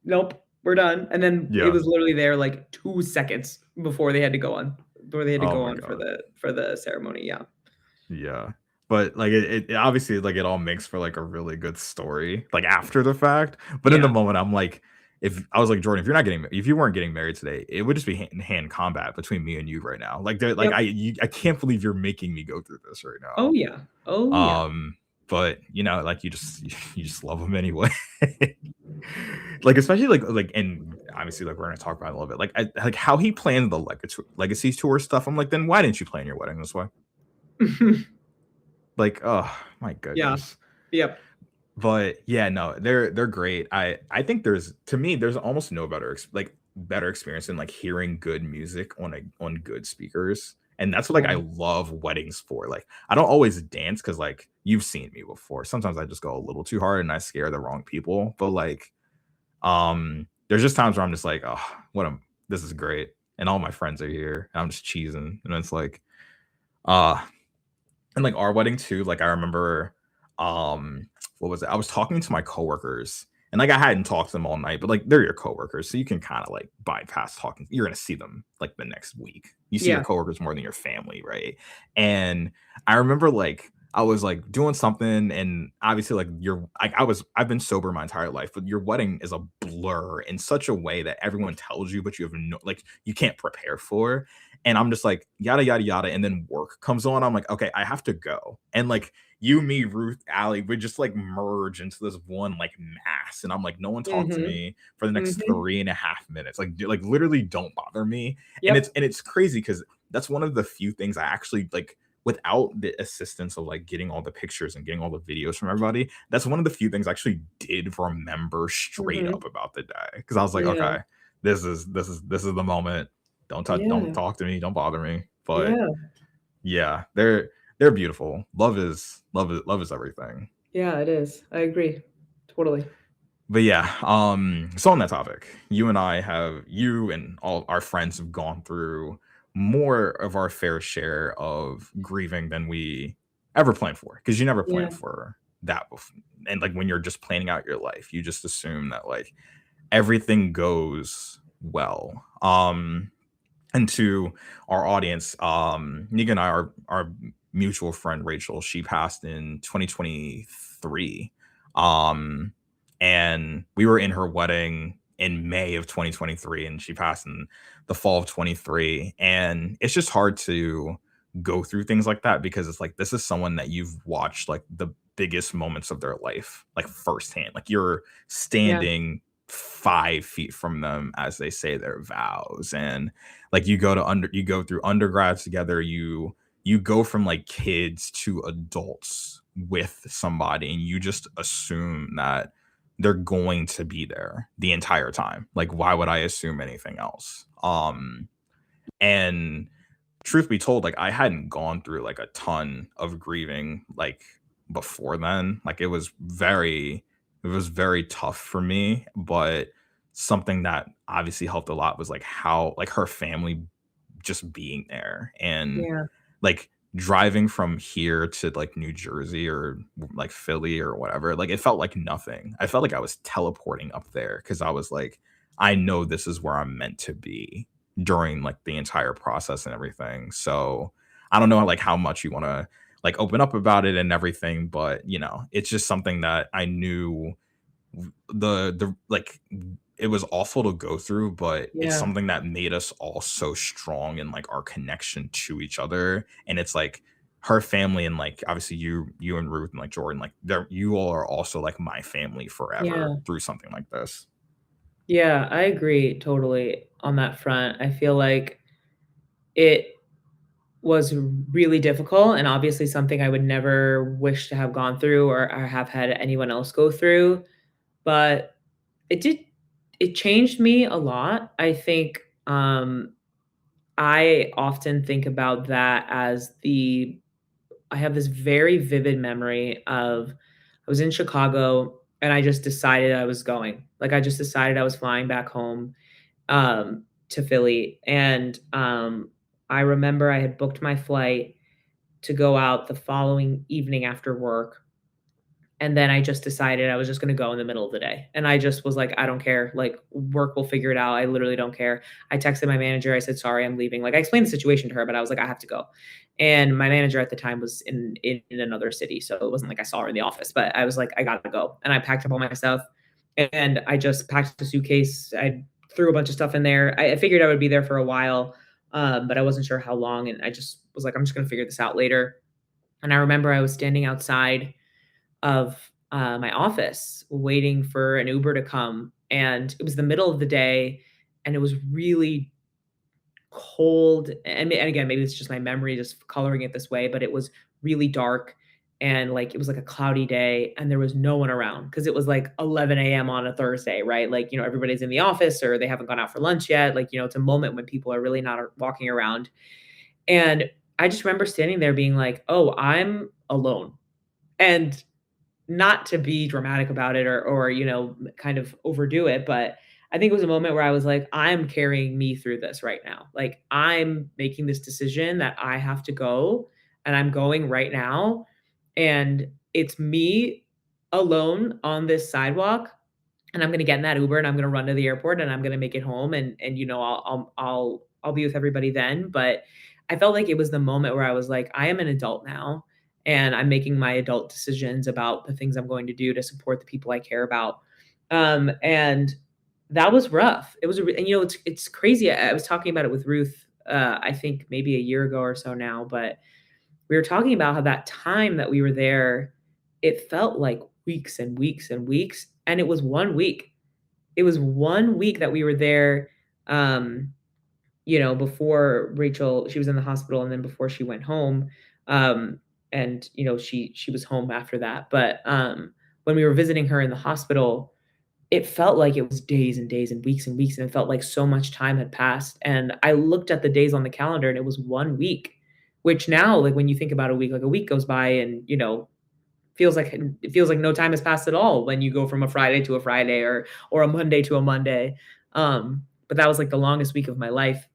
Nope, we're done." And then it Yeah. was literally there like 2 seconds before they had to Oh go my on god. for the ceremony, yeah. Yeah. But like it obviously like it all makes for like a really good story, like after the fact. But in the Yeah. moment, I'm like, if I was like, Jordan, if you weren't getting married today, it would just be hand combat between me and you right now. Like Yep. I can't believe you're making me go through this right Oh, now. yeah. Oh, yeah. But you know, like you just love them anyway. Like especially and obviously like we're gonna talk about it a little bit. Like like how he planned the legacy tour stuff. I'm like, then why didn't you plan your wedding this way? Like, oh my Yeah. goodness. Yep. But yeah, no, they're great. I think there's to me there's almost no better experience than like hearing good music on good speakers. And that's what like I Yeah. love weddings for. Like I don't always dance because like you've seen me before. Sometimes I just go a little too hard and I scare the wrong people. But like there's just times where I'm just like, oh, this is great. And all my friends are here. And I'm just cheesing. And it's like, uh and like our wedding too, like I remember what was it? I was talking to my coworkers and like I hadn't talked to them all night, but like they're your coworkers, so you can kind of like bypass talking. You're gonna see them like the next week. You see your Yeah. coworkers more than your family, right? And I remember like I was like doing something, and obviously like I've been sober my entire life, but your wedding is a blur in such a way that everyone tells you, but you have no like you can't prepare for. and I'm just like yada yada yada, and then work comes on. I'm like, okay, I have to go, and like you, me, Ruth, Allie, we just like merge into this one like mass, and I'm like, no one talk to Mhm. me for the next Mhm. 3.5 minutes, like literally don't bother me. And Yep. it's crazy because that's one of the few things I actually like without the assistance of like getting all the pictures and getting all the videos from everybody. That's one of the few things I actually did remember straight Mhm. up about the day, because I was like, Yeah. okay, this is the moment. Don't Yeah. talk to me, don't bother me. But Yeah. yeah, they're beautiful. Love is everything. Yeah, it is. I agree. Totally. But yeah, so on that topic, you and all our friends have gone through more of our fair share of grieving than we ever planned for, because you never plan Yeah. for that and like when you're just planning out your life, you just assume that like everything goes well. And to our audience, Nika and I, our mutual friend Rachel, she passed in 2023. Um, and we were in her wedding in May of 2023, and she passed in the fall of 23. And it's just hard to go through things like that, because it's like this is someone that you've watched like the biggest moments of their life, like firsthand. Like you're Yeah. standing 5 feet from them as they say their vows. And like you go through undergrads together, you go from like kids to adults with somebody, and you just assume that they're going to be there the entire time. Like why would I assume anything else? And truth be told, like I hadn't gone through like a ton of grieving like before then. Like it was very tough for me, but something that obviously helped a lot was like how like her family just being there, and Yeah. like driving from here to like New Jersey or like Philly or whatever, like it felt like nothing. I felt like I was teleporting up there, because I was like, I know this is where I'm meant to be during like the entire process and everything. So I don't know like how much you want to like open up about it and everything, but it's just something that I knew the like it was awful to go through, but it's Yeah. something that made us all so strong in like our connection to each other. And it's like her family, and like obviously you and Ruth and like Jordan, like you all are also like my family forever Yeah. through something like this. Yeah, I agree totally on that front. I feel like it was really difficult and obviously something I would never wish to have gone through or have had anyone else go through, but it did it changed me a lot. I think, I often think about that as the I have this very vivid memory of I was in Chicago and I just decided I was going. Like, I just decided I was flying back home, to Philly, and, I remember I had booked my flight to go out the following evening after work, and then I just decided I was just gonna go in the middle of the day, and I just was like, "I don't care, like, work will figure it out, I literally don't care." I texted my manager, I said, "Sorry, I'm leaving." Like, I explained the situation to her, but I was like, "I have to go." And my manager at the time was in another city, so it wasn't like I saw her in the office, but I was like, "I gotta go." And I packed up all my stuff, and I just packed a suitcase, I threw a bunch of stuff in there. I figured I would be there for a while, but I wasn't sure how long, and I just was like, "I'm just gonna figure this out later." And I remember I was standing outside of, my office waiting for an Uber to come, and it was the middle of the day, and it was really cold, and again, maybe it's just my memory just coloring it this way, but it was really dark, and, like, it was, like, a cloudy day, and there was no one around because it was, like, 11 a.m. on a Thursday, right? Like, everybody's in the office or they haven't gone out for lunch yet, like, it's a moment when people are really not walking around, and I just remember standing there being like, "Oh, I'm alone," and not to be dramatic about it or kind of overdo it, but I think it was a moment where I was like, "I'm carrying me through this right now." Like, I'm making this decision that I have to go, and I'm going right now, and it's me alone on this sidewalk, and I'm gonna get in that Uber, and I'm gonna run to the airport, and I'm gonna make it home, and I'll be with everybody then, but I felt like it was the moment where I was like, "I am an adult now, and I'm making my adult decisions about the things I'm going to do to support the people I care about." And that was rough. It was a re and, it's crazy. I was talking about it with Ruth, I think maybe a year ago or so now, but we were talking about how that time that we were there, it felt like weeks and weeks and weeks, and it was 1 week. It was 1 week that we were there, um, before Rachel she was in the hospital and then before she went home, um, and, she was home after that, but, when we were visiting her in the hospital, it felt like it was days and days and weeks and weeks, and it felt like so much time had passed, and I looked at the days on the calendar, and it was 1 week, which now, like, when you think about a week, like, a week goes by and, it feels like no time has passed at all when you go from a Friday to a Friday or a Monday to a Monday, but that was, like, the longest week of my life,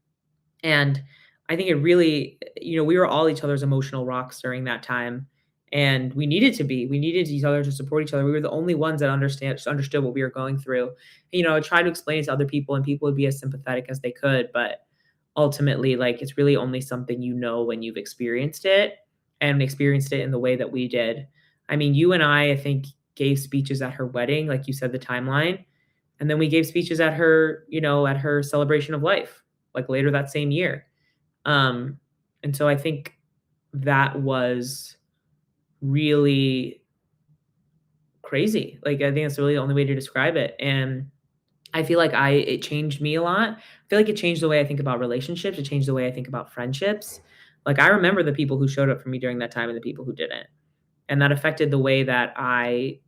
and I think it really, we were all each other's emotional rocks during that time. And we needed to be. We needed each other to support each other. We were the only ones that understood what we were going through. I tried to explain it to other people and people would be as sympathetic as they could, but ultimately, like, it's really only something when you've experienced it and experienced it in the way that we did. I mean, you and I think, gave speeches at her wedding, like you said, the timeline. And then we gave speeches at her celebration of life, like later that same year. Um, and so I think that was really crazy. Like, I think that's really the only way to describe it. And I feel like it changed me a lot. I feel like it changed the way I think about relationships. It changed the way I think about friendships. Like, I remember the people who showed up for me during that time and the people who didn't. And that affected the way that I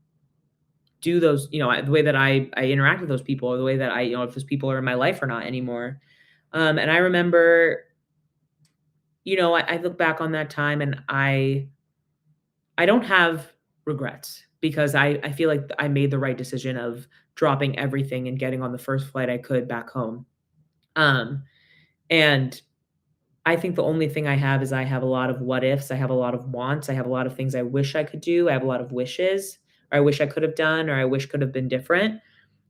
do those, the way that I interact with those people, or the way that if those people are in my life or not anymore. And I remember, I look back on that time and I don't have regrets because I feel like I made the right decision of dropping everything and getting on the first flight I could back home. Um, and I think the only thing I have is I have a lot of what ifs. I have a lot of wants. I have a lot of things I wish I could do. I have a lot of wishes, or I wish I could have done, or I wish could have been different.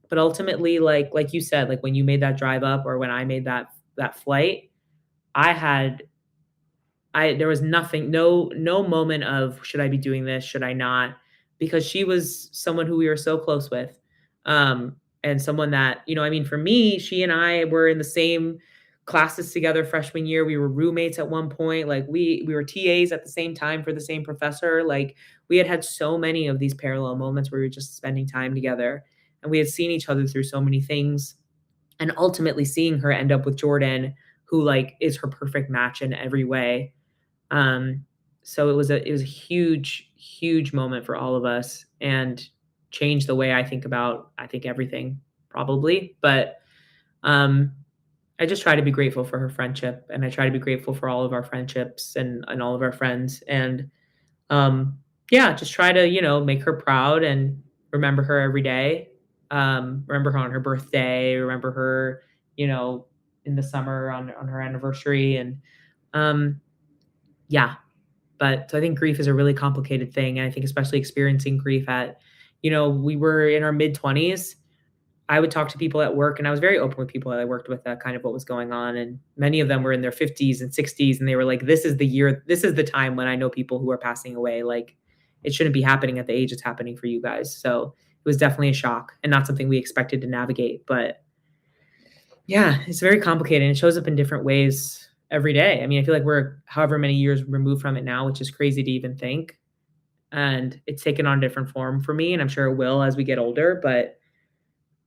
But ultimately, like you said, like when you made that drive up, or when I made that flight, I had there was nothing, no moment of should I be doing this, should I not? Because she was someone who we were so close with. And someone that, I mean, for me, she and I were in the same classes together freshman year. We were roommates at one point. Like, we were TAs at the same time for the same professor. Like, we had so many of these parallel moments where we were just spending time together, and we had seen each other through so many things. And ultimately seeing her end up with Jordan, who, like, is her perfect match in every way. Um, so it was a huge, huge moment for all of us, and changed the way I think everything, probably. But um, I just try to be grateful for her friendship, and I try to be grateful for all of our friendships and all of our friends. And yeah, just try to, make her proud and remember her every day. Remember her on her birthday, remember her, you know, in the summer on her anniversary. And um, yeah, but so I think grief is a really complicated thing. And I think especially experiencing grief we were in our mid 20s. I would talk to people at work, and I was very open with people that I worked with, kind of what was going on. And many of them were in their 50s and 60s. And they were like, this is the time when I know people who are passing away. Like, it shouldn't be happening at the age it's happening for you guys. So it was definitely a shock and not something we expected to navigate. But yeah, it's very complicated, and it shows up in different ways every day. I mean, I feel like we're however many years removed from it now, which is crazy to even think. And it's taken on a different form for me, and I'm sure it will as we get older. But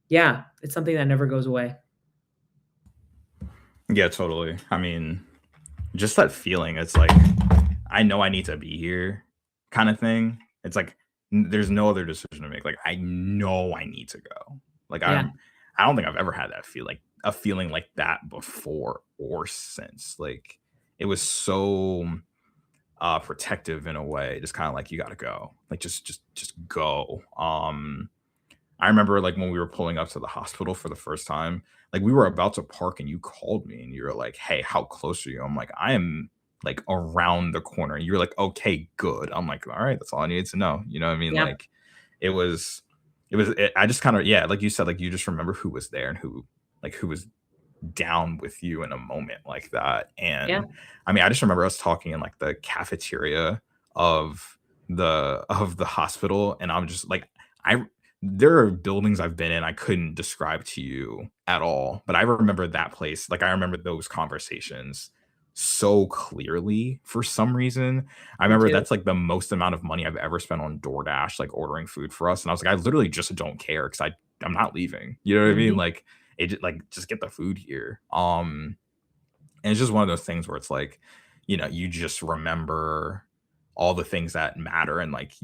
yeah, it's something that never goes away. Yeah, totally. I mean, just that feeling, it's like, I know I need to be here kind of thing. It's like there's no other decision to make. Like, I know I need to go. Like, Yeah, I don't think I've ever had that a feeling like that before or since. Like, it was so protective in a way, just kind of like, you got to go. Like, just go. I remember, like, when we were pulling up to the hospital for the first time, like, we were about to park and you called me and you were like, "Hey, how close are you?" I'm like, "I am, like, around the corner." And you're like, "Okay, good." I'm like, "All right, that's all I needed to know." You know what I mean? yeah, Like, it was, I just kind of, yeah, like you said, like, you just remember who was there and who was down with you in a moment like that. yeah, And I mean, I just remember us talking in, like, the cafeteria of the hospital, and I'm just like, I there are buildings I've been in I couldn't describe to you at all, but I remember that place. Like, I remember those conversations so clearly for some reason. I Me remember too. that's like the most amount of money I've ever spent on DoorDash, like ordering food for us. And I was like, I literally just don't care because I'm not leaving. You know what I mean? Mhm. Like, like just get the food here. And it's just one of those things where it's like, you just remember all the things that matter. And like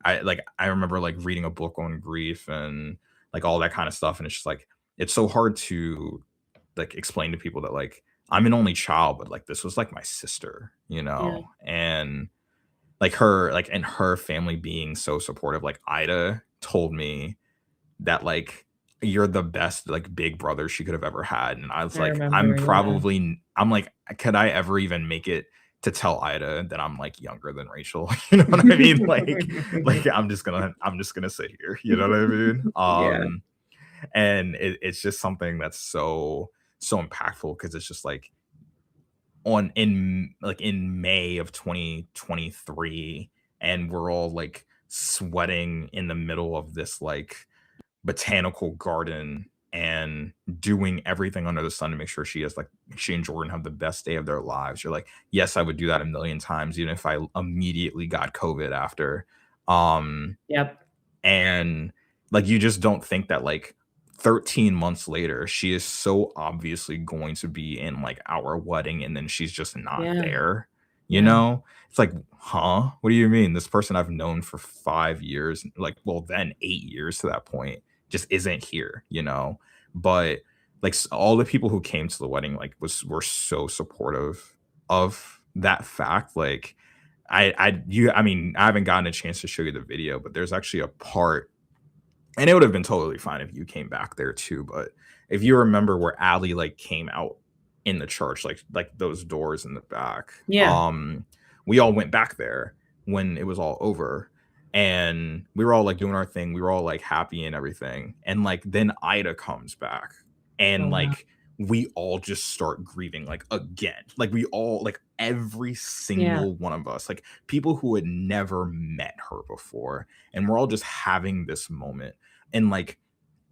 I remember like reading a book on grief and like all that kind of stuff. And it's just like it's so hard to like explain to people that like I'm an only child, but like this was like my sister, Yeah. and like her like and her family being so supportive. Like Ida told me that like you're the best like big brother she could have ever had. And I was I like, remember, yeah. I'm like, could I ever even make it to tell Ida that I'm like younger than Rachel? You know what I mean? Like I'm just gonna sit here. You know what I mean? Yeah. And it's just something that's so impactful because it's just like in May of 2023, and we're all like sweating in the middle of this like botanical garden and doing everything under the sun to make sure she and Jordan have the best day of their lives. You're like, yes, I would do that a million times, even if I immediately got COVID after. Um, Yep. and like you just don't think that like 13 months later, she is so obviously going to be in like our wedding and then she's just not Yeah. there. You Yeah. know? It's like, huh? What do you mean? This person I've known for 5 years, like, well, then 8 years to that point, just isn't here. But like all the people who came to the wedding, like, were so supportive of that fact. Like, I mean, I haven't gotten a chance to show you the video, but there's actually a part, and it would have been totally fine if you came back there too. But if you remember where Allie like came out in the church, like those doors in the back, Yeah. we all went back there when it was all over, and we were all like doing our thing. We were all like happy and everything, and like then Ida comes back, Oh, and wow. like we all just start grieving like again. Like we all like every Yeah. single one of us, like people who had never met her before, and we're all just having this moment and like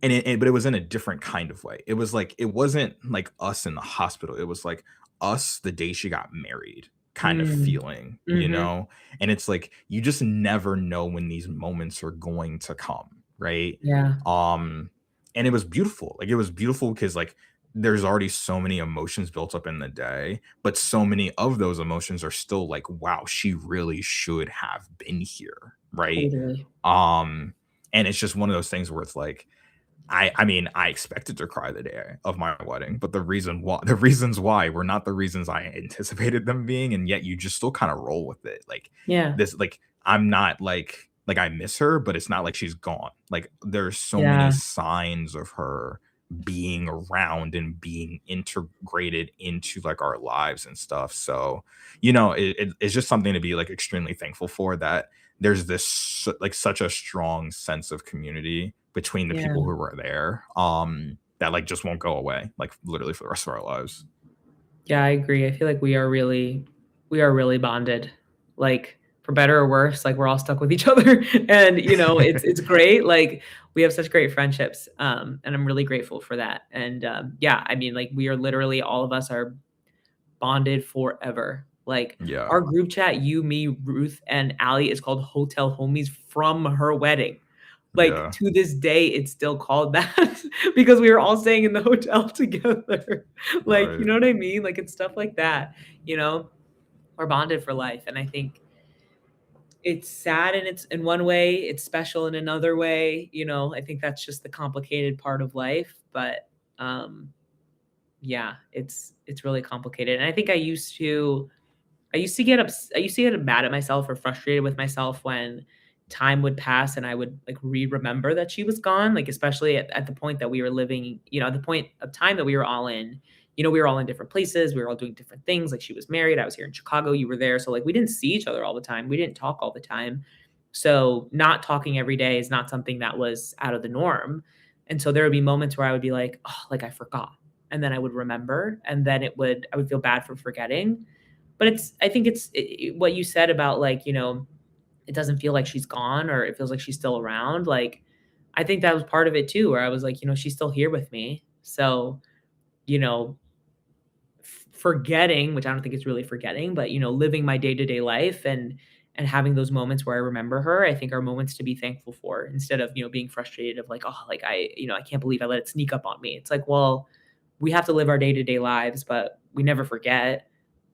but it was in a different kind of way. It was like it wasn't like us in the hospital. It was like us the day she got married kind of Mm. feeling, Mhm. And it's like you just never know when these moments are going to come, right? Yeah. Um and it was beautiful. Like it was beautiful because like there's already so many emotions built up in the day, but so many of those emotions are still like, wow, she really should have been here, right? Totally. Um and it's just one of those things where it's like I mean, I expected to cry the day of my wedding, but the reasons why were not the reasons I anticipated them being, and yet you just still kind of roll with it. Like Yeah. this, like I'm not like I miss her, but it's not like she's gone. Like there's so many Yeah. signs of her being around and being integrated into like our lives and stuff. So, it's just something to be like extremely thankful for, that there's this like such a strong sense of community between the Yeah. people who were there, that like just won't go away, like literally for the rest of our lives. Yeah, I agree. I feel like we are really bonded. Like, for better or worse, like, we're all stuck with each other, and, it's great, like, we have such great friendships, and I'm really grateful for that, and, yeah, I mean, like, we are literally all of us are bonded forever. Like, Yeah, our group chat, you, me, Ruth, and Allie, is called Hotel Homies from her wedding. Like, yeah, to this day, it's still called that because we were all staying in the hotel together. Like, you right. know what I mean? Like, it's stuff like that, you know? We're bonded for life, and I think it's sad and it's in one way, it's special in another way, I think that's just the complicated part of life, but, um, yeah, it's really complicated, and I think I used to get mad at myself or frustrated with myself when time would pass and I would, like, remember that she was gone, like, especially at the point that we were living, at the point of time that we were all in. We were all in different places, we were all doing different things, like, she was married, I was here in Chicago, you were there, so, like, we didn't see each other all the time, we didn't talk all the time. So, not talking every day is not something that was out of the norm, and so there would be moments where I would be like, "Oh, like, I forgot," and then I would remember, and then I would feel bad for forgetting, but I think what you said about, like, it doesn't feel like she's gone or it feels like she's still around. Like, I think that was part of it too, where I was like, she's still here with me. So, you know, forgetting, which I don't think it's really forgetting, but living my day-to-day life and having those moments where I remember her, I think are moments to be thankful for instead of, being frustrated of like, oh, like I can't believe I let it sneak up on me. It's like, well, we have to live our day-to-day lives, but we never forget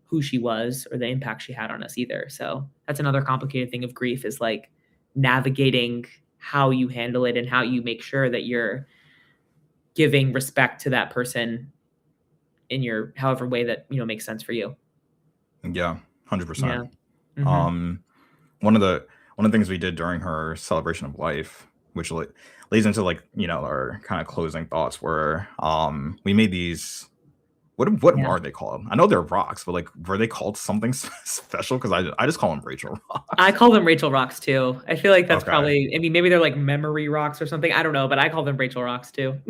who she was or the impact she had on us either. So that's another complicated thing of grief is like navigating how you handle it and how you make sure that you're giving respect to that person in your however way that, makes sense for you. Yeah, 100%. Yeah. Mhm. Um, one of the things we did during her celebration of life, which leads into like our kind of closing thoughts, were we made these. What Yeah. are they called? I know they're rocks, but like, were they called something special? Because I just call them Rachel I rocks. call them Rachel rocks too. I feel like that's Okay. probably, I mean, maybe they're like memory rocks or something. I don't know, but I call them Rachel rocks too.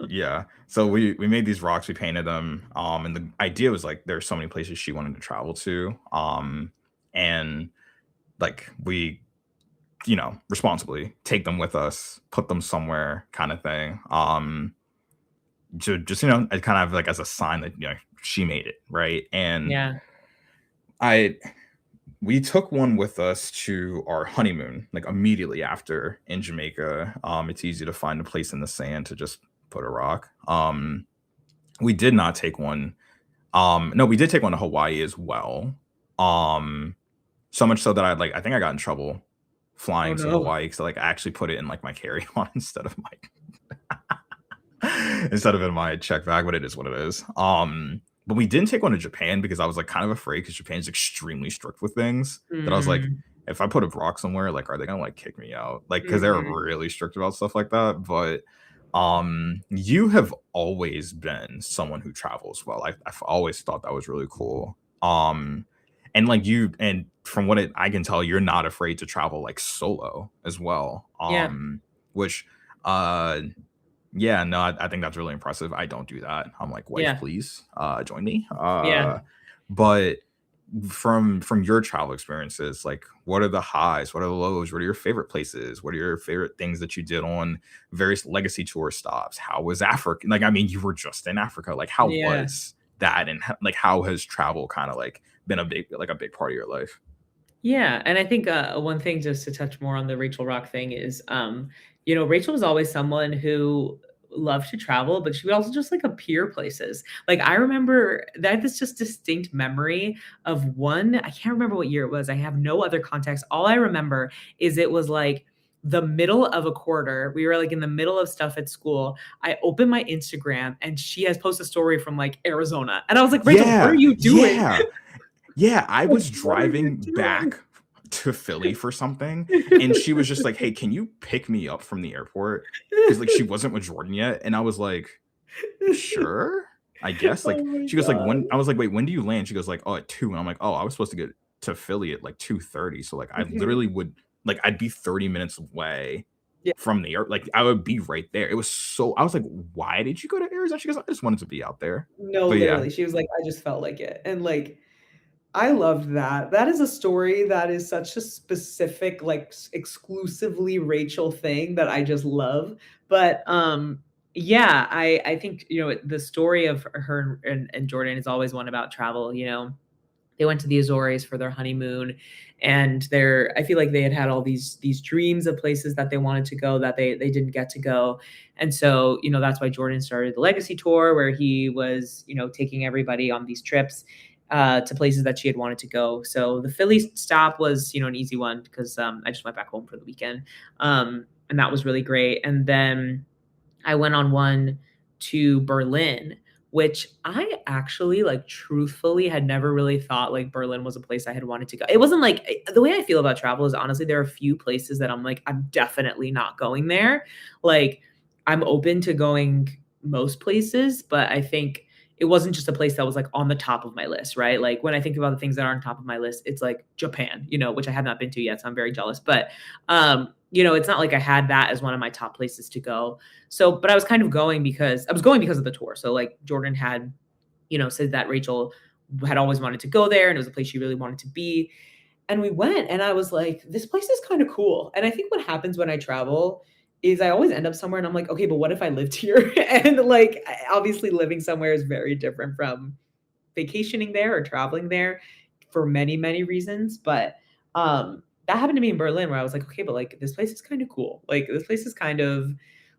Yeah. So we made these rocks, we painted them. And the idea was like there's so many places she wanted to travel to. And like we, responsibly take them with us, put them somewhere kind of thing. To just, it kind of like as a sign that, she made it, right? And Yeah. I we took one with us to our honeymoon, like immediately after in Jamaica. It's easy to find a place in the sand to just put a rock. We did not take one. No, we did take one to Hawaii as well. Um, so much so that I think I got in trouble Oh flying to no. Hawaii because I actually put it in like my carry-on instead of in my check bag, but it is what it is. But we didn't take one to Japan because I was like kind of afraid because Japan's extremely strict with things. That I was like, Mm. if I put a rock somewhere, like, are they gonna like kick me out? Like, because they're Mhm. really strict about stuff like that. But you have always been someone who travels well. I've always thought that was really cool. And like and from what I can tell, you're not afraid to travel like solo as well. Yeah. Which uh yeah, no, I think that's really impressive. I don't do that. I'm like, wife, Yeah. please, join me. Yeah. But from your travel experiences, like, what are the highs? What are the lows? What are your favorite places? What are your favorite things that you did on various legacy tour stops? How was Africa? Like, I mean, you were just in Africa. Like, how Yeah. was that? And like, how has travel kind of like been a big part of your life? Yeah, and I think, one thing just to touch more on the Rachel Rock thing is, Rachel was always someone who loved to travel, but she would also just, like, appear places. Like, I remember that this just distinct memory of one I can't remember what year it was, I have no other context. All I remember is it was, like, the middle of a quarter. We were, like, in the middle of stuff at school. I opened my Instagram, and she has posted a story from, like, Arizona, and I was like, "Rachel, what are Yeah, you doing?" yeah. Yeah, I Like, was "What are you driving doing?" back to Philly for something, and she was just like, "Hey, can you pick me up from the airport?" Because like, she wasn't with Jordan yet, and I was like, "Sure, I guess." Oh Like, my she goes like, god. "When?" I was like, "Wait, when do you land?" She goes like, "Oh, at 2." And I'm like, "Oh, I was supposed to get to Philly at like 2:30." So like, I Mhm. literally would like, I'd be 30 minutes away Yeah. from the air. Like, I would be right there. It was so. I was like, "Why did you go to Arizona?" She goes, "I just wanted to be out there." No, But yeah, literally, she was like, "I just felt like it," and, like, I loved that. That is a story that is such a specific, like, exclusively Rachel thing that I just love, but, yeah, I think, the story of her and Jordan is always one about travel, They went to the Azores for their honeymoon, and I feel like they had had all these dreams of places that they wanted to go that they didn't get to go, and so, that's why Jordan started the Legacy Tour, where he was, taking everybody on these trips, to places that she had wanted to go. So the Philly stop was, an easy one because, I just went back home for the weekend, and that was really great, and then I went on one to Berlin, which I actually, like, truthfully had never really thought, like, Berlin was a place I had wanted to go. It wasn't like the way I feel about travel is honestly, there are a few places that I'm like, "I'm definitely not going there." Like, I'm open to going most places, but I think it wasn't just a place that was, like, on the top of my list, right? Like, when I think about the things that are on top of my list, it's like Japan, which I have not been to yet, so I'm very jealous, but, it's not like I had that as one of my top places to go. So, but I was kind of going because I was going because of the tour. So like Jordan had, said that Rachel had always wanted to go there and it was a place she really wanted to be. And we went and I was like, this place is kind of cool. And I think what happens when I travel is I always end up somewhere and I'm like, okay, but what if I lived here? And like, obviously living somewhere is very different from vacationing there or traveling there for many, many reasons. But that happened to me in Berlin where I was like, okay, but like this place is kind of cool. Like this place is kind of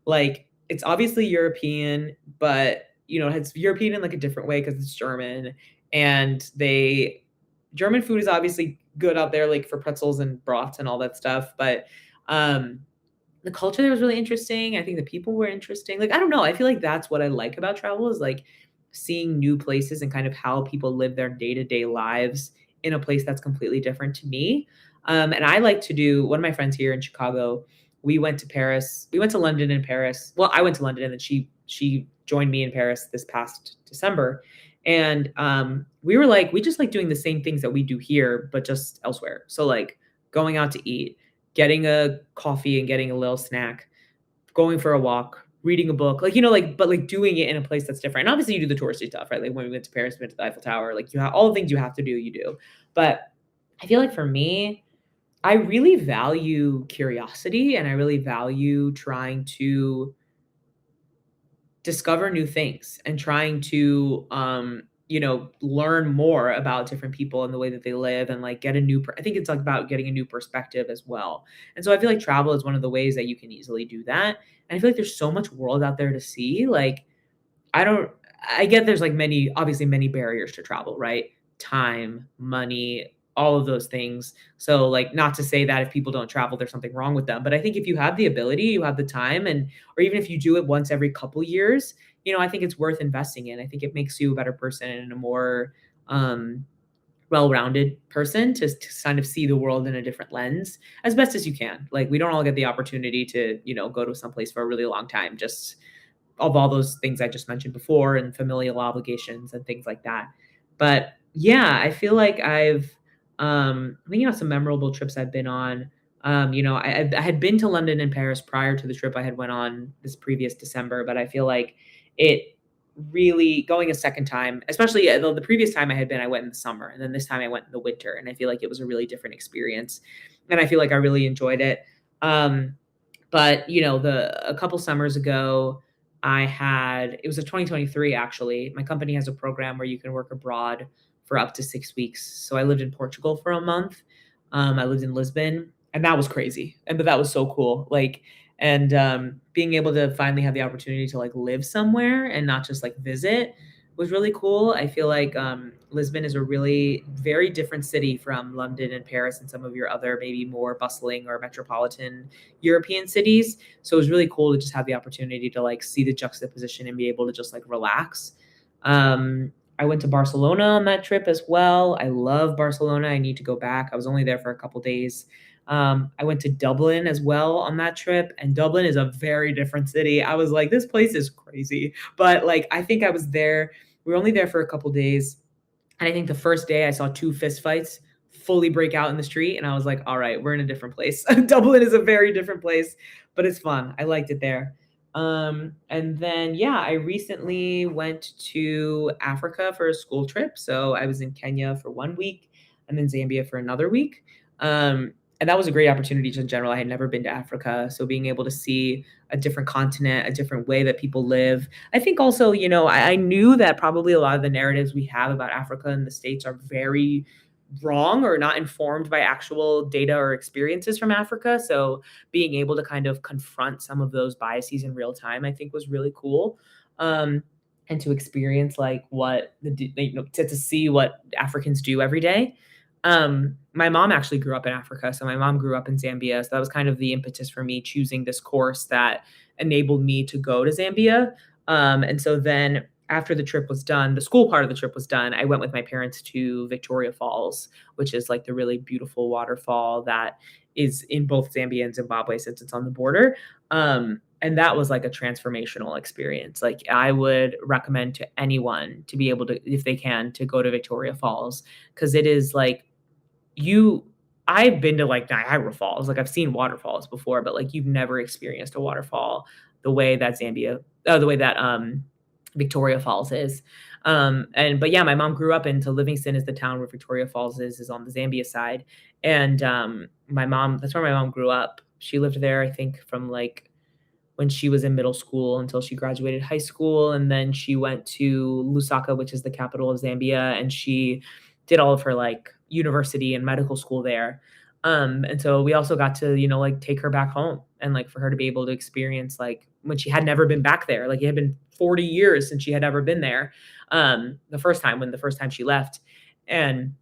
like it's obviously European, but you know, it's European in like a different way because it's German. And they German food is obviously good out there, like for pretzels and broths and all that stuff. But um the culture there was really interesting. I think the people were interesting. Like, I don't know. I feel like that's what I like about travel is like seeing new places and kind of how people live their day-to-day lives in a place that's completely different to me. And I like to do one of my friends here in Chicago. We went to Paris. We went to London and Paris. Well, I went to London and then she joined me in Paris this past December. And we were like, we just like doing the same things that we do here, but just elsewhere. So like going out to eat, getting a coffee and getting a little snack, going for a walk, reading a book, like, you know, like, but like doing it in a place that's different. And obviously you do the touristy stuff, right? Like when we went to Paris, we went to the Eiffel Tower, like you have all the things you have to do, you do. But I feel like for me, I really value curiosity and I really value trying to discover new things and trying to you know, learn more about different people and the way that they live and like get a new I think it's like about getting a new perspective as well. And so I feel like travel is one of the ways that you can easily do that. And I feel like there's so much world out there to see. Like I don't I get there's like many obviously many barriers to travel, right? Time, money, all of those things. So like not to say that if people don't travel there's something wrong with them, but I think if you have the ability, you have the time and or even if you do it once every couple years, you know, I think it's worth investing in. I think it makes you a better person and a more um well-rounded person to kind of see the world in a different lens as best as you can. Like we don't all get the opportunity to, you know, go to some place for a really long time just of all those things I just mentioned before and familial obligations and things like that. But yeah, I feel like I've thinking about some memorable trips I've been on. You know, I had been to London and Paris prior to the trip I had went on this previous December, but I feel like it really going a second time, especially the previous time I had been, I went in the summer, and then this time I went in the winter, and I feel like it was a really different experience, and I feel like I really enjoyed it. Um, but you know, the a couple summers ago, I had it was a 2023 actually. My company has a program where you can work abroad for up to 6 weeks. So I lived in Portugal for a month. I lived in Lisbon, and that was crazy. And but that was so cool. Like and being able to finally have the opportunity to like live somewhere and not just like visit was really cool. I feel like Lisbon is a really very different city from London and Paris and some of your other maybe more bustling or metropolitan European cities. So it was really cool to just have the opportunity to like see the juxtaposition and be able to just like relax. I went to Barcelona on that trip as well. I love Barcelona. I need to go back. I was only there for a couple days. I went to Dublin as well on that trip, and Dublin is a very different city. I was like, this place is crazy. But like, I think I was there. We were only there for a couple days. And I think the first day I saw two fist fights fully break out in the street. And I was like, all right, we're in a different place. Dublin is a very different place, but it's fun. I liked it there. And then, yeah, I recently went to Africa for a school trip. So I was in Kenya for 1 week and then Zambia for another week. And that was a great opportunity just in general. I had never been to Africa. So being able to see a different continent, a different way that people live. I think also, you know, I knew that probably a lot of the narratives we have about Africa and the States are very wrong or not informed by actual data or experiences from Africa. So being able to kind of confront some of those biases in real time, I think was really cool. And to experience like what you know, to see what Africans do every day. My mom actually grew up in Africa. So my mom grew up in Zambia. So that was kind of the impetus for me choosing this course that enabled me to go to Zambia. And so then after the trip was done, the school part of the trip was done, I went with my parents to Victoria Falls, which is like the really beautiful waterfall that is in both Zambia and Zimbabwe since it's on the border. And that was like a transformational experience. Like I would recommend to anyone to be able to, if they can, to go to Victoria Falls because it is like you I've been to like Niagara Falls, like I've seen waterfalls before, but like you've never experienced a waterfall the way that the way that Victoria Falls is. And but yeah, my mom grew up into Livingston is the town where Victoria Falls is on the Zambia side. And my mom, that's where my mom grew up. She lived there, I think, from like when she was in middle school until she graduated high school. And then she went to Lusaka, which is the capital of Zambia, and she did all of her like university and medical school there. And so we also got to, like take her back home and like for her to be able to experience like when she had never been back there. Like it had been 40 years since she had ever been there. The first time she left. And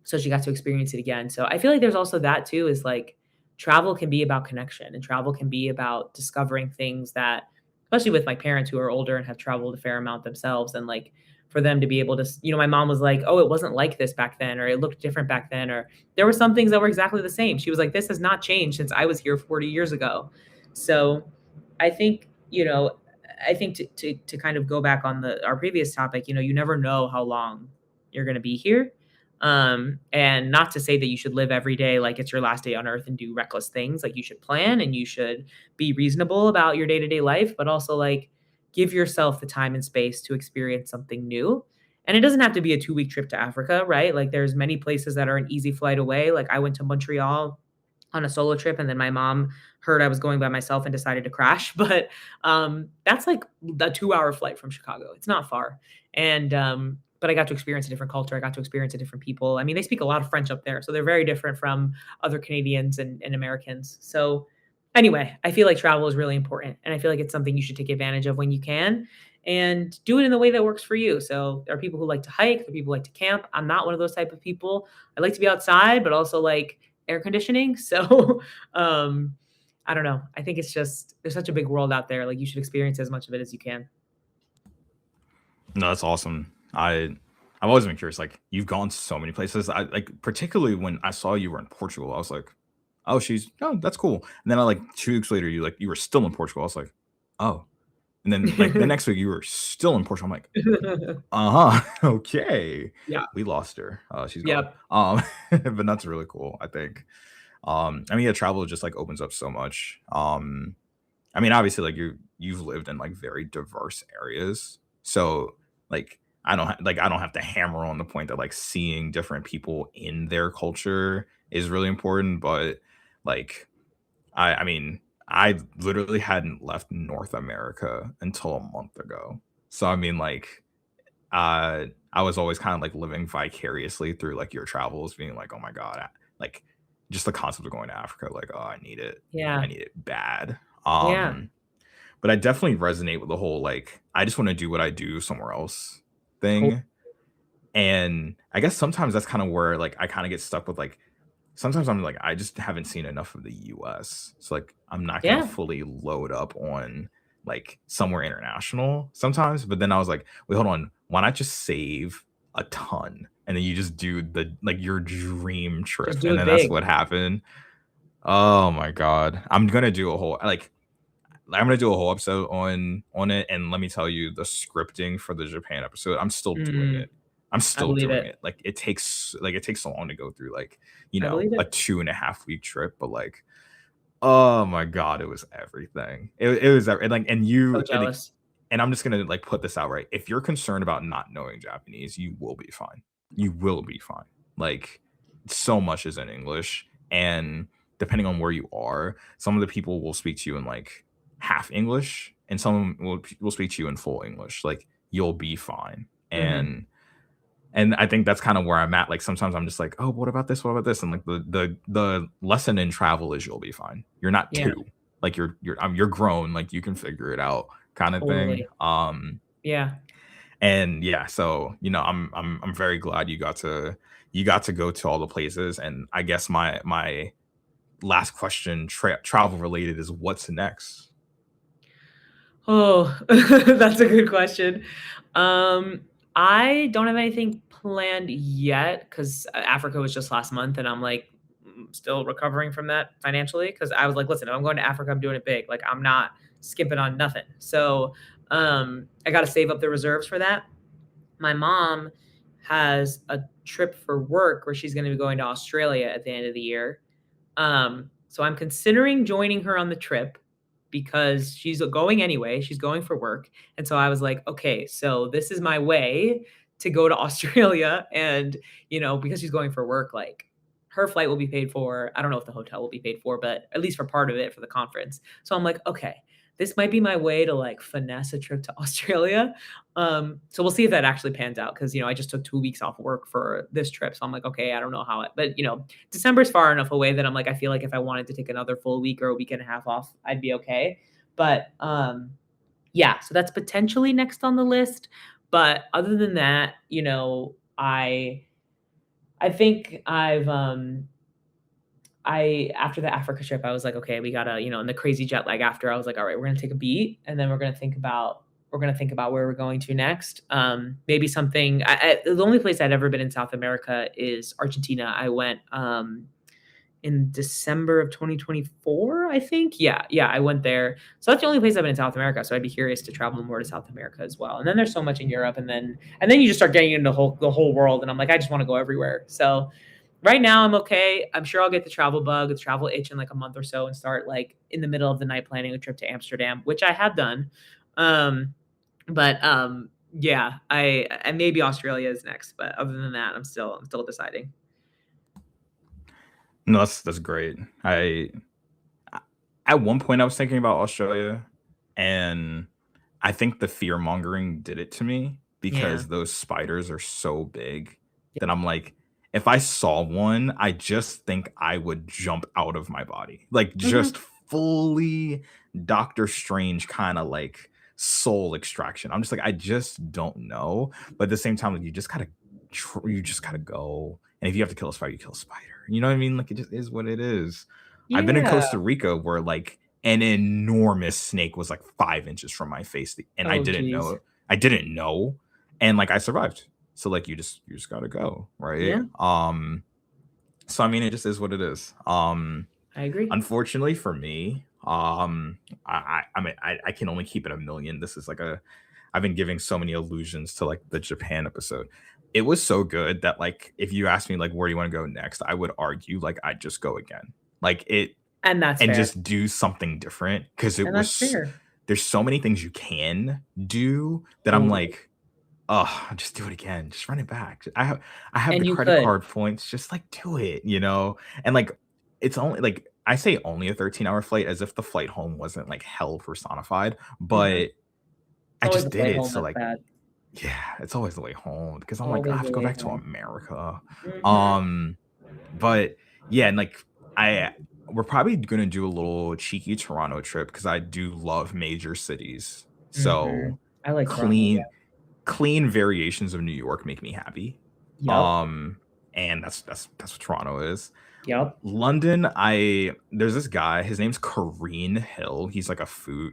so she got to experience it again. So I feel like there's also that too, is like travel can be about connection and travel can be about discovering things that, especially with my parents who are older and have traveled a fair amount themselves, and like for them to be able to, my mom was like, oh, it wasn't like this back then, or it looked different back then, or there were some things that were exactly the same. She was like, this has not changed since I was here 40 years ago. So I think, to kind of go back on our previous topic, you never know how long you're going to be here. And not to say that you should live every day like it's your last day on earth and do reckless things. Like you should plan and you should be reasonable about your day-to-day life, but also like give yourself the time and space to experience something new. And it doesn't have to be a 2-week trip to Africa, right? Like there's many places that are an easy flight away. Like I went to Montreal on a solo trip, and then my mom heard I was going by myself and decided to crash. But that's like a 2-hour flight from Chicago. It's not far. And but I got to experience a different culture. I got to experience a different people. I mean, they speak a lot of French up there, so they're very different from other Canadians and Americans. So anyway, I feel like travel is really important, and I feel like it's something you should take advantage of when you can and do it in the way that works for you. So there are people who like to hike, there are people who like to camp. I'm not one of those type of people. I like to be outside, but also like air conditioning. So I don't know. I think it's just there's such a big world out there. Like you should experience as much of it as you can. No, that's awesome. I've always been curious. Like you've gone so many places. I like particularly when I saw you were in Portugal. I was like, oh, that's cool. And then I like 2 weeks later, you were still in Portugal. I was like, oh. And then like the next week you were still in Portugal. I'm like, okay. Yeah. We lost her. She's gone. Yep. But that's really cool. I think. I mean, yeah, travel just like opens up so much. I mean, obviously, like you've lived in like very diverse areas, so like I don't have to hammer on the point that like seeing different people in their culture is really important. But like I mean, I literally hadn't left North America until a month ago. So I mean, like I was always kind of like living vicariously through like your travels, being like, oh my god, like just the concept of going to Africa, like, oh, I Yeah. need it bad. Yeah. But I definitely resonate with the whole like I just want to do what I do somewhere else Cool. thing. And I guess sometimes that's kind of where like I kind of get stuck with like sometimes I'm like I just haven't seen enough of the US. So like I'm not gonna Yeah. fully load up on like somewhere international sometimes. But then I was like, wait, hold on, why not just save a ton and then you just do the like your dream Just trip? do And it then that's big. what happened. Oh my god. I'm gonna do a whole episode on it, and let me tell you, the scripting for the Japan episode, I'm still doing Mm, it. I'm I still believe doing it. it. Like it takes so long to go through like, I believe a it. 2.5 week trip, but like, oh my god, it was everything. It was and like So jealous. and I'm just gonna like put this out right. If you're concerned about not knowing Japanese, you will be fine. You will be fine. Like so much is in English, and depending on where you are, some of the people will speak to you in like half English, and some will speak to you in full English. Like you'll be fine. Mhm. And I think that's kind of where I'm at. Like sometimes I'm just like, oh, what about this? What about this? And like the lesson in travel is you'll be fine. You're not Yeah, two. Like you're grown. Like you can figure it out, kind of thing. totally. Yeah. And yeah, so I'm very glad you got to go to all the places. And I guess my last question, travel related, is what's next? Oh, that's a good question. Um, I don't have anything planned yet because Africa was just last month, and I'm like still recovering from that financially. Because I was like, listen, if I'm going to Africa, I'm doing it big. Like I'm not skimping on nothing. So I got to save up the reserves for that. My mom has a trip for work where she's going to be going to Australia at the end of the year. So I'm considering joining her on the trip because she's going anyway. She's going for work. And so I was like, okay, so this is my way to go to Australia. And, because she's going for work, like her flight will be paid for. I don't know if the hotel will be paid for, but at least for part of it for the conference. So I'm like, okay, this might be my way to like finesse a trip to Australia. So we'll see if that actually pans out because I just took 2 weeks off work for this trip. So I'm like, okay, I don't know how it, but December's far enough away that I'm like, I feel like if I wanted to take another full week or a week and a half off, I'd be okay. But yeah, so that's potentially next on the list. But other than that, I think I after the Africa trip, I was like, okay, we gotta, and the crazy jet lag after, I was like, all right, we're gonna take a beat, and then we're gonna think about where we're going to next. Maybe something. The only place I'd ever been in South America is Argentina. I went in December of 2024, I think. Yeah, I went there. So that's the only place I've been in South America. So I'd be curious to travel more to South America as well. And then there's so much in Europe, and then you just start getting into the whole world, and I'm like, I just want to go everywhere. So right now I'm okay. I'm sure I'll get the travel bug, the travel itch in like a month or so and start like in the middle of the night planning a trip to Amsterdam, which I have done. But yeah, I maybe Australia is next, but other than that, I'm still deciding. No, that's great. At one point I was thinking about Australia, and I think the fear mongering did it to me Yeah. because those spiders are so big that I'm like, if I saw one, I just think I would jump out of my body. Like Mhm. just fully Doctor Strange kind of like soul extraction. I'm just like, I just don't know. But at the same time, like you just gotta go. And if you have to kill a spider, you kill a spider. You know what I mean? Like it just is what it is. I've been in Yeah. Costa Rica where like an enormous snake was like 5 inches from my face, and I Oh, didn't geez. know. I didn't know, and like I survived. So like you just gotta go, right? Yeah, So I mean, it just is what it is. I agree. Unfortunately for me, I mean, I can only keep it a million. This is like I've been giving so many allusions to like the Japan episode. It was so good that like if you ask me like where do you want to go next, I would argue like I'd just go again. Like it And that's and fair. just do something different because it And that's was fair. there's so many things you can do that I'm Totally. like, oh, just do it again. Just run it back. I have the And you credit could. card points. Just like do it. And like it's only like I say only a 13-hour flight as if the flight home wasn't like hell personified, Mhm. but It's I always just the did flight it. home So that's like, bad. yeah, it's always the way home because I'm like, I Always have the to go way back to home. America. Mhm. Um, but yeah, and like I we're probably gonna do a little cheeky Toronto trip because I do love major cities. So Mhm. I like Toronto, clean yeah. clean variations of New York make me happy. Yup. Um, and that's what Toronto is. Yup. London, I there's this guy, his name's Kareen Hill. He's like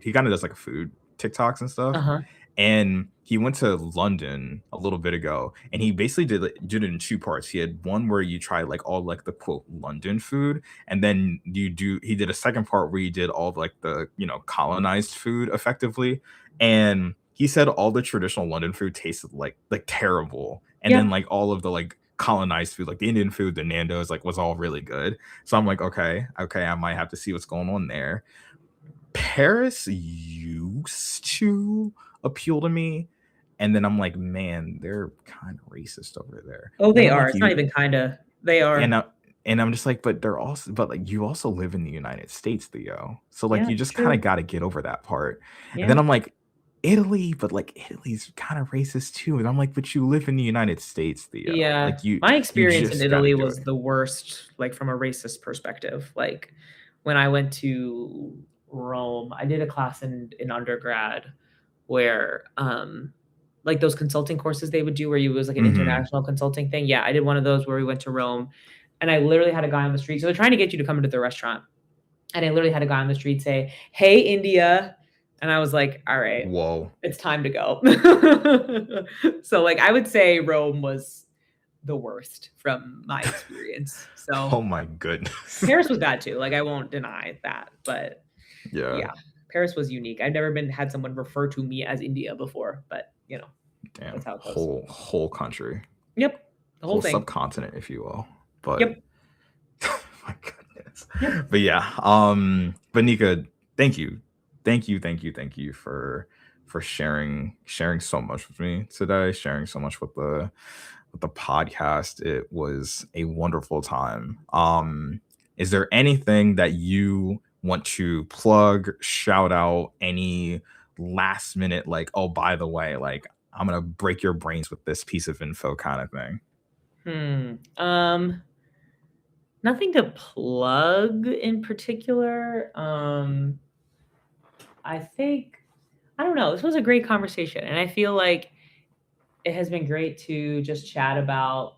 he kind of does like a food TikToks and stuff. Uh-huh. And he went to London a little bit ago, and he basically did it in two parts. He had one where you try like all like the quote London food, and then he did a second part where he did all of, like the colonized food effectively. And he said all the traditional London food tasted like terrible, and then Yep. like all of the like colonized food, like the Indian food, the Nando's, like was all really good. So I'm like, okay, I might have to see what's going on there. Paris used to appeal to me, and then I'm like, man, they're kind of racist over there. Oh, And then they I'm are. like, It's not even kinda. They and are. I, and I'm just like, but like you also live in the United States, Theo. So like Yeah, you just kind true. of got to get over that part. And then Yeah. I'm like, Italy, but like Italy's kind of racist too. And I'm like, but you live in the United States, Theo. Yeah. Like you My you experience in just got to Italy do was it. the worst, like, from a racist perspective. Like, when I went to Rome, I did a class in undergrad where, like, those consulting courses they would do where you it was like an Hmm. international consulting thing. Yeah, I did one of those where we went to Rome, and I literally had a guy on the street so they're trying to get you to come into the restaurant, and I literally had a guy on the street say, "Hey, India," and I was like, "All right, Whoa. it's time to go." So, like, I would say Rome was the worst from my experience. Oh So, my goodness. Paris was bad too, like, I won't deny that, but Yeah. yeah, Paris was unique. I've never been had someone refer to me as India before, but, that's Damn. how it goes. Whole country. Yep, the whole Whole thing. subcontinent, if you will. But Yep, my goodness. yep. But yeah, but Nika, thank you. Thank you for sharing so much with me today, sharing so much with the podcast. It was a wonderful time. Is there anything that you want to plug, shout out any last minute, like, oh, by the way, like, I'm gonna break your brains with this piece of info kind of thing? Nothing to plug in particular. I think I don't know. This was a great conversation, and I feel like it has been great to just chat about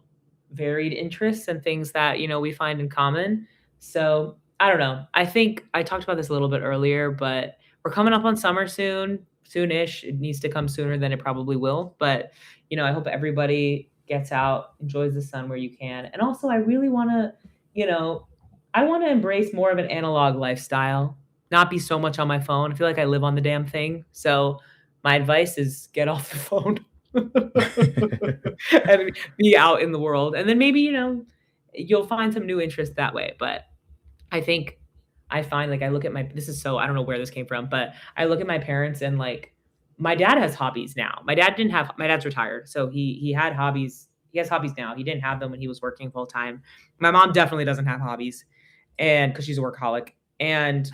varied interests and things that, we find in common. So, I don't know. I think I talked about this a little bit earlier, but we're coming up on summer soonish. It needs to come sooner than it probably will. But, I hope everybody gets out, enjoys the sun where you can. And also, I really want to, you know, I want to embrace more of an analog lifestyle, not be so much on my phone. I feel like I live on the damn thing. So, my advice is get off the phone. And be out in the world. And then maybe, you'll find some new interest that way. But I think I find like I look at my this is so I don't know where this came from, but I look at my parents and like my dad has hobbies now. My dad's retired. So he had hobbies. He has hobbies now. He didn't have them when he was working full time. My mom definitely doesn't have hobbies and because she's a workaholic. And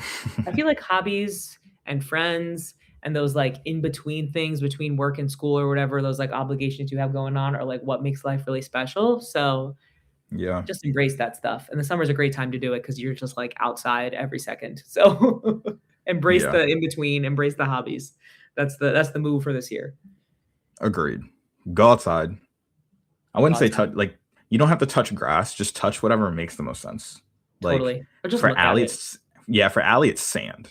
I feel like hobbies and friends and those like in between things between work and school or whatever, those like obligations you have going on are like what makes life really special. So Yeah, just embrace that stuff. And the summer's a great time to do it because you're just like outside every second. So embrace yeah, the in between, embrace the hobbies. That's the move for this year. agreed. Go outside. I wouldn't say Outside. touch, like, you don't have to touch grass, just touch whatever makes the most sense. Like, Totally. Or just for look at Allie, it. it's yeah, for Allie, it's sand.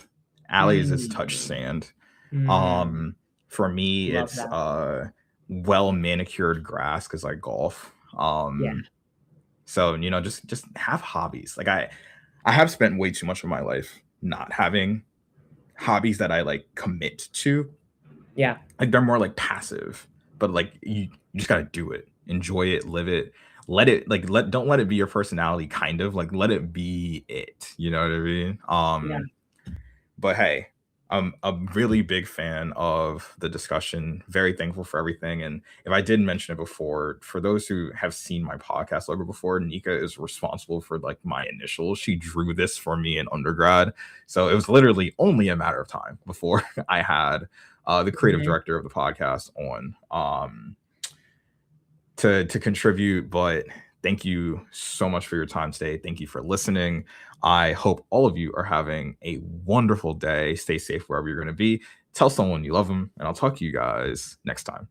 Allie's is touch Mm, sand. mm, For me, love it's that. well manicured grass because I golf. Yeah. So just have hobbies. Like I have spent way too much of my life not having hobbies that I like commit to. Yeah. Like they're more like passive, but like you just gotta do it, enjoy it, live it, let it like let don't let it be your personality. Kind of like let it be it. You know what I mean? Yeah. But hey, I'm a really big fan of the discussion. Very thankful for everything. And if I didn't mention it before, for those who have seen my podcast logo before, Nika is responsible for like my initials. She drew this for me in undergrad. So it was literally only a matter of time before I had the creative Mhm. director of the podcast on to contribute. But thank you so much for your time today. Thank you for listening. I hope all of you are having a wonderful day. Stay safe wherever you're going to be. Tell someone you love them, and I'll talk to you guys next time.